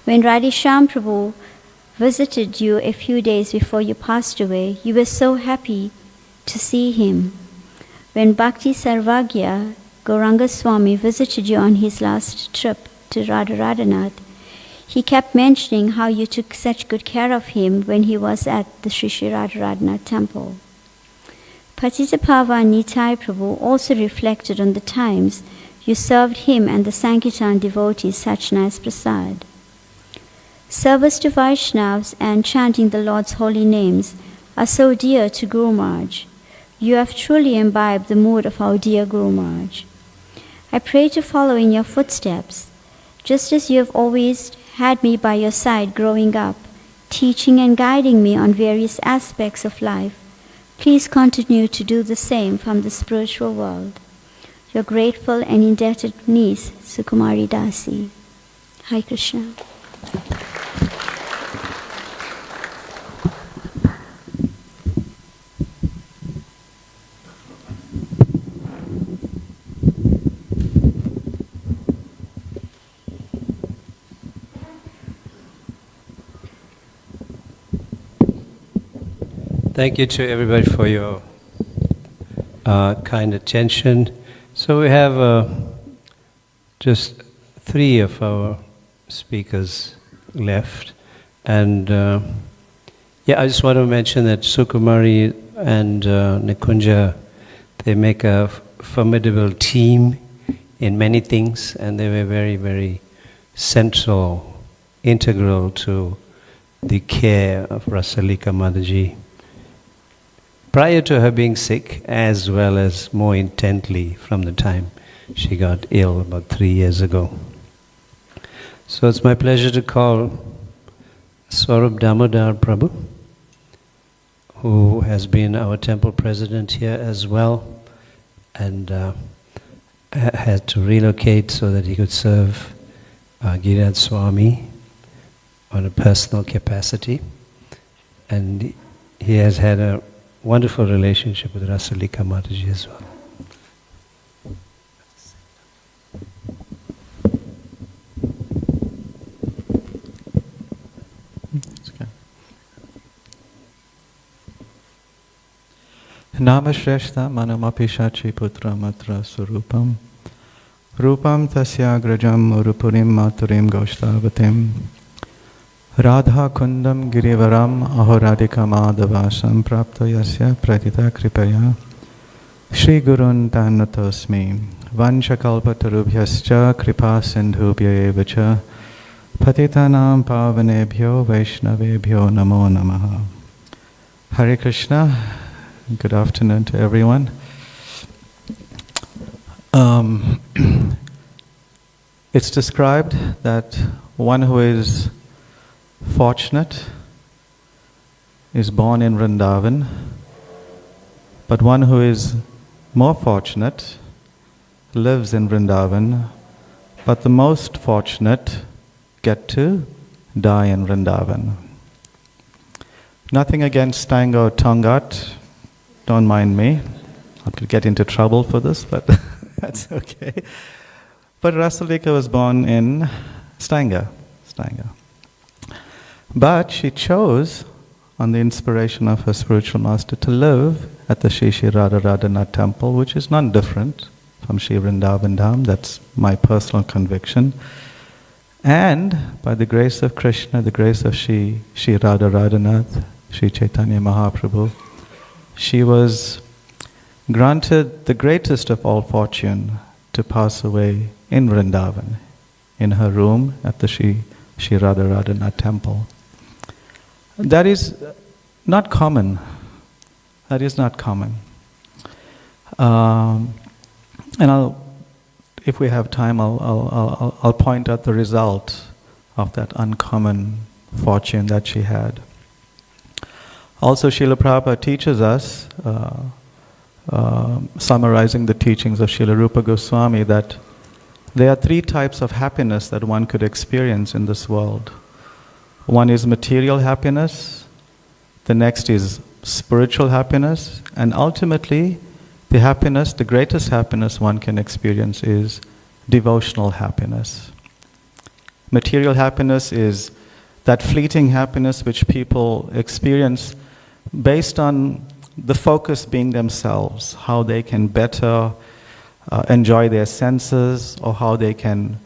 Speaker 16: When Radhesham Prabhu visited you a few days before you passed away, you were so happy to see him. When Bhakti Sarvagya Gauranga Swami visited you on his last trip to Radharanath, he kept mentioning how you took such good care of him when he was at the Sri Sri Radharanath temple. Patitapavan Nitai Prabhu also reflected on the times you served him and the Sankirtan devotees such nice prasad. Service to Vaishnavas and chanting the Lord's holy names are so dear to Guru Maharaj. You have truly imbibed the mood of our dear Guru Maharaj. I pray to follow in your footsteps, just as you have always had me by your side growing up, teaching and guiding me on various aspects of life. Please continue to do the same from the spiritual world. Your grateful and indebted niece, Sukumari Dasi. Hare Krishna.
Speaker 2: Thank you to everybody for your kind attention. So we have just 3 of our speakers left. And I just want to mention that Sukumari and Nikunja, they make a formidable team in many things, and they were very, very central, integral to the care of Rasalika Mataji, prior to her being sick, as well as more intently from the time she got ill about 3 years ago. So it's my pleasure to call Swarup Damodar Prabhu, who has been our temple president here as well, and had to relocate so that he could serve Giriraj Swami on a personal capacity. And he has had a wonderful relationship with Rasalika Mataji as well.
Speaker 17: Namashreshta manamapishachi putra matra surupam rupam tasya grajam murupurim maturim goshtavatim Radha kundam girivaram ahoradika madavasam prapto yasya pratita kripaya Shri Gurun Tanatosmi Vanchakalpatarubhyascha Kripa Sindhubhya Evacha Patitanam Pavanebhyo Vaishnavebhyo Namo Namaha. Hare Krishna. Good afternoon to everyone. It's described that one who is fortunate is born in Vrindavan, but one who is more fortunate lives in Vrindavan, but the most fortunate get to die in Vrindavan. Nothing against Tango Tongat, don't mind me. I could get into trouble for this, but that's okay. But Rasalika was born in Stanga. But she chose, on the inspiration of her spiritual master, to live at the Shri Shri Radha Radhanath temple, which is not different from Shri Vrindavan Dham. That's my personal conviction. And by the grace of Krishna, the grace of Shri Radha Radhanath, Shri Chaitanya Mahaprabhu, she was granted the greatest of all fortune to pass away in Vrindavan, in her room at the Shri Radha Radhanath temple. That is not common. That is not common. And if we have time, I'll point out the result of that uncommon fortune that she had. Also, Srila Prabhupada teaches us, summarizing the teachings of Srila Rupa Goswami, that there are three types of happiness that one could experience in this world. One is material happiness, the next is spiritual happiness, and ultimately the greatest happiness one can experience is devotional happiness. Material happiness is that fleeting happiness which people experience based on the focus being themselves, how they can better enjoy their senses, or how they can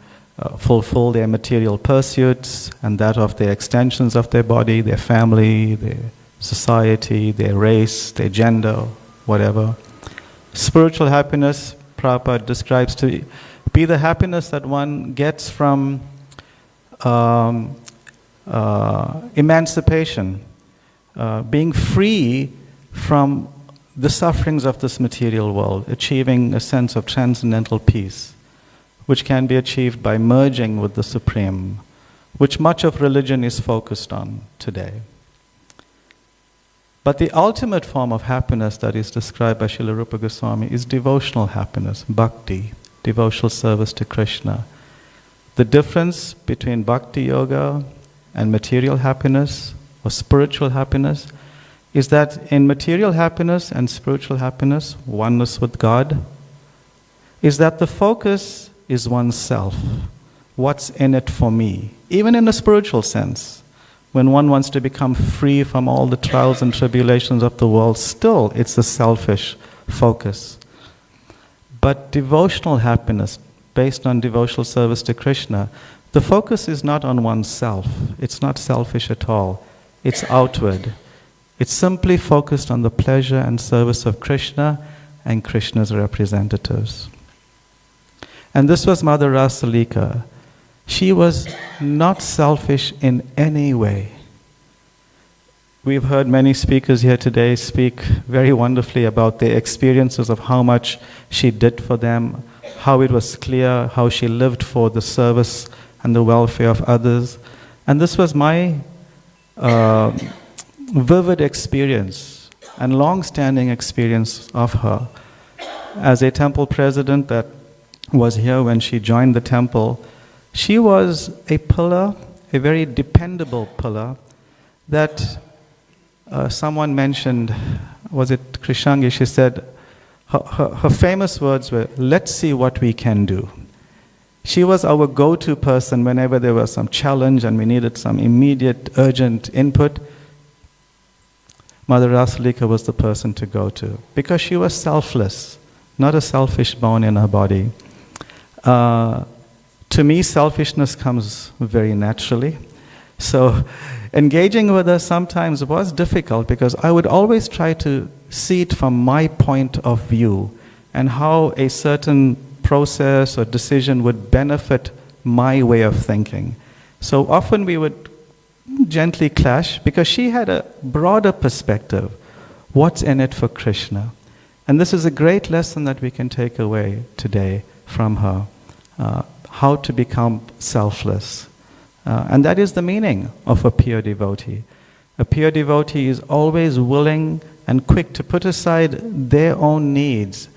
Speaker 17: fulfill their material pursuits and that of the extensions of their body, their family, their society, their race, their gender, whatever. Spiritual happiness, Prabhupada describes to be the happiness that one gets from emancipation, being free from the sufferings of this material world, achieving a sense of transcendental peace, which can be achieved by merging with the Supreme, which much of religion is focused on today. But the ultimate form of happiness that is described by Srila Rupa Goswami is devotional happiness, bhakti, devotional service to Krishna. The difference between bhakti yoga and material happiness or spiritual happiness is that in material happiness and spiritual happiness, oneness with God, is that the focus is oneself. What's in it for me? Even in a spiritual sense, when one wants to become free from all the trials and tribulations of the world, still it's a selfish focus. But devotional happiness, based on devotional service to Krishna, the focus is not on oneself. It's not selfish at all. It's outward. It's simply focused on the pleasure and service of Krishna and Krishna's representatives. And this was Mother Rasalika. She was not selfish in any way. We've heard many speakers here today speak very wonderfully about their experiences of how much she did for them, how it was clear, how she lived for the service and the welfare of others. And this was my vivid experience and long-standing experience of her. As a temple president that was here when she joined the temple, she was a pillar, a very dependable pillar that someone mentioned, was it Krishangi? She said, her famous words were, "Let's see what we can do." She was our go-to person whenever there was some challenge and we needed some immediate, urgent input. Mother Rasalika was the person to go to because she was selfless, not a selfish bone in her body. To me, selfishness comes very naturally. So engaging with her sometimes was difficult because I would always try to see it from my point of view and how a certain process or decision would benefit my way of thinking. So often we would gently clash because she had a broader perspective. What's in it for Krishna? And this is a great lesson that we can take away today from her. How to become selfless. And that is the meaning of a pure devotee. A pure devotee is always willing and quick to put aside their own needs,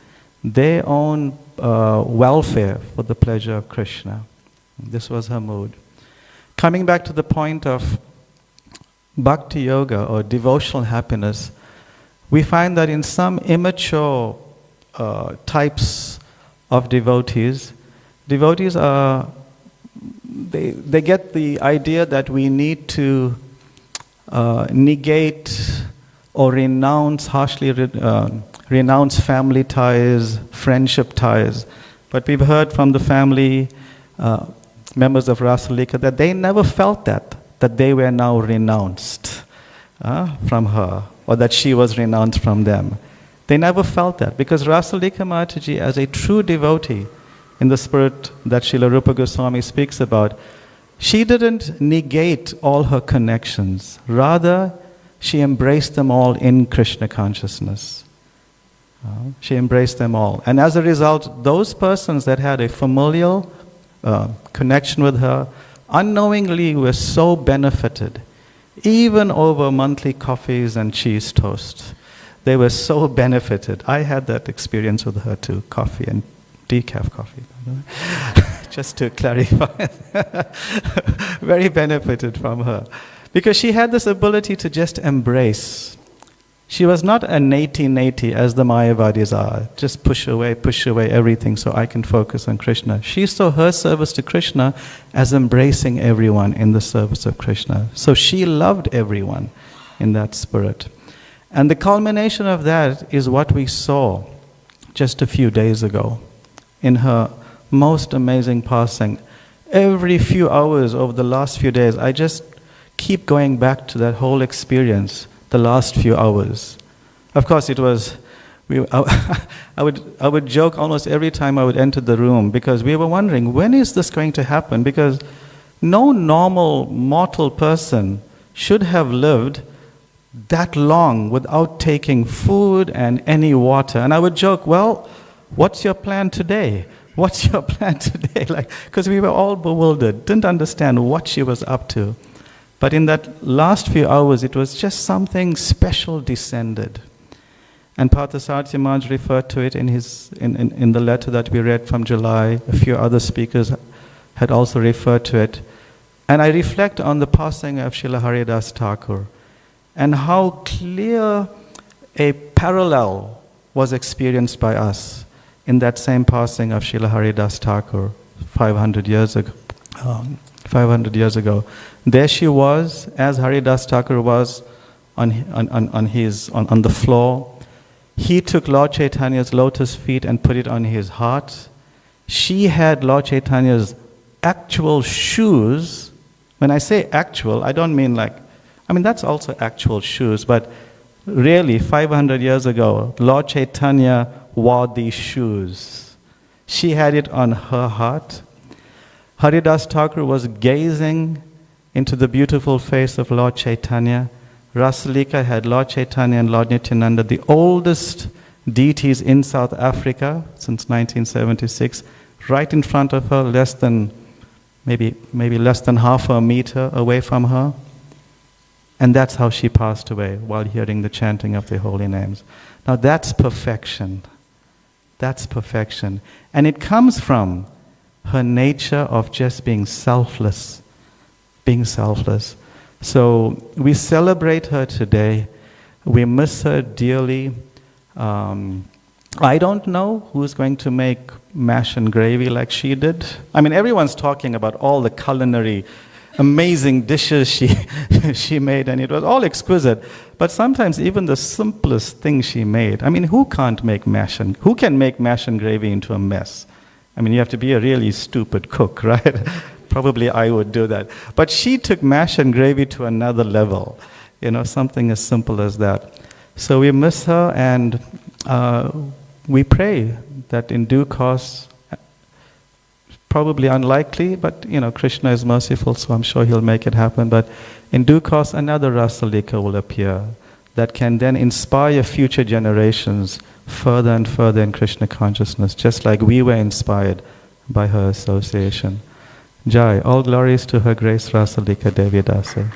Speaker 17: their own welfare for the pleasure of Krishna. This was her mood. Coming back to the point of bhakti yoga or devotional happiness, we find that in some immature types of devotees are, they get the idea that we need to negate or harshly renounce family ties, friendship ties. But we've heard from the family members of Rasalika that they never felt that they were now renounced from her, or that she was renounced from them. They never felt that, because Rasalika Mataji, as a true devotee, in the spirit that Srila Rupa Goswami speaks about, she didn't negate all her connections. Rather, she embraced them all in Krishna consciousness. She embraced them all. And as a result, those persons that had a familial connection with her, unknowingly were so benefited, even over monthly coffees and cheese toast. They were so benefited. I had that experience with her too, coffee and decaf coffee. Just to clarify. Very benefited from her. Because she had this ability to just embrace. She was not a nati as the Mayavadis are. Just push away everything so I can focus on Krishna. She saw her service to Krishna as embracing everyone in the service of Krishna. So she loved everyone in that spirit. And the culmination of that is what we saw just a few days ago in her most amazing passing. Every few hours over the last few days, I just keep going back to that whole experience, the last few hours. Of course, it was, I would joke almost every time I would enter the room, because we were wondering, when is this going to happen? Because no normal mortal person should have lived that long without taking food and any water. And I would joke, well, what's your plan today? What's your plan today? Because we were all bewildered, didn't understand what she was up to. But in that last few hours, it was just something special descended. And Parthasarthi Maharaj referred to it in the letter that we read from July. A few other speakers had also referred to it. And I reflect on the passing of Srila Haridas Thakur and how clear a parallel was experienced by us in that same passing of Srila Haridas Thakur 500 years ago. 500 years ago. There she was, as Haridas Thakur was on the floor. He took Lord Chaitanya's lotus feet and put it on his heart. She had Lord Chaitanya's actual shoes. When I say actual, I don't mean that's also actual shoes, but really 500 years ago, Lord Chaitanya wore these shoes. She had it on her heart. Haridas Thakur was gazing into the beautiful face of Lord Chaitanya. Rasalika had Lord Chaitanya and Lord Nityananda, the oldest deities in South Africa since 1976, right in front of her, maybe less than half a meter away from her. And that's how she passed away, while hearing the chanting of the holy names. Now that's perfection. That's perfection. And it comes from her nature of just being selfless. Being selfless. So we celebrate her today. We miss her dearly. I don't know who's going to make mash and gravy like she did. Everyone's talking about all the culinary amazing dishes she made, and it was all exquisite. But sometimes even the simplest thing she made, who can make mash and gravy into a mess? You have to be a really stupid cook, right? Probably I would do that. But she took mash and gravy to another level, something as simple as that. So we miss her, and we pray that in due course, probably unlikely, but Krishna is merciful, so I'm sure he'll make it happen. But in due course, another Rasalika will appear that can then inspire future generations further and further in Krishna consciousness, just like we were inspired by her association. Jai, all glories to Her Grace Rasalika Devi Dasi.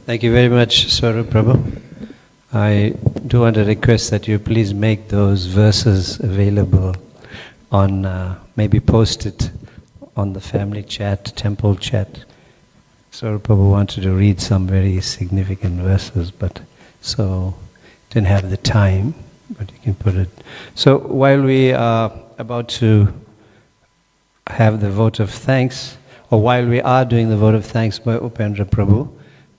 Speaker 2: Thank you very much, Swarup Prabhu. I do want to request that you please make those verses available on, maybe post it on the family chat, temple chat. Swarup Prabhu wanted to read some very significant verses, but so didn't have the time, but you can put it. So while we are about to have the vote of thanks, or while we are doing the vote of thanks by Upendra Prabhu,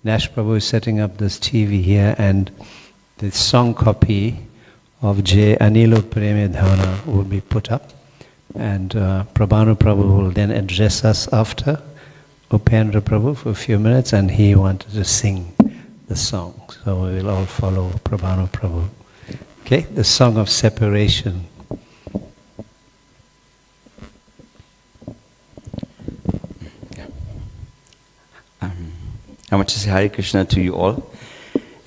Speaker 2: Nash Prabhu is setting up this TV here, and the song copy of J. Anilo Preme Dhana will be put up, and Prabhanu Prabhu will then address us after Upendra Prabhu for a few minutes, and he wanted to sing the song. So we will all follow Prabhanu Prabhu. Okay, the song of separation.
Speaker 18: I want to say Hare Krishna to you all,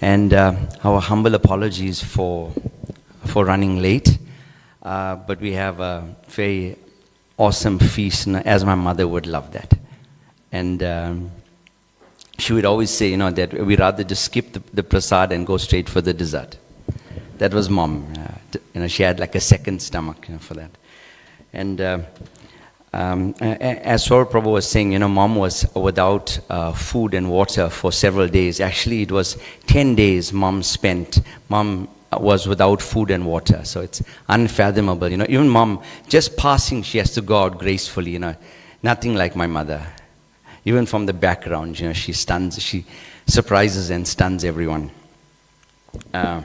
Speaker 18: and our humble apologies for running late, but we have a very awesome feast, as my mother would love that. And she would always say, that we'd rather just skip the prasad and go straight for the dessert. That was mom. She had like a second stomach for that. And as Swarup Prabhu was saying, mom was without food and water for several days. Actually, it was 10 days mom was without food and water. So it's unfathomable. Even mom, just passing, she has to go out gracefully. Nothing like my mother. Even from the background, she surprises and stuns everyone. And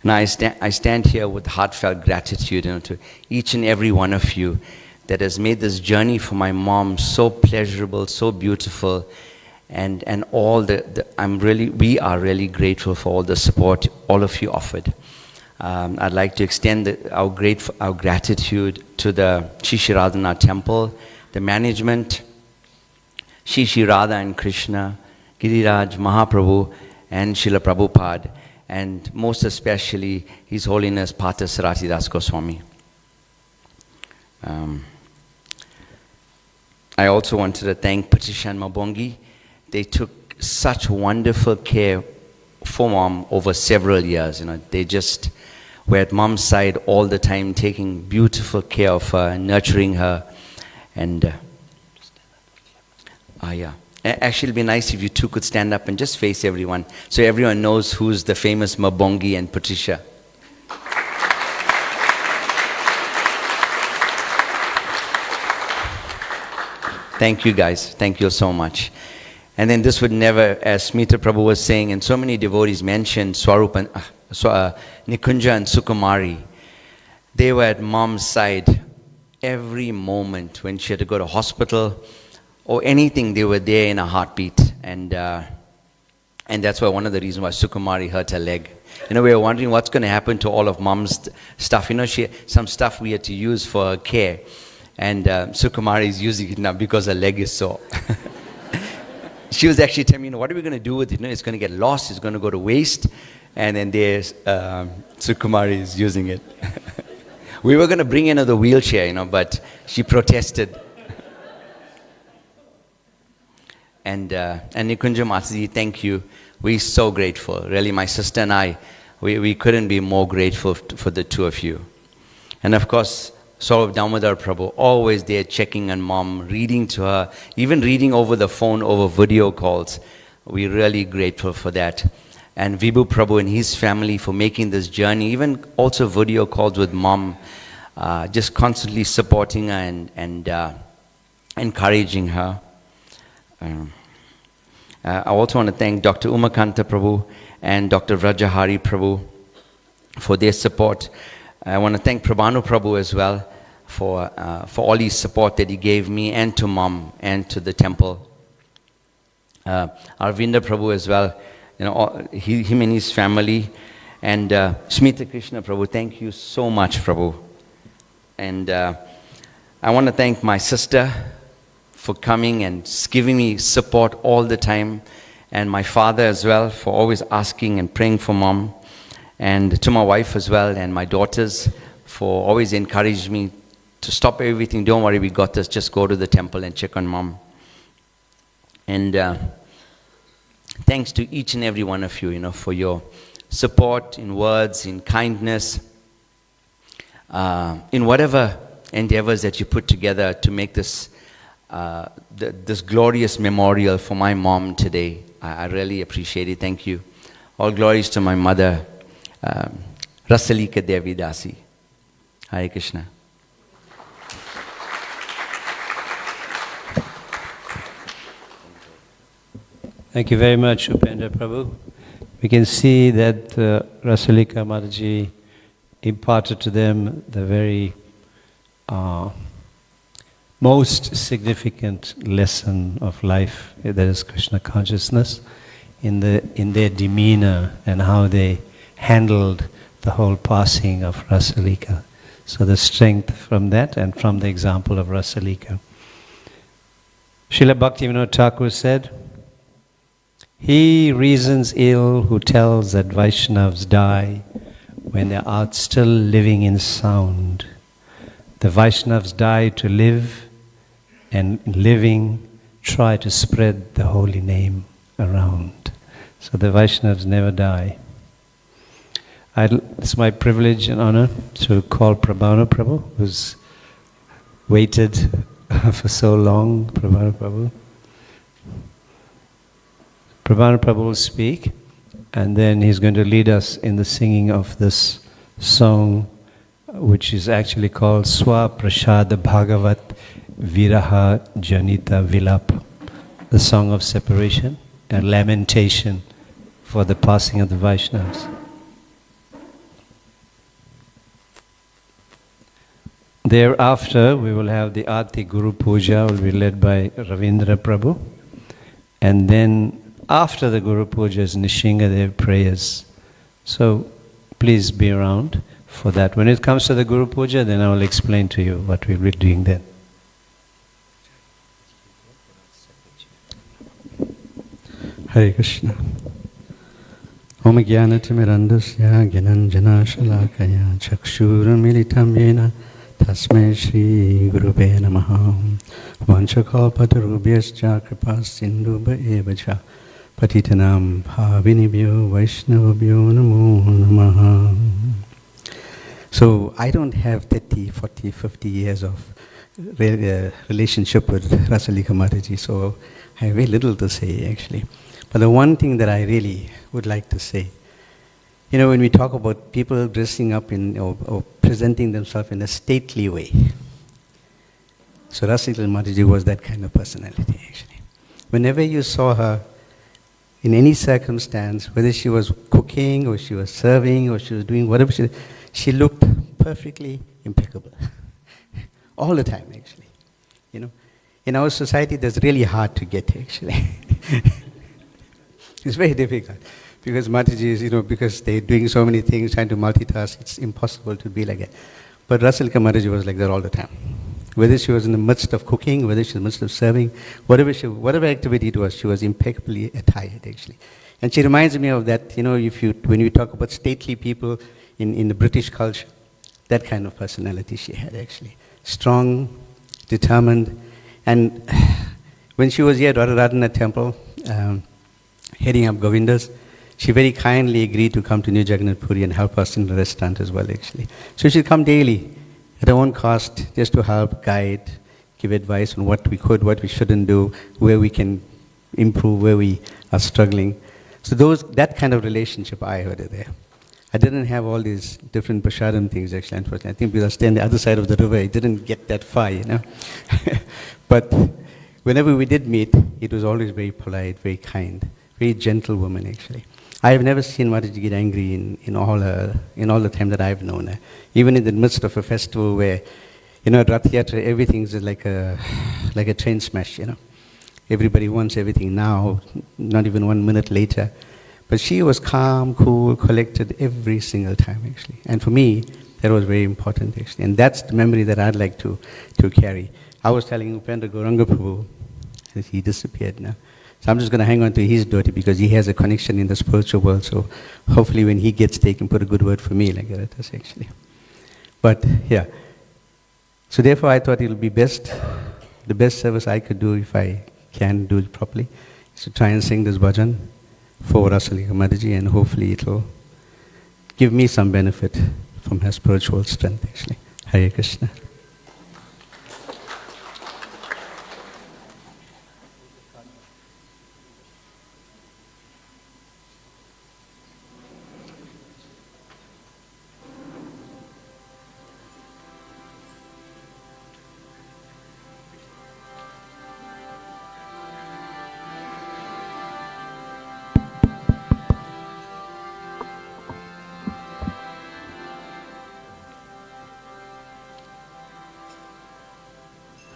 Speaker 18: I stand here with heartfelt gratitude, to each and every one of you that has made this journey for my mom so pleasurable, so beautiful, and all we are really grateful for all the support all of you offered. I'd like to extend our gratitude to the Shishiradhana temple, the management, Shishi Radha and Krishna, Giriraj, Mahaprabhu, and Srila Prabhupada, and most especially His Holiness Parthasarati Das Goswami. I also wanted to thank Patricia and Mabongi. They took such wonderful care for mom over several years. They just were at mom's side all the time, taking beautiful care of her, nurturing her, and actually it'd be nice if you two could stand up and just face everyone, so everyone knows who's the famous Mabongi and Patricia. Thank you guys. Thank you so much. And then this would never, as Smita Prabhu was saying, and so many devotees mentioned Swarup and Nikunja and Sukumari. They were at mom's side every moment when she had to go to hospital or anything. They were there in a heartbeat. And that's why one of the reasons why Sukumari hurt her leg. We were wondering what's going to happen to all of mom's stuff. Some stuff we had to use for her care. And Sukumari is using it now because her leg is sore. She was actually telling me, what are we going to do with it? It's going to get lost. It's going to go to waste. And then there's Sukumari is using it. We were going to bring another wheelchair, but she protested. And Nikunja Mataji, thank you. We're so grateful. Really, my sister and I, we couldn't be more grateful for the two of you. And of course, Saurav Damodar Prabhu, always there checking on mom, reading to her, even reading over the phone, over video calls. We're really grateful for that. And Vibhu Prabhu and his family for making this journey, even also video calls with mom, just constantly supporting her and encouraging her. I also want to thank Dr. Umakanta Prabhu and Dr. Vrajahari Prabhu for their support. I want to thank Prabhanu Prabhu as well for all his support that he gave me and to mom and to the temple. Arvinda Prabhu as well, him and his family, and Smita Krishna Prabhu, thank you so much, Prabhu. And I want to thank my sister for coming and giving me support all the time, and my father as well for always asking and praying for mom, and to my wife as well, and my daughters for always encouraging me to stop everything. Don't worry, we got this. Just go to the temple and check on mom. And thanks to each and every one of you, for your support in words, in kindness, in whatever endeavors that you put together to make this this glorious memorial for my mom today. I really appreciate it. Thank you. All glories to my mother, Rasalika Devi Dasi. Hare Krishna.
Speaker 2: Thank you very much, Upendra Prabhu. We can see that Rasalika Mataji imparted to them the very most significant lesson of life, that is Krishna consciousness, in their demeanor and how they handled the whole passing of Rasalika. So the strength from that and from the example of Rasalika. Srila Bhaktivinoda Thakur said, "He reasons ill who tells that Vaishnavas die when they are still living in sound. The Vaishnavas die to live, and living try to spread the holy name around." So the Vaishnavas never die. It's my privilege and honor to call Prabhana Prabhu, who's waited for so long. Prabhana Prabhu. Prabhana Prabhu will speak, and then he's going to lead us in the singing of this song, which is actually called Swa Prashada Bhagavat Viraha Janita Vilap, the song of separation and lamentation for the passing of the Vaishnavas. Thereafter, we will have the Aarti Guru Puja, will be led by Ravindra Prabhu, and then after the Guru Puja is Nishingadev prayers. So please be around for that. When it comes to the Guru Puja, then I will explain to you what we'll be doing then.
Speaker 19: Hare Krishna. Om Jnanatimirandasya Gyananjana Shalakaya Chakshuramilitam Yena Tasmai Shri Gurube Namaha Vanchakalpatarubhyascha Kripasindubha Evacha Patitanam Bhavinibhyo Vaishnavabhyo Namo Namaha. So I don't have 30, 40, 50 years of relationship with Rasalika Mataji, so I have very little to say actually. But the one thing that I really would like to say, when we talk about people dressing up in or presenting themselves in a stately way, so Rasalika Mataji was that kind of personality actually. Whenever you saw her in any circumstance, whether she was cooking or she was serving or she was doing whatever she looked perfectly impeccable. All the time actually. In our society that's really hard to get actually. It's very difficult. Because Mataji is, because they're doing so many things, trying to multitask, it's impossible to be like that. But Rasalika Mataji was like that all the time. Whether she was in the midst of cooking, whether she was in the midst of serving, whatever activity it was, she was impeccably attired actually. And she reminds me of that, when you talk about stately people in the British culture, that kind of personality she had actually. Strong, determined, and when she was here at Radharadhana temple, heading up Govindas, she very kindly agreed to come to New Jagannath Puri and help us in the restaurant as well actually. So she'd come daily at her own cost just to help, guide, give advice on what we could, what we shouldn't do, where we can improve, where we are struggling. So that kind of relationship I heard there. I didn't have all these different prasadam things actually, unfortunately. I think because I stay on the other side of the river, it didn't get that far, But whenever we did meet, it was always very polite, very kind, very gentle woman actually. I have never seen Mataji get angry in all the time that I've known her. Even in the midst of a festival where, at Rath Yatra, everything's like a train smash, It everybody wants everything now, not even 1 minute later. But she was calm, cool, collected every single time, actually. And for me, that was very important, actually. And that's the memory that I'd like to carry. I was telling Upendra Gauranga Prabhu that he disappeared now. So I'm just going to hang on to his daughter because he has a connection in the spiritual world. So hopefully when he gets taken, put a good word for me, like that, actually. But, yeah. So therefore, I thought it would be best, the best service I could do if I can do it properly, is to try and sing this bhajan for Rasalika Mataji, and hopefully it will give me some benefit from her spiritual strength, actually. Hare Krishna.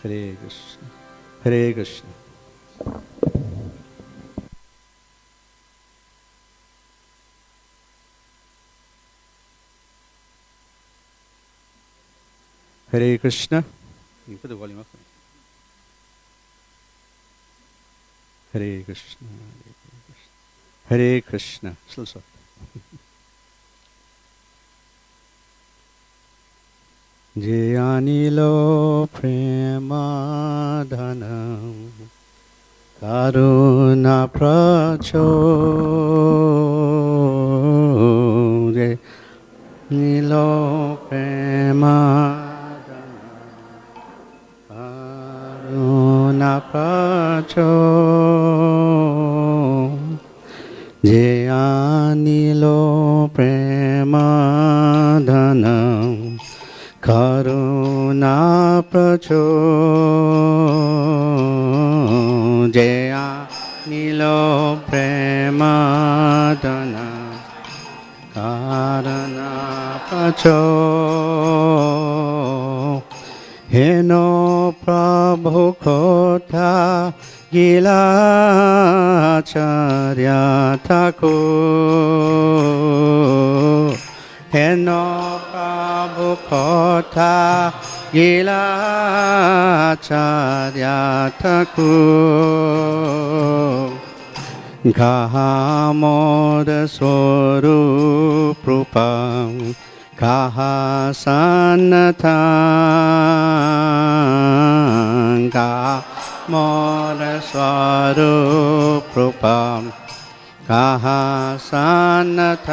Speaker 19: Hare Krishna. Hare Krishna. Hare Krishna. You put the volume up. Hare Krishna. Hare Krishna. Still soft. Jayanilo premadhanam karuna pracho Jayanilo premadhanam karuna pracho Jayanilo premadhanam Karuna pracho Jaya Nilo Premadana Karuna pracho Heno Prabhu Kotha Gila Charya Thakur Heno Prabhu Kotha Gila Charya Thakur Kaha Moda Swarup Rupam Kaha Sanatan Kaha Moda Swarup Rupam Kaha Sanatan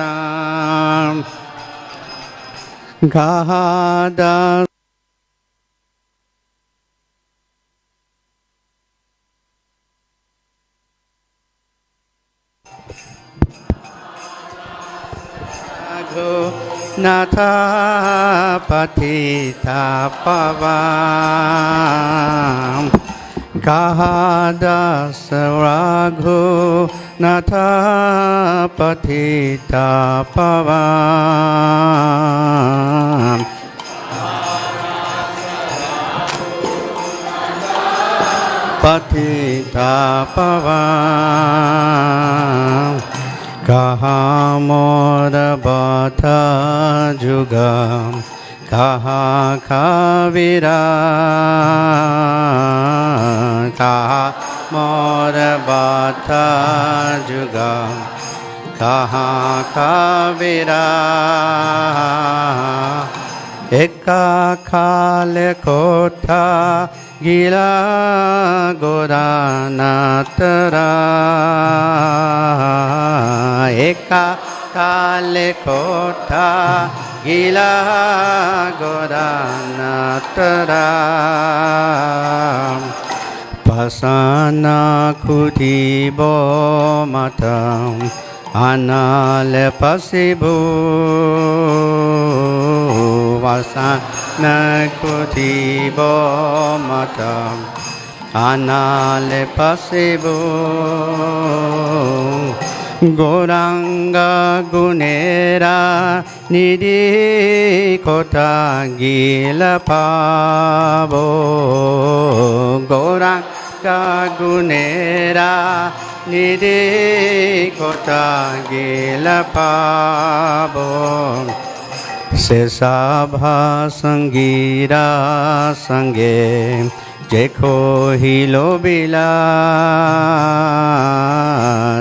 Speaker 19: Kahada Natha Patita Pavam Kahadas Raghu Natha Patita Pavam Patita Pavam Kaha Moda Bata Jugam Kaha Kavira Kaha Moda Bata Jugam Kaha Kavira Eka Kale Kota Gila Goranatara Eka Kale Kota Gila Goranatara Pasana Kutibo Matam Anale Pasibu Pasana Kutibo Matam Anale Pasibu Goranga Gunera Nidhi Kota Gila Pavo Goranga gunera nide kota gela pabo se sabha sangira sange jekho hilo bila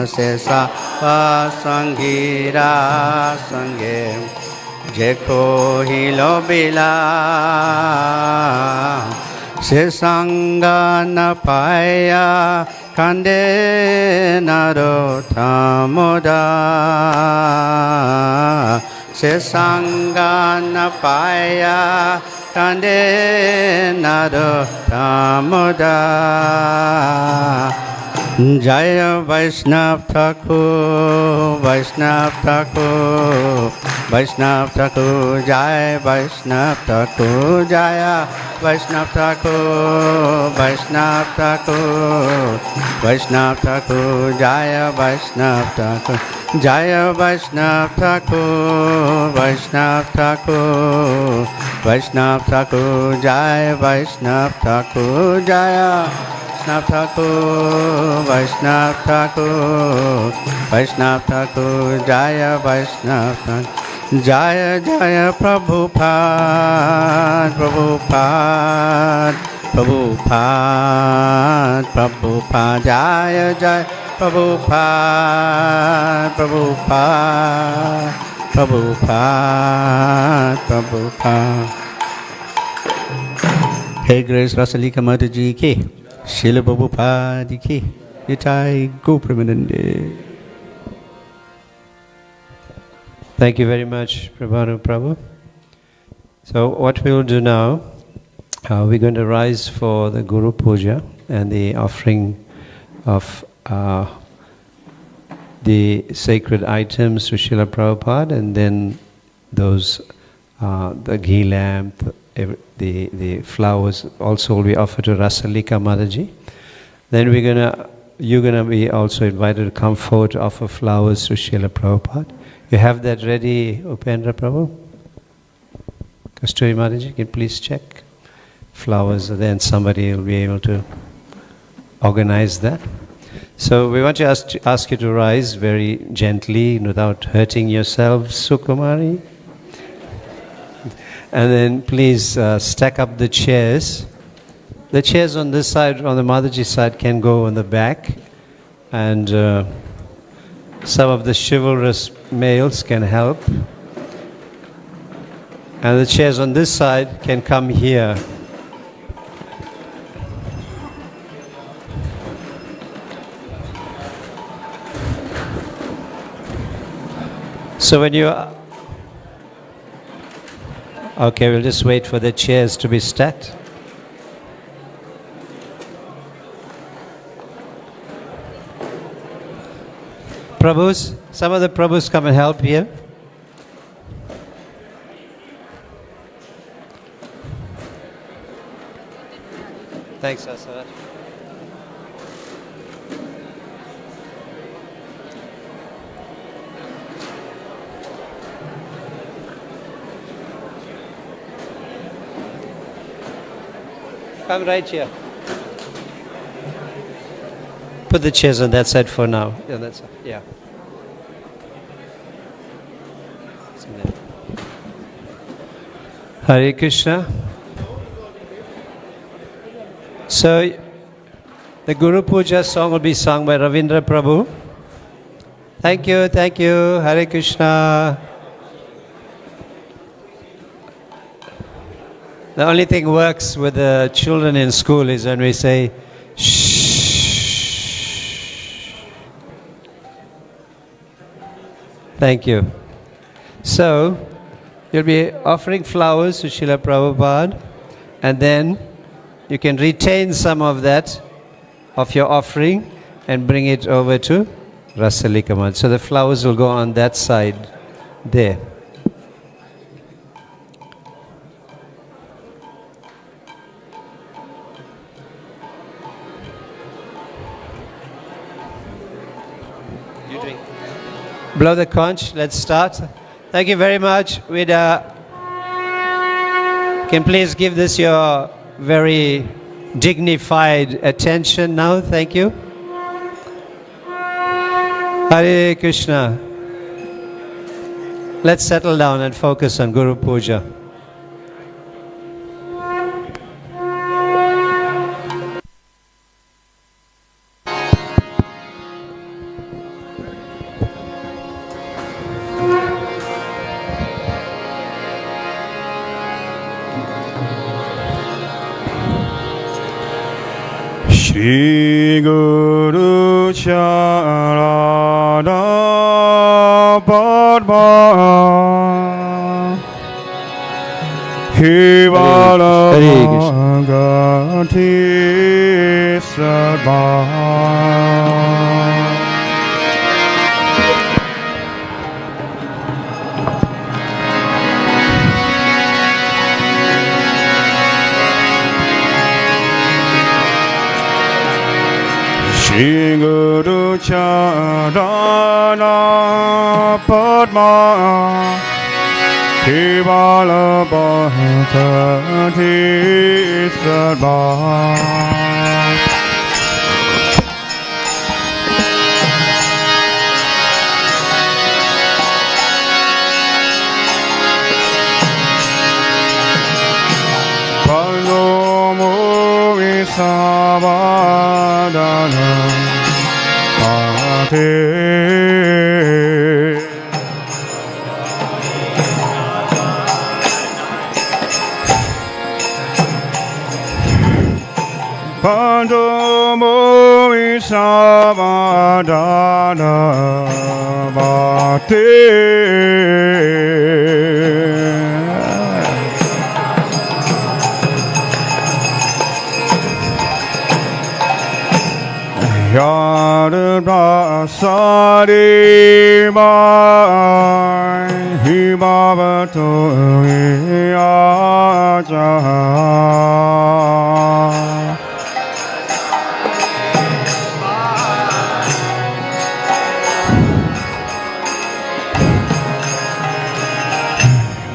Speaker 19: se sabha sangira sange jekho hilo bila se sanga na paya kande naro tamoda se sanga na paya kande naro tamoda Jaya Vaishnav Thakur, Vaishnav Thakur, Vaishnav Thakur, Jaya Vaishnav Thakur, Jaya Vaishnav Thakur, Vaishnav Thakur, Vaishnav Thakur, Jaya Vaishnav Thakur, Jaya Vaishnav Thakur, Vaishnav Thakur, Vaishnav Thakur, Jaya Vaishnav Thakur, Jaya Vaishnav Thakur, Vaishnav Thakur, Vaishnav Thakur, Jaya Vaishnav Thakur, Jaya Jaya Prabhupada, Prabhupada, Prabhupada, Prabhupada, Jaya Jaya Prabhupada, Prabhupada, Prabhupada, Prabhupada. Hey Grace Rasalika Mataji ki. Srila Prabhupada ki Nitai Gopramanande.
Speaker 2: Thank you very much, Prabhu Prabhu. So what we will do now, we're going to rise for the Guru Puja and the offering of the sacred items to Srila Prabhupada, and then those, the ghee lamp, the flowers also will be offered to Rasalika Mataji. Then you're gonna be also invited to come forward to offer flowers to Srila Prabhupada. You have that ready, Upendra Prabhu? Kasturi Mataji, can you please check? Flowers are there and somebody will be able to organize that. So we want to ask you to rise very gently without hurting yourself, Sukumari. And then please stack up the chairs. The chairs on this side, on the Mataji side, can go on the back. And some of the chivalrous males can help. And the chairs on this side can come here. So when you... Okay, we'll just wait for the chairs to be stacked. Prabhus, some of the Prabhus come and help here. Thanks, Asara. Come right here. Put the chairs on that side for now. Yeah, that's it. Yeah. Hare Krishna. So, the Guru Puja song will be sung by Ravindra Prabhu. Thank you, thank you. Hare Krishna. The only thing works with the children in school is when we say, shh. Thank you. So, you'll be offering flowers to Srila Prabhupada, and then you can retain some of that, of your offering, and bring it over to Rasalika Mataji. So the flowers will go on that side there. Blow the conch. Let's start. Thank you very much. We'd, can please give this your very dignified attention now. Thank you. Hare Krishna. Let's settle down and focus on Guru Puja.
Speaker 1: Shri Guru Charana Padma Hivala Gati Sarva Shri Guru Charana Padma Hivala Bhakti Sarva Panomo Visavadana Ate Panomo Visavadana Bhakti Rasalika Himavato Yaja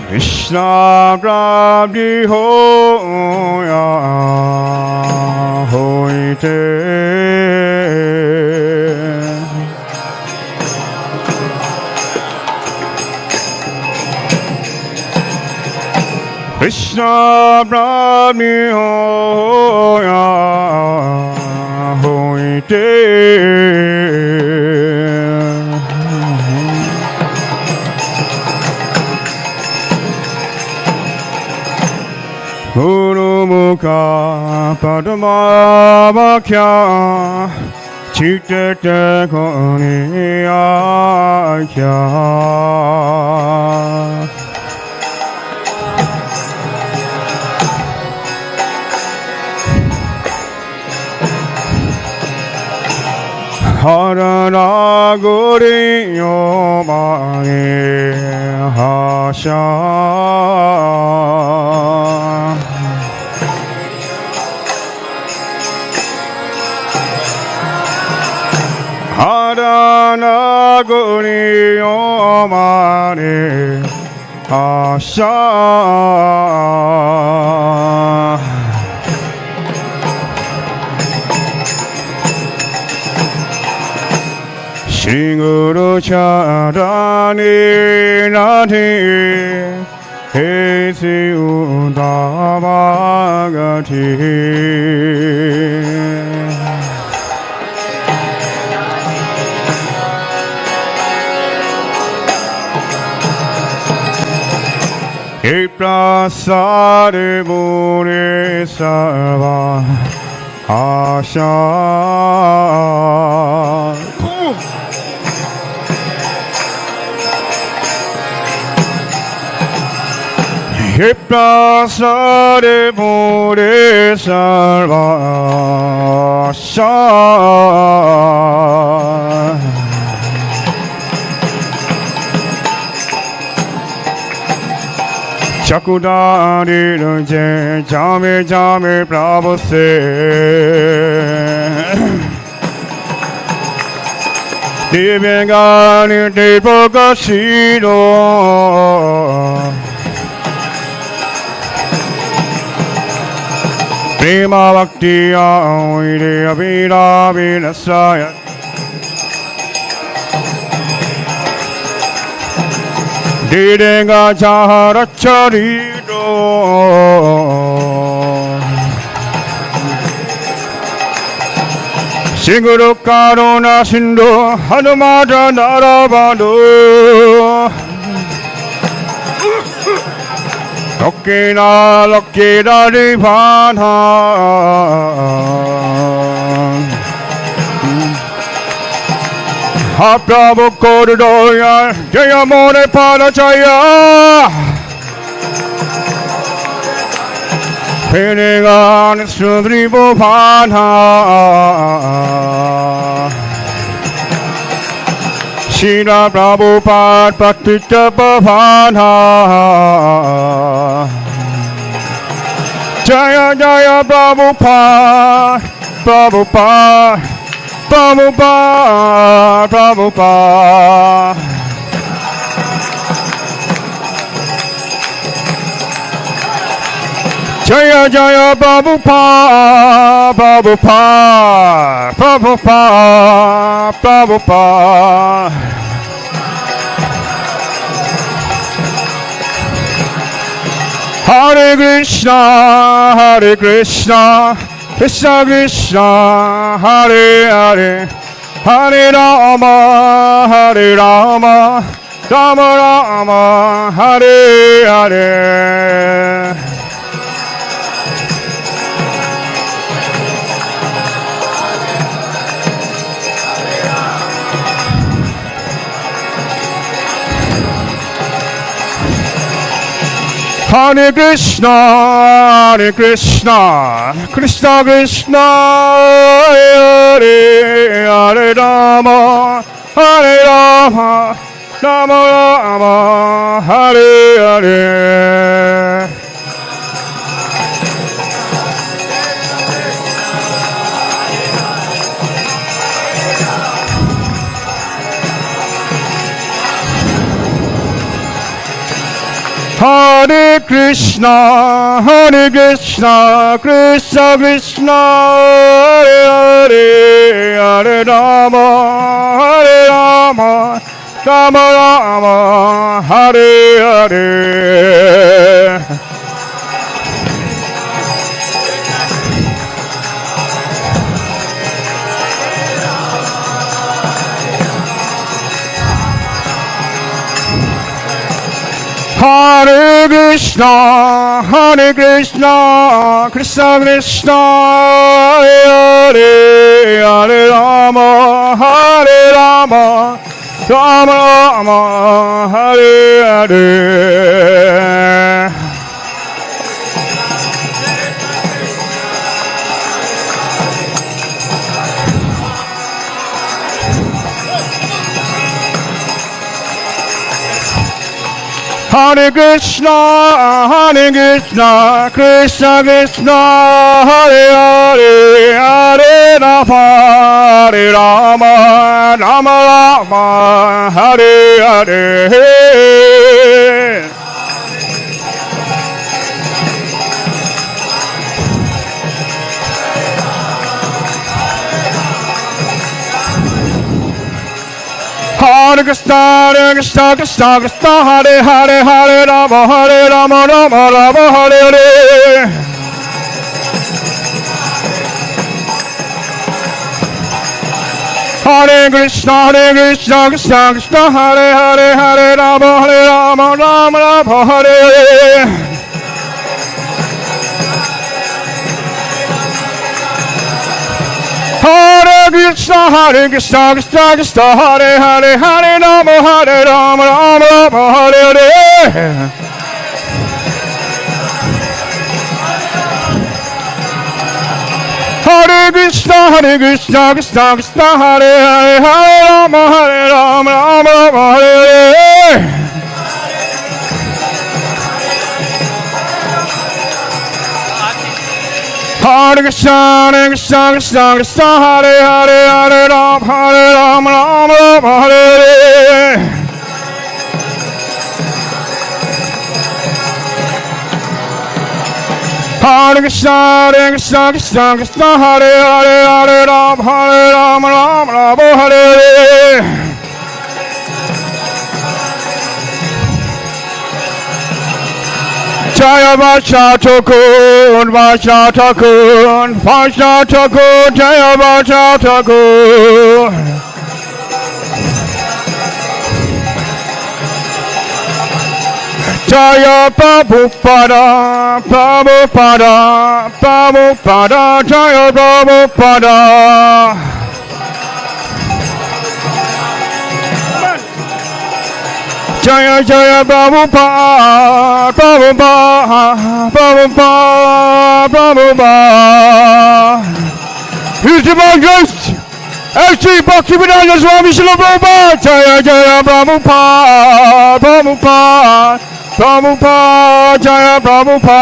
Speaker 1: Krishna Prabdi Hoya Hoite Krishna Prabni Hoya Hoite Guru Mukha Padma Vakya Chitte Koni Akya Harana Gori Yomane Hasha Harana Gori Yomane Hasha Shri Guru Charani Nati Hesi Udavagati He prasade Bure Sarva Asha He prasade Bure Sarva Asha Chakudari Ruje Jame Jame Prabhu Se Divengani Devakashiro Prema Bhakti Aire Avira Vinasaya Didenga Jaharacharito Singuru Karuna Sindhu Hanumata Narabando Lokina Lokina Divana Ha Prabhu Koridoya Jaya Mone Padachaya Penigan Sudri Bhuvana Srila Prabhupada Patita Bhavana Jaya Jaya Prabhupada Prabhupada Prabhupada Prabhupada Jaya Jaya Prabhupada Prabhupada Prabhupada Prabhupada Hare Krishna Hare Krishna Krishna Krishna Hare Hare Hare Rama Hare Rama Rama Rama Hare Hare Hare Krishna, Hare Krishna, Krishna Krishna, Hare Hare Rama, Hare Rama, Rama Rama, Hare Hare. Hare Krishna, Hare Krishna, Krishna Krishna, Hare Hare, Hare Rama, Hare Rama, Rama Rama, Hare Hare. Hare Krishna, Hare Krishna, Krishna Krishna, Hare Hare, Hare Rama, Hare Rama, Rama Rama, Hare Hare. Hare Krishna, Hare Krishna, Krishna Krishna, Hare Hare, Hare Rama, Hare Rama, Rama Rama, Hare Hare. Hare Krishna, Hare Krishna, Krishna Krishna, Hare Hare, Hare Rama, Rama Rama, Hare Hare. Hare Krishna, Krishna Krishna, Hare Hare, Hare Rama, Rama Rama, Hare Hare. Hare Krishna, Krishna Krishna, Hare Hare, Hare Rama, Rama, Hare Hare. Hare Krishna, Krishna Krishna, Hare Hare, Hare Rama, Rama, Hare Hare. Hare Krishna, Krishna Krishna, Hare Hare, Hare Rama, Rama, Hare Hare. Hare Krishna Krishna Krishna Hare Hare Hare Ram Ram Ram Hare Hare. Jaya Vacha Thakun, Vacha Thakun, Vacha Thakun, Jaya Vacha Thakun. Jaya Prabhupada, Prabhupada, Prabhupada, Jaya Prabhupada. Jaya Jaya Prabhupada, Prabhupada, Prabhupada, Prabhupada. Here's the evangelist, H.C. Bhaktivedanta Swami Srila Prabhupada. Jaya Jaya Prabhupada, Prabhupada, Prabhupada, Jaya Prabhupada.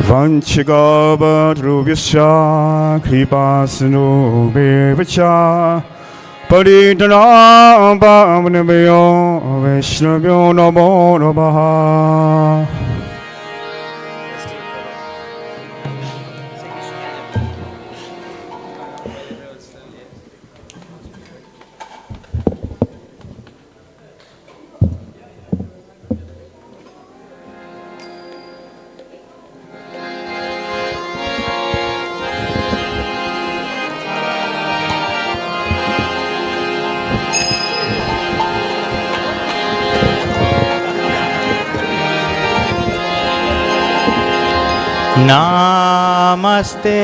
Speaker 1: Vanchigabhatrubhyasya kripasnubhyavaccha Paritana pavanabhyo Vaishnavyo namo namaha.
Speaker 20: Namaste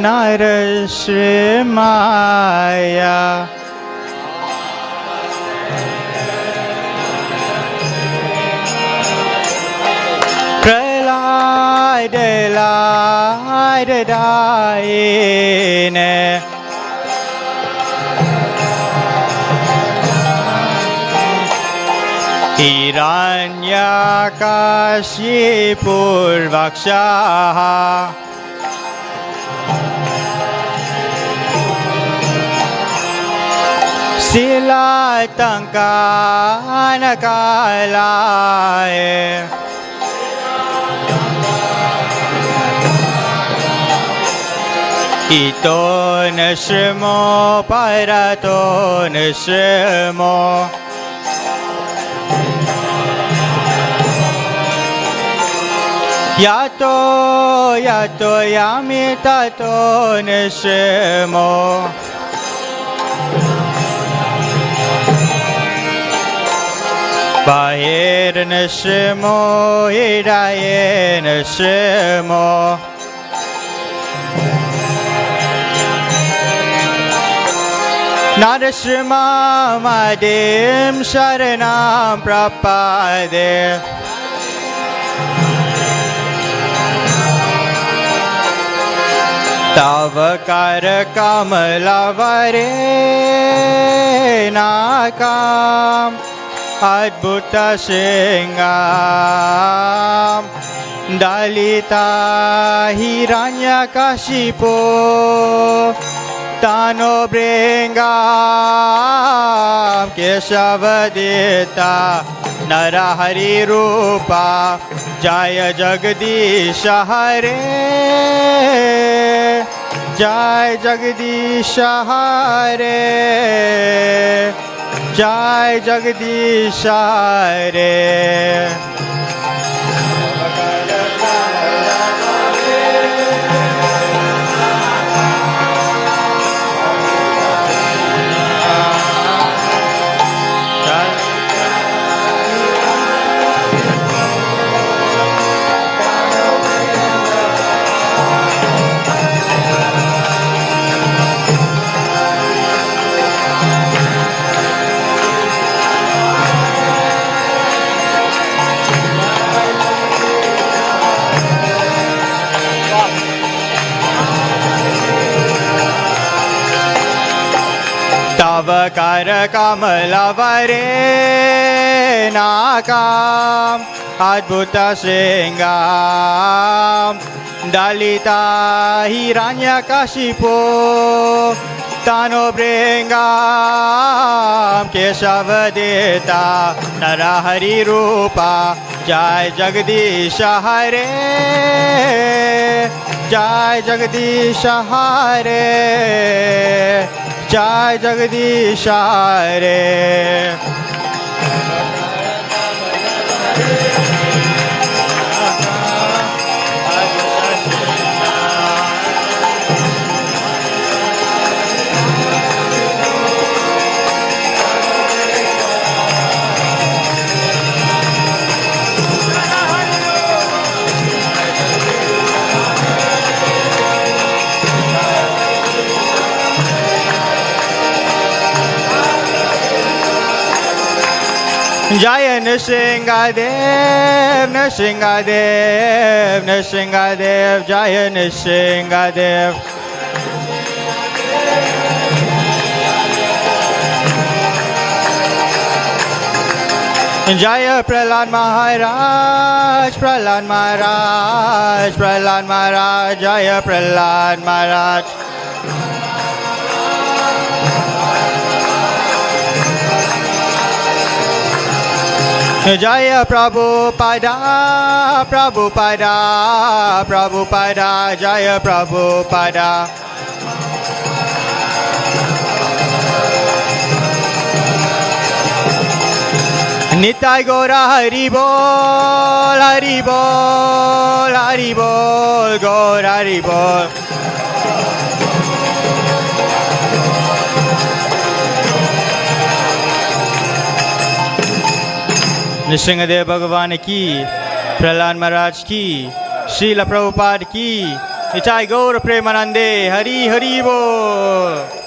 Speaker 20: Narashrimaya Pralay Delay Dedayine Hiranyakashipurvakshaha Silatankanakalaye Ito nashmo parato nashmo Yato yami tato nishimo Bahir nishimo hiraye nishimo Narashima madim sharanam prapade Tavakar kamalavare nakam Adbhuta singam Dalita hiranyakashipo Tano bringam Keshavadita Narahari Rupa Jaya Jagadisha Hare Jai Jagadisha Hare Jai Jagadisha Hare Tavakar kamalavare Pinakam Adbhuta Singam Dalita Hiranyakashipu Tano Bringam Keshavadita Narahari Rupa Jai Jagadisha Hare Jai Jagadisha Hare Jai Jagadisha Hare Jaya Nishingadev, Nishingadev, Nishingadev, Jaya Nishingadev. Jaya Prahlad Maharaj, Prahlad Maharaj, Prahlad Maharaj, Jaya Prahlad Maharaj. Jaya Prabhupada, Prabhupada, Prabhupada, Jaya Prabhupada. Nitai Gora Hari Bol, Hari Bol, Hari Bol, Gora Hari Bol. Nishingadev Bhagavan ki, Prahlad Maharaj ki, Srila Prabhupada ki, Nitai Gaura Premanande, Hari Hari Bol.